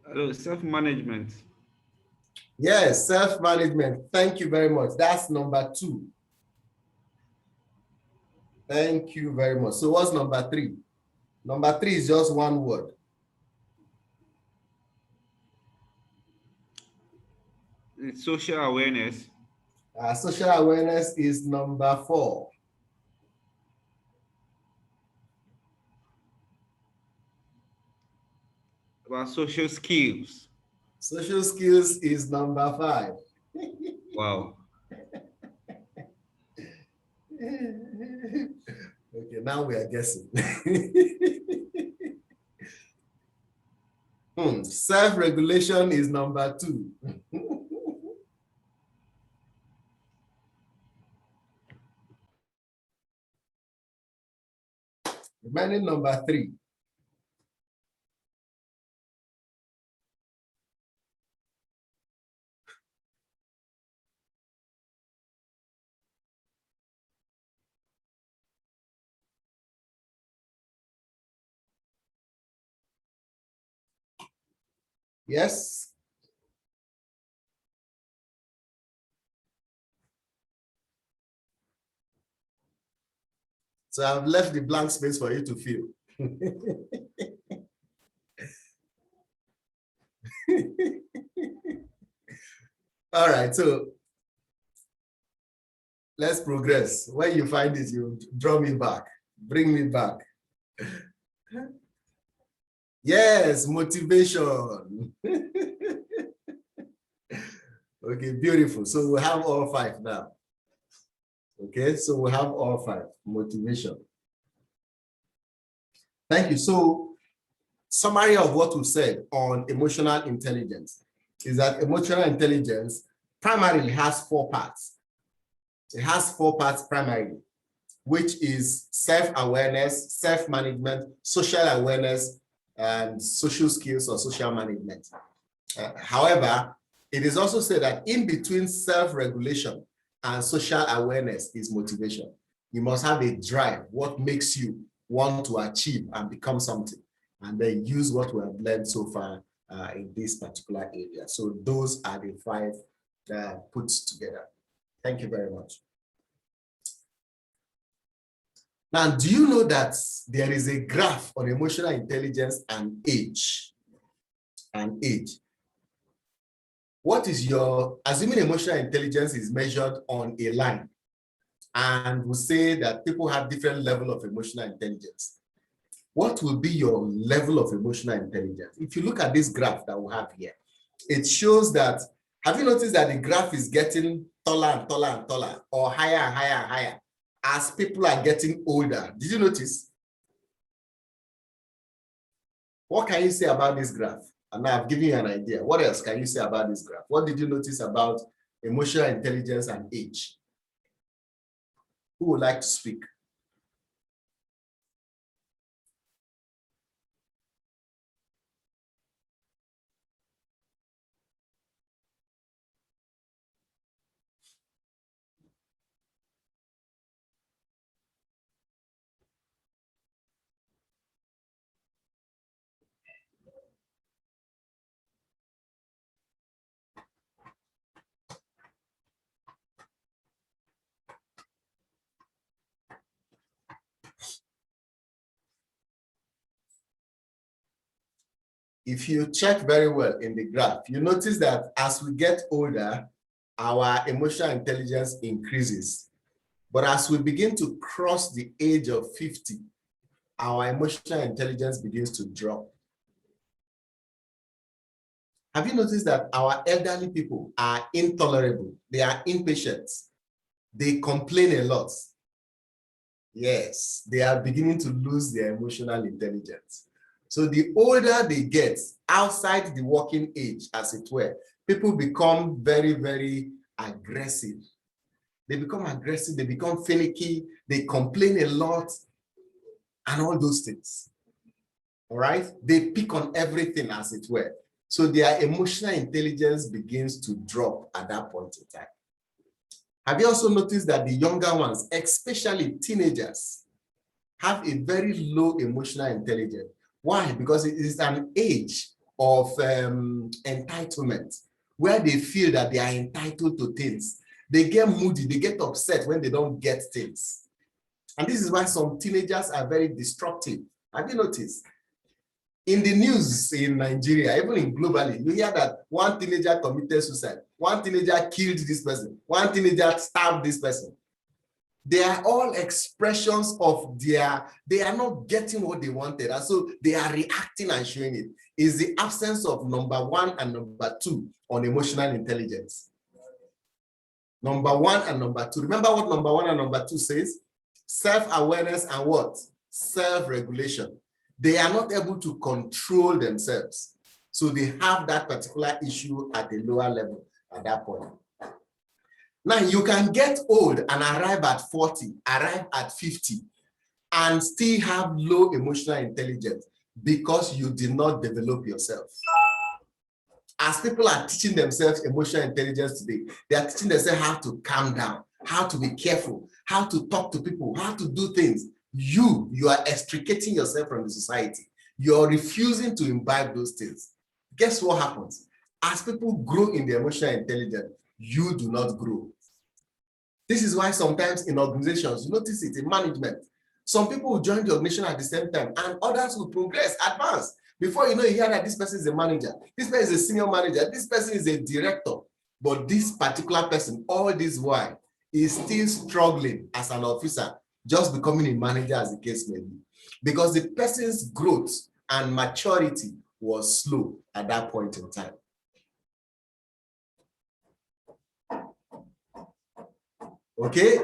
Hello, self-management. Yes, self-management. Thank you very much. That's number 2. Thank you very much. So what's number 3? Number 3 is just one word. It's social awareness. Social awareness is number 4. About social skills. Social skills is number 5. Wow. Okay, now we are guessing. Self-regulation is number 2. Remaining number 3. Yes. So I've left the blank space for you to fill. All right, so let's progress. When you find it, you draw me back, bring me back. Yes, motivation. Okay, beautiful. So we have all five now. Okay, so we have all five. Motivation. Thank you. So, summary of what we said on emotional intelligence is that emotional intelligence primarily has four parts. It has four parts primarily, which is self-awareness, self-management, social awareness, and social skills or social management. However, it is also said that in between self-regulation and social awareness is motivation. You must have a drive, what makes you want to achieve and become something, and then use what we have learned so far in this particular area. So those are the five put together. Thank you very much. Now, do you know that there is a graph on emotional intelligence and age? And age. What is your, assuming emotional intelligence is measured on a line, and we say that people have different level of emotional intelligence. What will be your level of emotional intelligence? If you look at this graph that we have here, it shows that, have you noticed that the graph is getting taller and taller and taller, or higher and higher and higher as people are getting older? Did you notice? What can you say about this graph? And now I've given you an idea. What else can you say about this graph? What did you notice about emotional intelligence and age? Who would like to speak? If you check very well in the graph, you notice that as we get older, our emotional intelligence increases. But as we begin to cross the age of 50, our emotional intelligence begins to drop. Have you noticed that our elderly people are intolerable? They are impatient. They complain a lot. Yes, they are beginning to lose their emotional intelligence. So the older they get, outside the working age, as it were, people become very, very aggressive. They become aggressive, they become finicky, they complain a lot, and all those things. All right? They pick on everything, as it were. So their emotional intelligence begins to drop at that point in time. Have you also noticed that the younger ones, especially teenagers, have a very low emotional intelligence? Why? Because it is an age of entitlement, where they feel that they are entitled to things. They get moody, they get upset when they don't get things. And this is why some teenagers are very destructive. Have you noticed? In the news in Nigeria, even in globally, you hear that one teenager committed suicide, one teenager killed this person, one teenager stabbed this person. They are all expressions of they are not getting what they wanted, and so they are reacting and showing it. Is the absence of number one and number two on emotional intelligence. Number one and number two. Remember what number one and number two says? Self-awareness and what? Self-regulation. They are not able to control themselves. So they have that particular issue at a lower level at that point. Now, you can get old and arrive at 40, arrive at 50, and still have low emotional intelligence because you did not develop yourself. As people are teaching themselves emotional intelligence today, they are teaching themselves how to calm down, how to be careful, how to talk to people, how to do things. You are extricating yourself from the society. You're refusing to imbibe those things. Guess what happens? As people grow in their emotional intelligence, you do not grow. This is why sometimes in organizations, you notice it in management, some people will join the organization at the same time and others will progress, advance. Before you know, you hear that this person is a manager, this person is a senior manager, this person is a director. But this particular person, all this while, is still struggling as an officer, just becoming a manager as the case may be. Because the person's growth and maturity was slow at that point in time. Okay?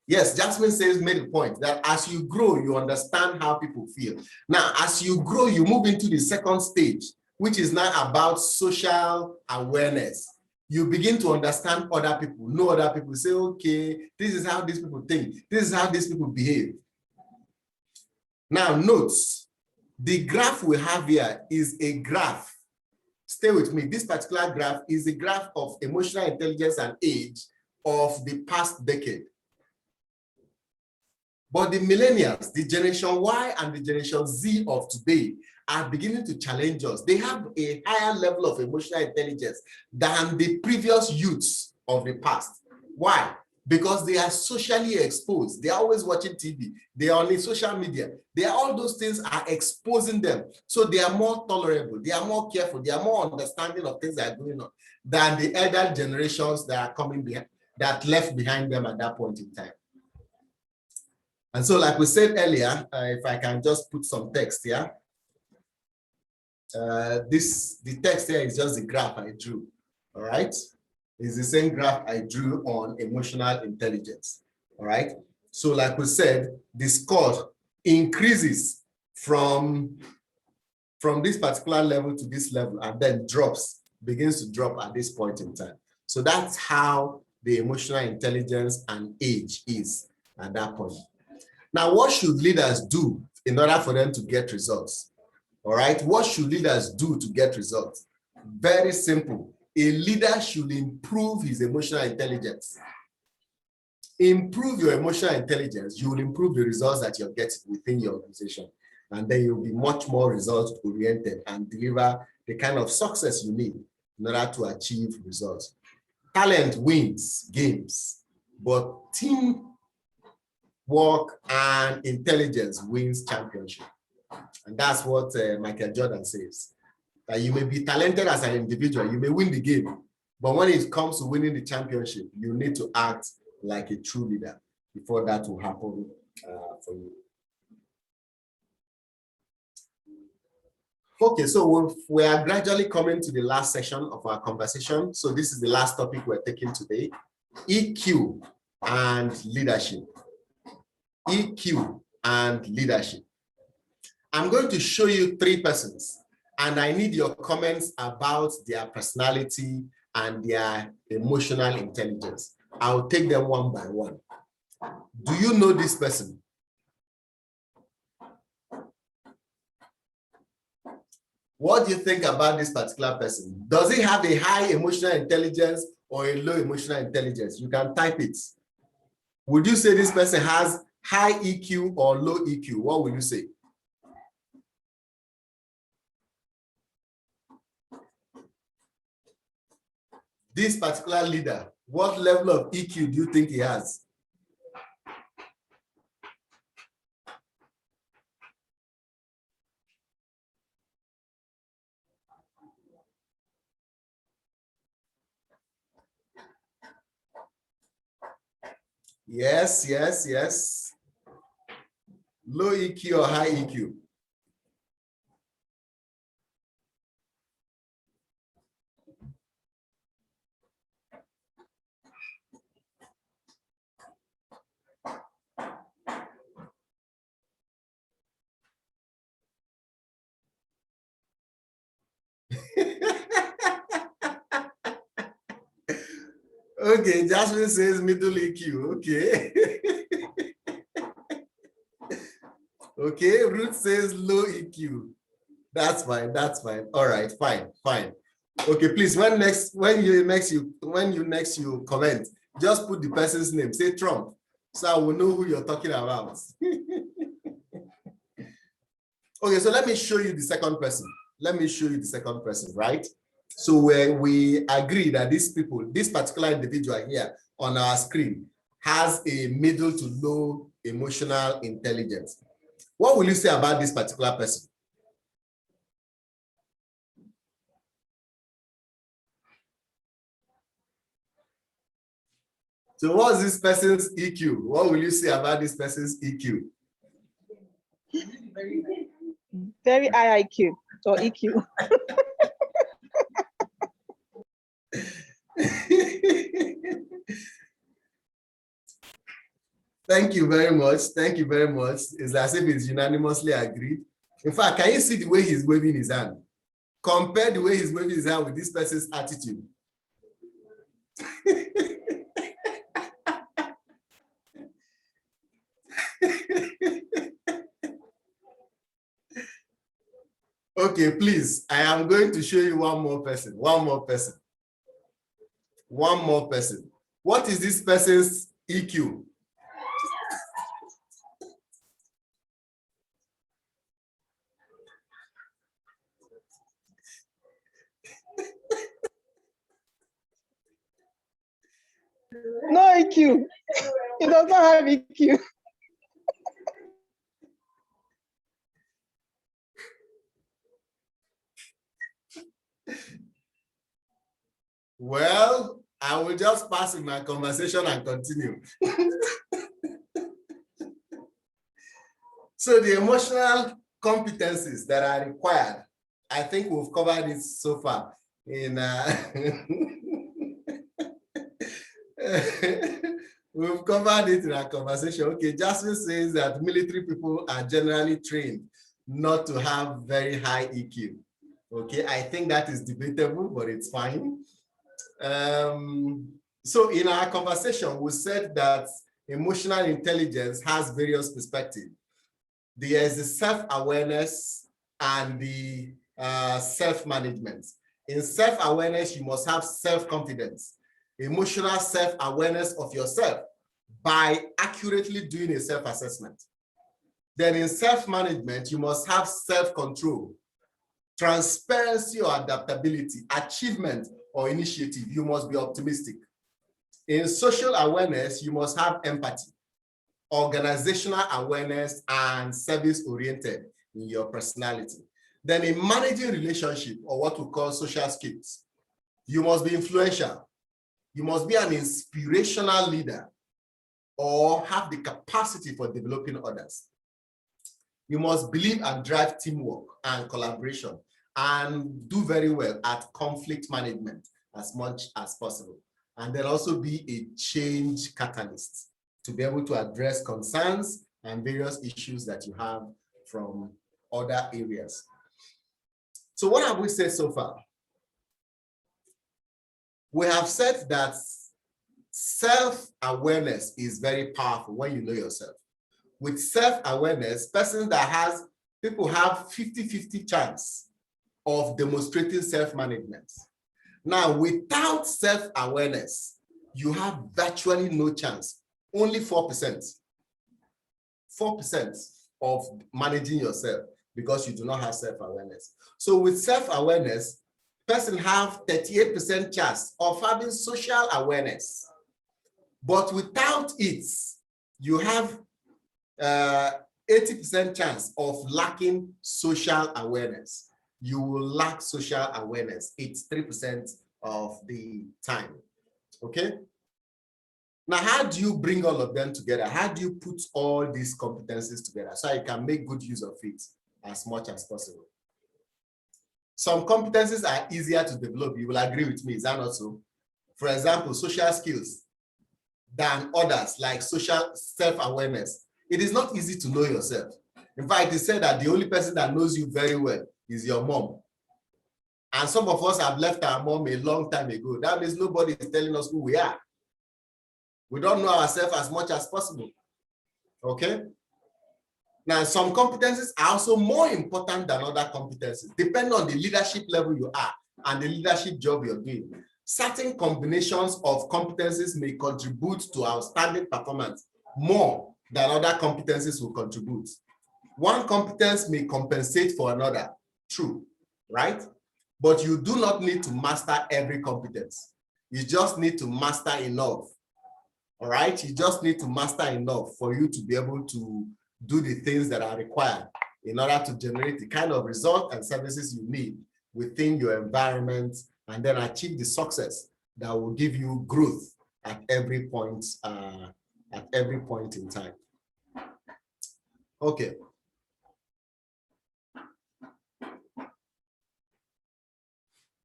Yes, Jasmine says, made a point that as you grow, you understand how people feel. Now, as you grow, you move into the second stage, which is now about social awareness. You begin to understand other people, know other people, say, okay, this is how these people think, this is how these people behave. Now, notes, the graph we have here is a graph. Stay with me. This particular graph is a graph of emotional intelligence and age of the past decade. But the millennials, the Generation Y and the Generation Z of today are beginning to challenge us. They have a higher level of emotional intelligence than the previous youths of the past. Why? Because they are socially exposed. They are always watching TV. They are on social media. All those things are exposing them. So they are more tolerable. They are more careful. They are more understanding of things that are going on than the elder generations that are coming behind, that left behind them at that point in time. And so, like we said earlier, if I can just put some text here, the text here is just the graph I drew, all right? It's the same graph I drew on emotional intelligence, all right? So like we said, the score increases from this particular level to this level and then begins to drop at this point in time. So that's how the emotional intelligence and age is at that point. Now, what should leaders do in order for them to get results? All right, what should leaders do to get results? Very simple. A leader should improve his emotional intelligence. Improve your emotional intelligence, you will improve the results that you're getting within your organization. And then you'll be much more results-oriented and deliver the kind of success you need in order to achieve results. Talent wins games, but teamwork and intelligence wins championship. And that's what Michael Jordan says. That you may be talented as an individual, you may win the game, but when it comes to winning the championship, you need to act like a true leader before that will happen for you. Okay, so we are gradually coming to the last section of our conversation. So this is the last topic we're taking today, EQ and leadership. EQ and leadership. I'm going to show you 3 persons, and I need your comments about their personality and their emotional intelligence. I'll take them one by one. Do you know this person? What do you think about this particular person? Does he have a high emotional intelligence or a low emotional intelligence? You can type it. Would you say this person has high EQ or low EQ? What would you say? This particular leader, what level of EQ do you think he has? Yes, yes, yes. Low EQ or high EQ? Okay, Jasmine says middle EQ. Okay. Okay, Ruth says low EQ. That's fine. That's fine. All right, fine, fine. Okay, please. When you comment, just put the person's name. Say Trump, so I will know who you're talking about. Okay, so let me show you the second person. Let me show you the second person, right? So where we agree that this particular individual here on our screen has a middle to low emotional intelligence. What will you say about this particular person? So what's this person's EQ? What will you say about this person's EQ? Very high IQ or EQ. Thank you very much. Thank you very much. It's as if it's unanimously agreed. In fact, can you see the way he's waving his hand? Compare the way he's waving his hand with this person's attitude. Okay, please. I am going to show you one more person. One more person. One more person. What is this person's EQ? No EQ. He does not have EQ. Well, I will just pass in my conversation and continue. So the emotional competencies that are required, I think we've covered it so far in we've covered it in our conversation. Okay, Jasmine says that military people are generally trained not to have very high EQ. Okay, I think that is debatable, but it's fine. So in our conversation, we said that emotional intelligence has various perspectives. There's the self-awareness and the self-management. In self-awareness, you must have self-confidence, emotional self-awareness of yourself by accurately doing a self-assessment. Then in self-management, you must have self-control, transparency or adaptability, achievement or initiative. You must be optimistic. In social awareness, you must have empathy, organizational awareness, and service-oriented in your personality. Then in managing relationship, or what we call social skills, you must be influential. You must be an inspirational leader or have the capacity for developing others. You must believe and drive teamwork and collaboration and do very well at conflict management as much as possible. And then also be a change catalyst to be able to address concerns and various issues that you have from other areas. So what have we said so far? We have said that self-awareness is very powerful when you know yourself. With self-awareness, people have 50-50 chance of demonstrating self-management. Now, without self-awareness, you have virtually no chance, only 4%. 4% of managing yourself because you do not have self-awareness. So with self-awareness, person have 38% chance of having social awareness. But without it, you have 80% chance of lacking social awareness. You will lack social awareness. It's 3% of the time. Okay? Now, how do you bring all of them together? How do you put all these competencies together so you can make good use of it as much as possible? Some competencies are easier to develop. You will agree with me, is that not so? For example, social skills than others, like social self-awareness. It is not easy to know yourself. In fact, it is said that the only person that knows you very well is your mom. And some of us have left our mom a long time ago. That means nobody is telling us who we are. We don't know ourselves as much as possible. Okay? Now, some competencies are also more important than other competencies, depending on the leadership level you are and the leadership job you're doing. Certain combinations of competencies may contribute to outstanding performance more than other competencies will contribute. One competence may compensate for another, true, right? But you do not need to master every competence. You just need to master enough, all right? You just need to master enough for you to be able to do the things that are required in order to generate the kind of result and services you need within your environment and then achieve the success that will give you growth at every point in time. Okay.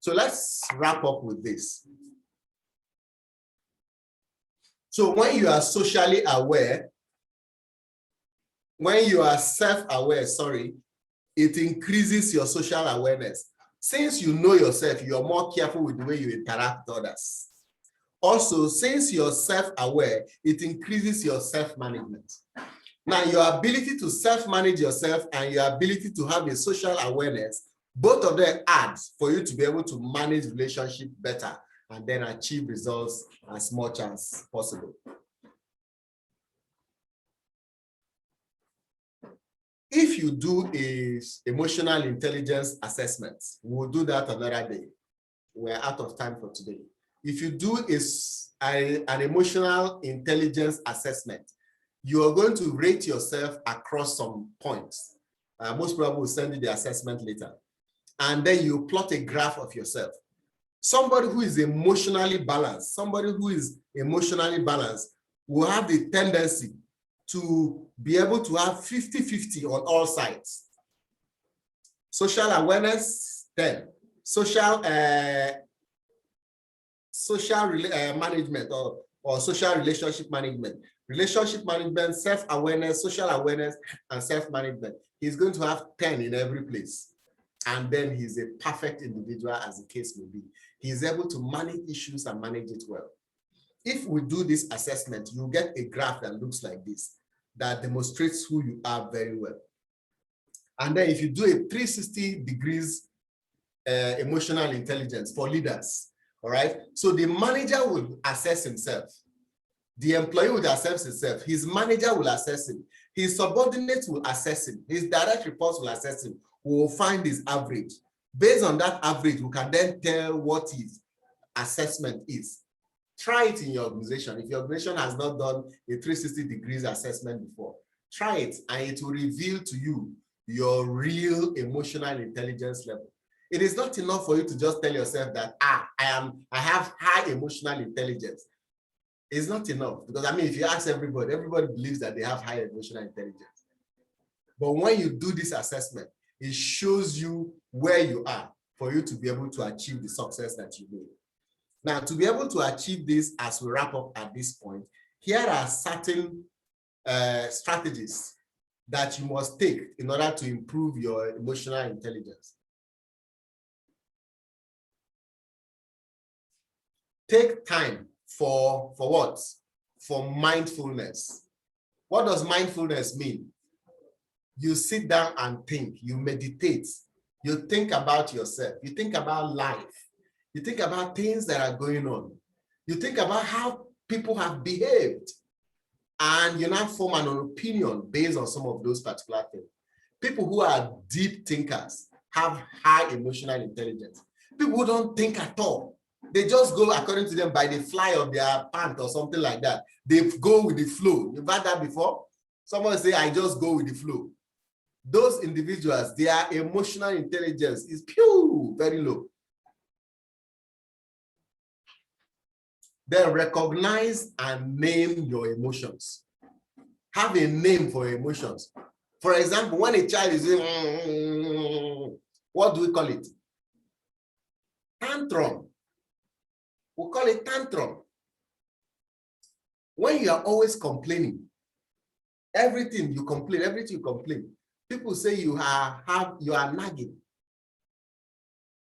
So let's wrap up with this. So when you are socially aware, when you are self-aware, sorry, it increases your social awareness. Since you know yourself, you're more careful with the way you interact with others. Also, since you're self-aware, it increases your self-management. Now, your ability to self-manage yourself and your ability to have a social awareness, both of them add for you to be able to manage relationship better and then achieve results as much as possible. If you do a emotional intelligence assessment, we'll do that another day. We're out of time for today. If you do an emotional intelligence assessment, you are going to rate yourself across some points. Most probably will send you the assessment later. And then you plot a graph of yourself. Somebody who is emotionally balanced, will have the tendency to be able to have 50-50 on all sides. Social awareness, 10. Social management or social relationship management. Relationship management, self-awareness, social awareness, and self-management. He's going to have 10 in every place. And then he's a perfect individual, as the case may be. He's able to manage issues and manage it well. If we do this assessment, you get a graph that looks like this, that demonstrates who you are very well. And then if you do a 360 degrees emotional intelligence for leaders, all right? So the manager will assess himself. The employee will assess himself. His manager will assess him. His subordinates will assess him. His direct reports will assess him. We will find his average. Based on that average, we can then tell what his assessment is. Try it in your organization. If your organization has not done a 360 degrees assessment before, try it and it will reveal to you your real emotional intelligence level. It is not enough for you to just tell yourself that, I have high emotional intelligence. It's not enough, because I mean, if you ask everybody believes that they have high emotional intelligence. But when you do this assessment, it shows you where you are for you to be able to achieve the success that you need. Now, to be able to achieve this, as we wrap up at this point, here are certain strategies that you must take in order to improve your emotional intelligence. Take time for what? For mindfulness. What does mindfulness mean? You sit down and think, you meditate, you think about yourself, you think about life, you think about things that are going on, you think about how people have behaved, and you now form an opinion based on some of those particular things. People who are deep thinkers have high emotional intelligence. People who don't think at all, they just go according to them by the fly of their pant or something like that. They go with the flow. You've had that before? Someone say, I just go with the flow. Those individuals, their emotional intelligence is very low. Then recognize and name your emotions. Have a name for your emotions. For example, when a child is saying, what do we call it? Tantrum. We call it tantrum. When you are always complaining, everything you complain, people say you are nagging.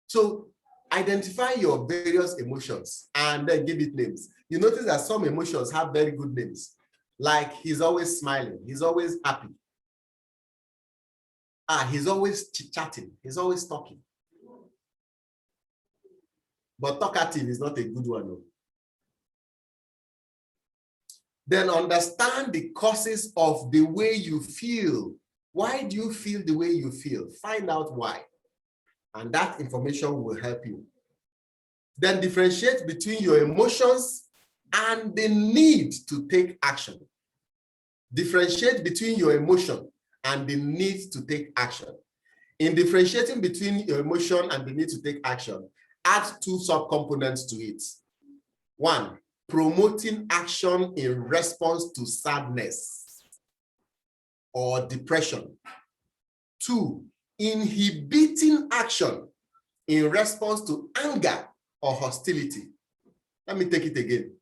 So identify your various emotions and then give it names. You notice that some emotions have very good names, like he's always smiling, he's always happy. He's always chit-chatting, he's always talking. But talkative is not a good one, no. Then understand the causes of the way you feel. Why do you feel the way you feel? Find out why. And that information will help you. Then differentiate between your emotions and the need to take action. Differentiate between your emotion and the need to take action. In differentiating between your emotion and the need to take action, add two subcomponents to it. One, promoting action in response to sadness or depression. Two, inhibiting action in response to anger or hostility. Let me take it again.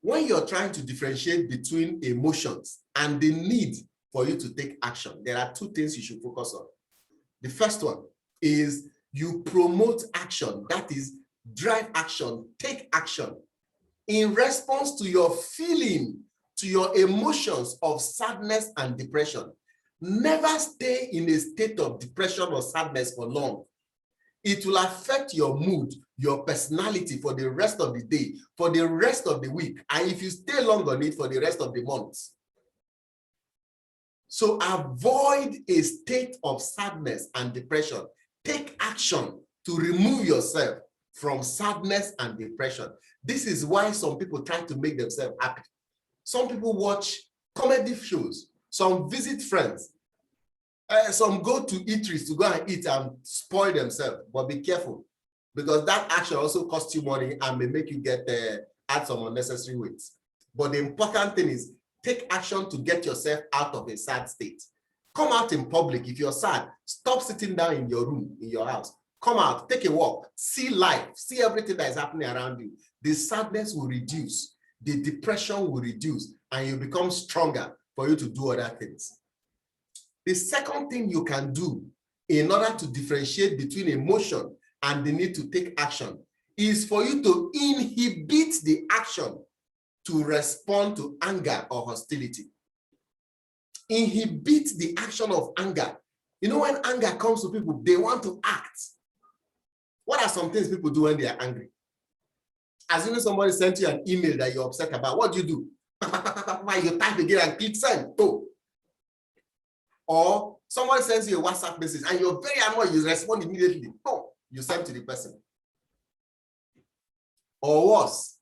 When you're trying to differentiate between emotions and the need for you to take action, there are two things you should focus on. The first one is you promote action, that is, drive action, take action in response to your feeling, to your emotions of sadness and depression. Never stay in a state of depression or sadness for long. It will affect your mood, your personality for the rest of the day, for the rest of the week, and if you stay long on it, for the rest of the month. So avoid a state of sadness and depression. Take action to remove yourself from sadness and depression. This is why some people try to make themselves happy. Some people watch comedy shows, some visit friends, some go to eateries to go and eat and spoil themselves, but be careful because that action also costs you money and may make you get add some unnecessary weight. But the important thing is take action to get yourself out of a sad state. Come out in public. If you're sad, stop sitting down in your room, in your house. Come out, take a walk, see life, see everything that is happening around you. The sadness will reduce, the depression will reduce, and you become stronger for you to do other things. The second thing you can do in order to differentiate between emotion and the need to take action is for you to inhibit the action to respond to anger or hostility. Inhibit the action of anger. You know, when anger comes to people, they want to act. What are some things people do when they are angry? As soon as somebody sent you an email that you're upset about, what do? You type again and click send. Oh. Or someone sends you a WhatsApp message and you're very annoyed, you respond immediately. Oh, you send to the person. Or worse,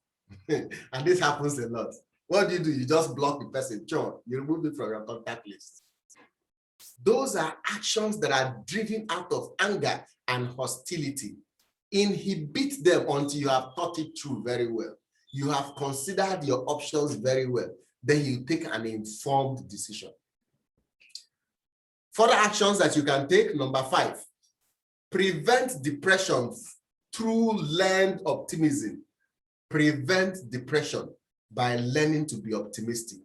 and this happens a lot. What do? You just block the person. Sure, you remove it from your contact list. Those are actions that are driven out of anger and hostility. Inhibit them until you have thought it through very well. You have considered your options very well. Then you take an informed decision. Further actions that you can take, number 5, prevent depression through learned optimism. Prevent depression by learning to be optimistic.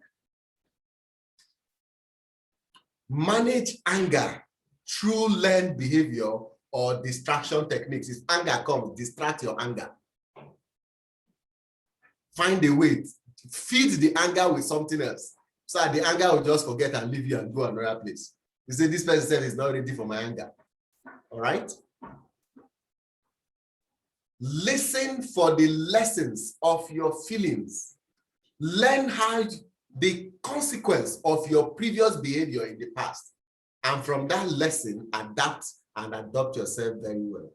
Manage anger through learned behavior or distraction techniques. If anger comes, distract your anger. Find a way, feed the anger with something else, so that the anger will just forget and leave you and go another place. You say, this person said is not ready for my anger. All right? Listen for the lessons of your feelings. Learn how the consequence of your previous behavior in the past. And from that lesson, adapt and adopt yourself very well.